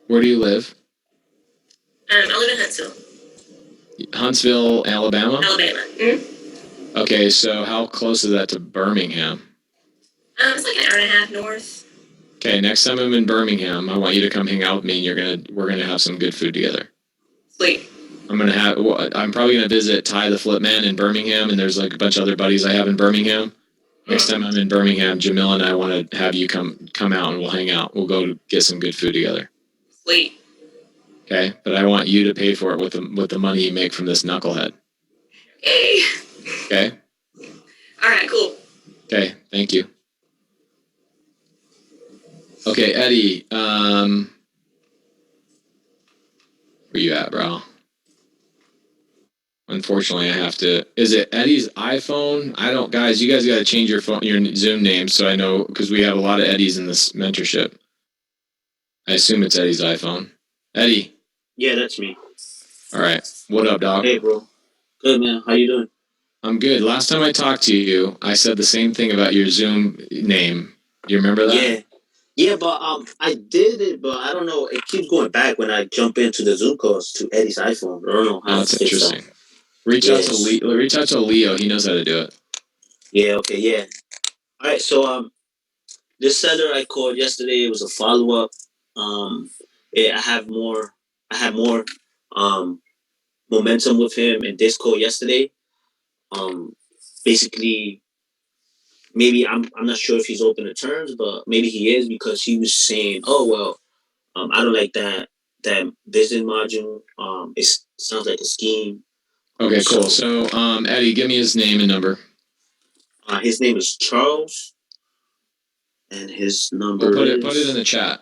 Where do you live? I live in Huntsville. Huntsville, Alabama? Alabama. Mm-hmm. Okay, so how close is that to Birmingham? It's like an hour and a half north. Okay, next time I'm in Birmingham, I want you to come hang out with me, and we're gonna have some good food together. Sweet. I'm probably gonna visit Ty the Flipman in Birmingham, and there's like a bunch of other buddies I have in Birmingham. Next time I'm in Birmingham, Jamil and I want to have you come out and we'll hang out. We'll go get some good food together. Sweet. Okay, but I want you to pay for it with the money you make from this knucklehead. Okay. Okay. All right. Cool. Okay. Thank you. Okay, Eddie. Where you at, bro? Unfortunately, I have to. Is it Eddie's iPhone? Guys, you guys got to change your Zoom name so I know, because we have a lot of Eddies in this mentorship. I assume it's Eddie's iPhone. Eddie. Yeah, that's me. All right. What up, dog? Hey, bro. Good, man. How you doing? I'm good. Last time I talked to you, I said the same thing about your Zoom name. Do you remember that? Yeah. Yeah, but I did it, but I don't know. It keeps going back when I jump into the Zoom calls to Eddie's iPhone. I don't know how. Oh, that's interesting. Reach out to Leo. He knows how to do it. Yeah. Okay. Yeah. All right. So this seller I called yesterday, it was a follow up. I had more momentum with him in this call yesterday. Basically, maybe I'm not sure if he's open to terms, but maybe he is, because he was saying, "Oh well, I don't like that business module. It sounds like a scheme." Okay, cool. So, Eddie, give me his name and number. His name is Charles, and his number put it in the chat,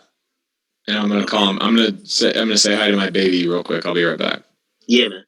and I'm gonna call him. I'm gonna say hi to my baby real quick. I'll be right back. Yeah, man.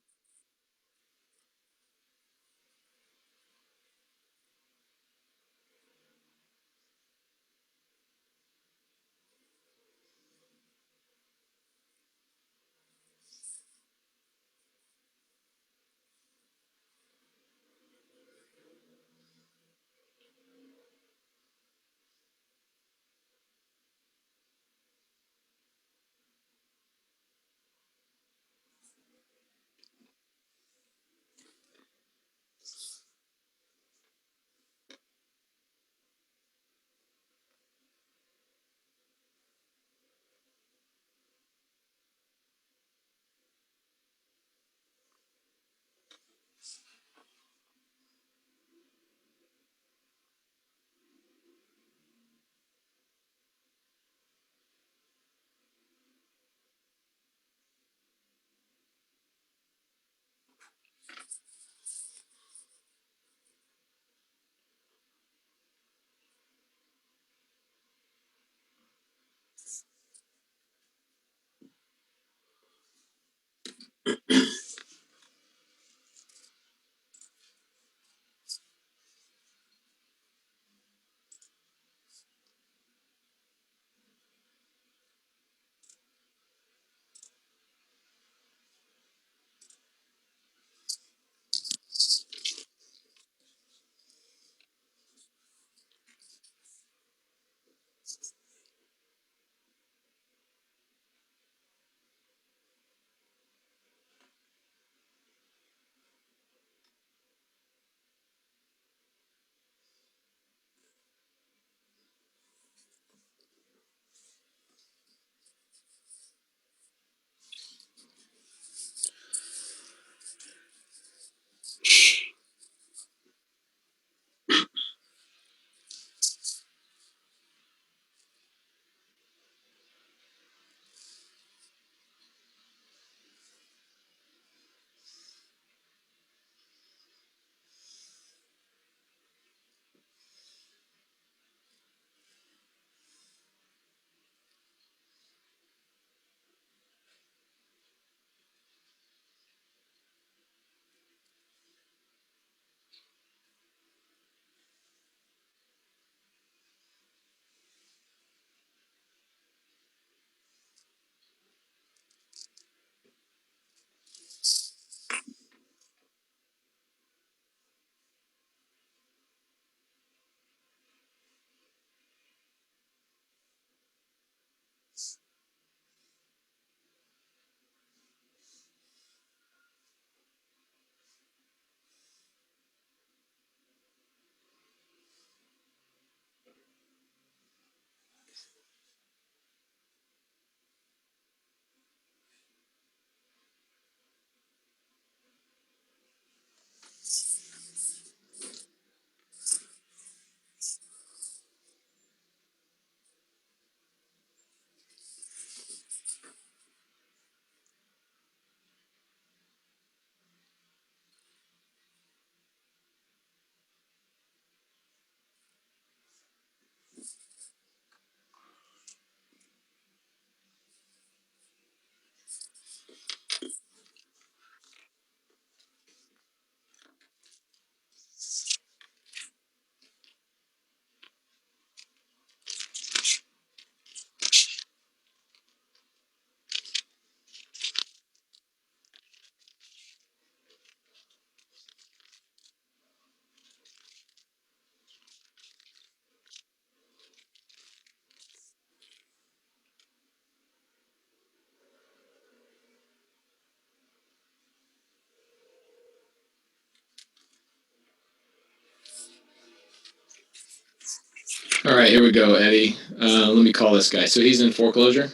All right, here we go, Eddie. Let me call this guy. So he's in foreclosure?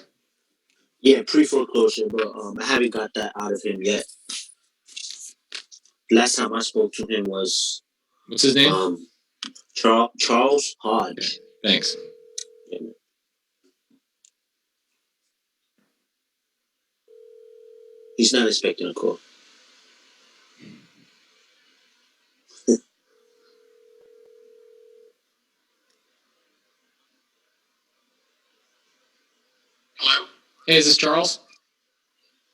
Yeah, pre-foreclosure, but I haven't got that out of him yet. Last time I spoke to him was What's his name? Charles Hodge. Thanks. He's not expecting a call. Hello? Hey, is this Charles?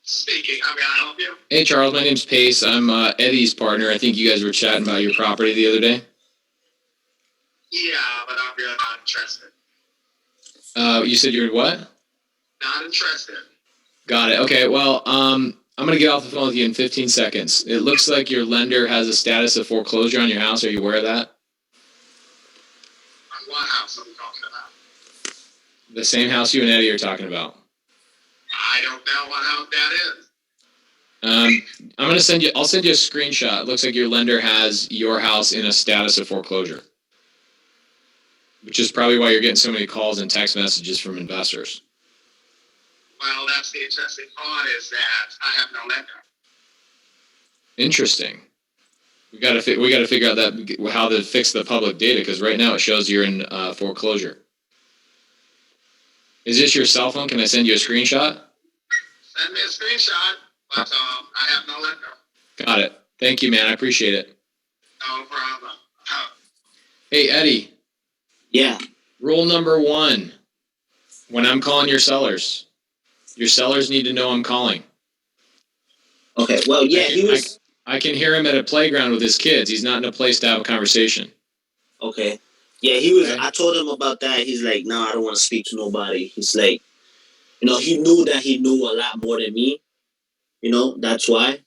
Speaking. How may I help you? Hey, Charles. My name's Pace. I'm Eddie's partner. I think you guys were chatting about your property the other day. Yeah, but I'm really not interested. You said you're what? Not interested. Got it. Okay. Well, I'm gonna get off the phone with you in 15 seconds. It looks like your lender has a status of foreclosure on your house. Are you aware of that? On what house are we talking about? The same house you and Eddie are talking about. I don't know what house that is. I'm gonna send you. I'll send you a screenshot. It looks like your lender has your house in a status of foreclosure, which is probably why you're getting so many calls and text messages from investors. Well, that's the interesting part is that I have no lender. Interesting. We gotta figure out that how to fix the public data because right now it shows you're in foreclosure. Is this your cell phone? Can I send you a screenshot? Send me a screenshot, but I have no lender. Got it. Thank you, man. I appreciate it. No problem. Hey, Eddie. Yeah. Rule number 1. When I'm calling your sellers need to know I'm calling. Okay. Well, yeah, I can hear him at a playground with his kids. He's not in a place to have a conversation. Okay. Yeah, he was. Okay. I told him about that. He's like, no, I don't want to speak to nobody. He's like, he knew that he knew a lot more than me. That's why.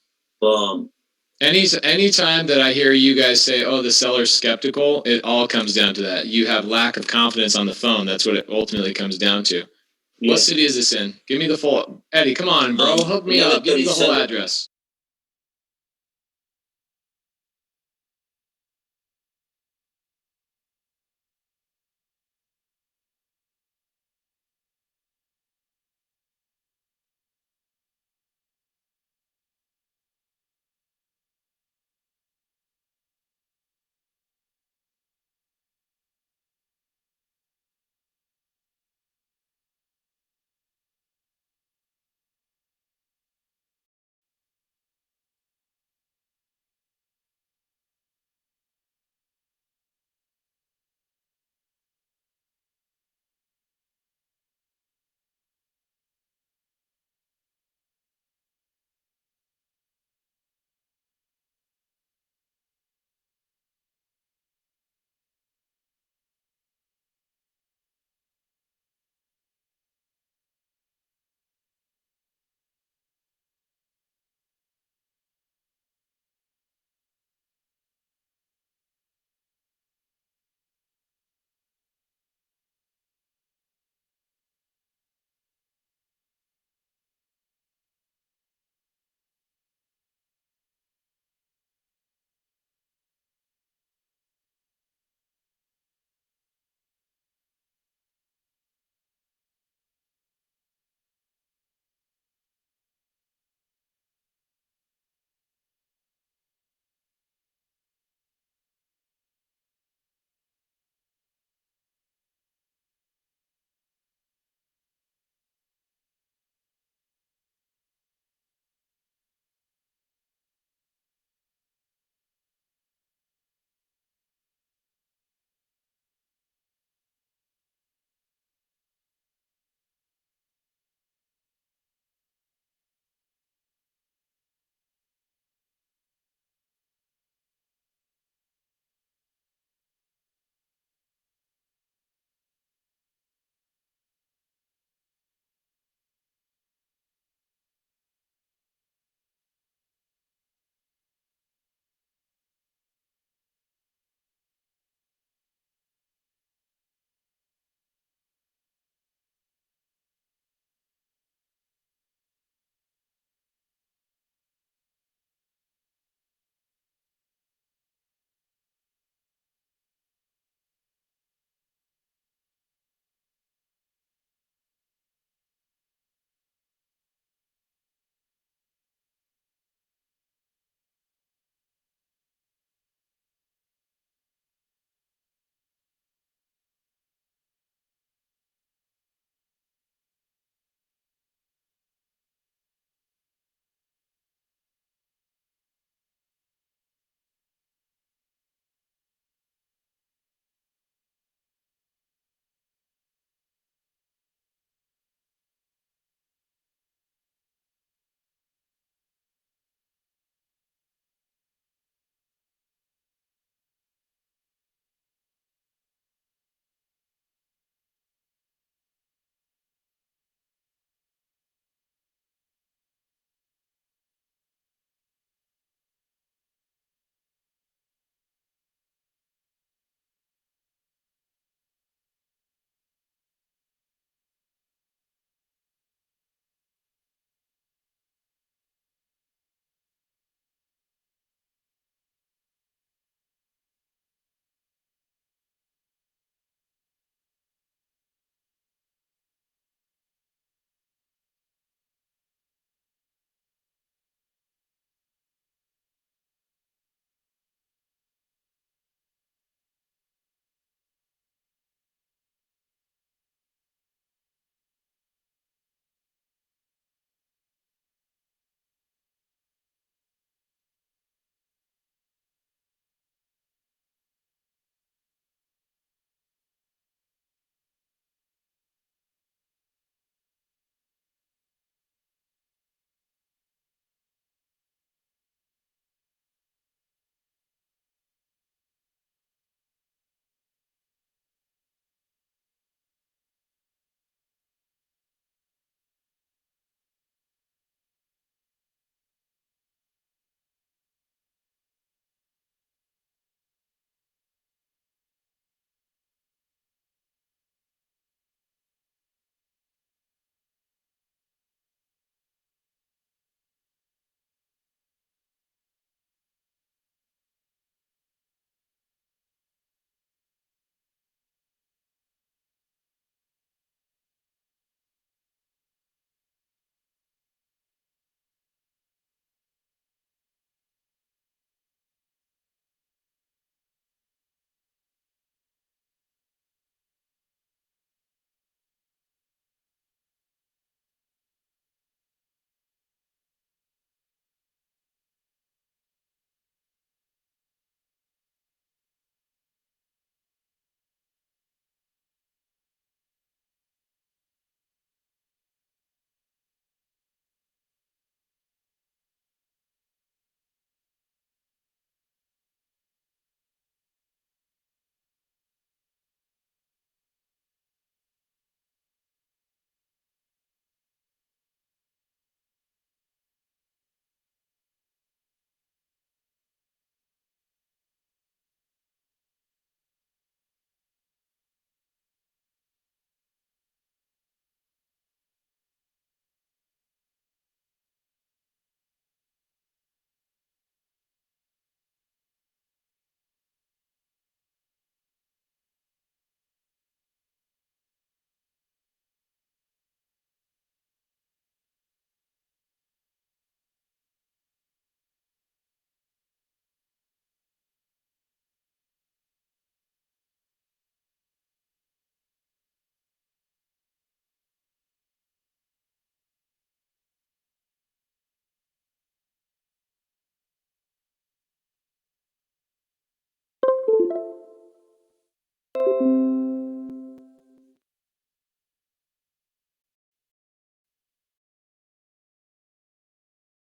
Anytime that I hear you guys say, "Oh, the seller's skeptical," it all comes down to that. You have lack of confidence on the phone. That's what it ultimately comes down to. Yeah. What city is this in? Give me the full. Eddie, come on, bro. Hook me up. Give me the whole address.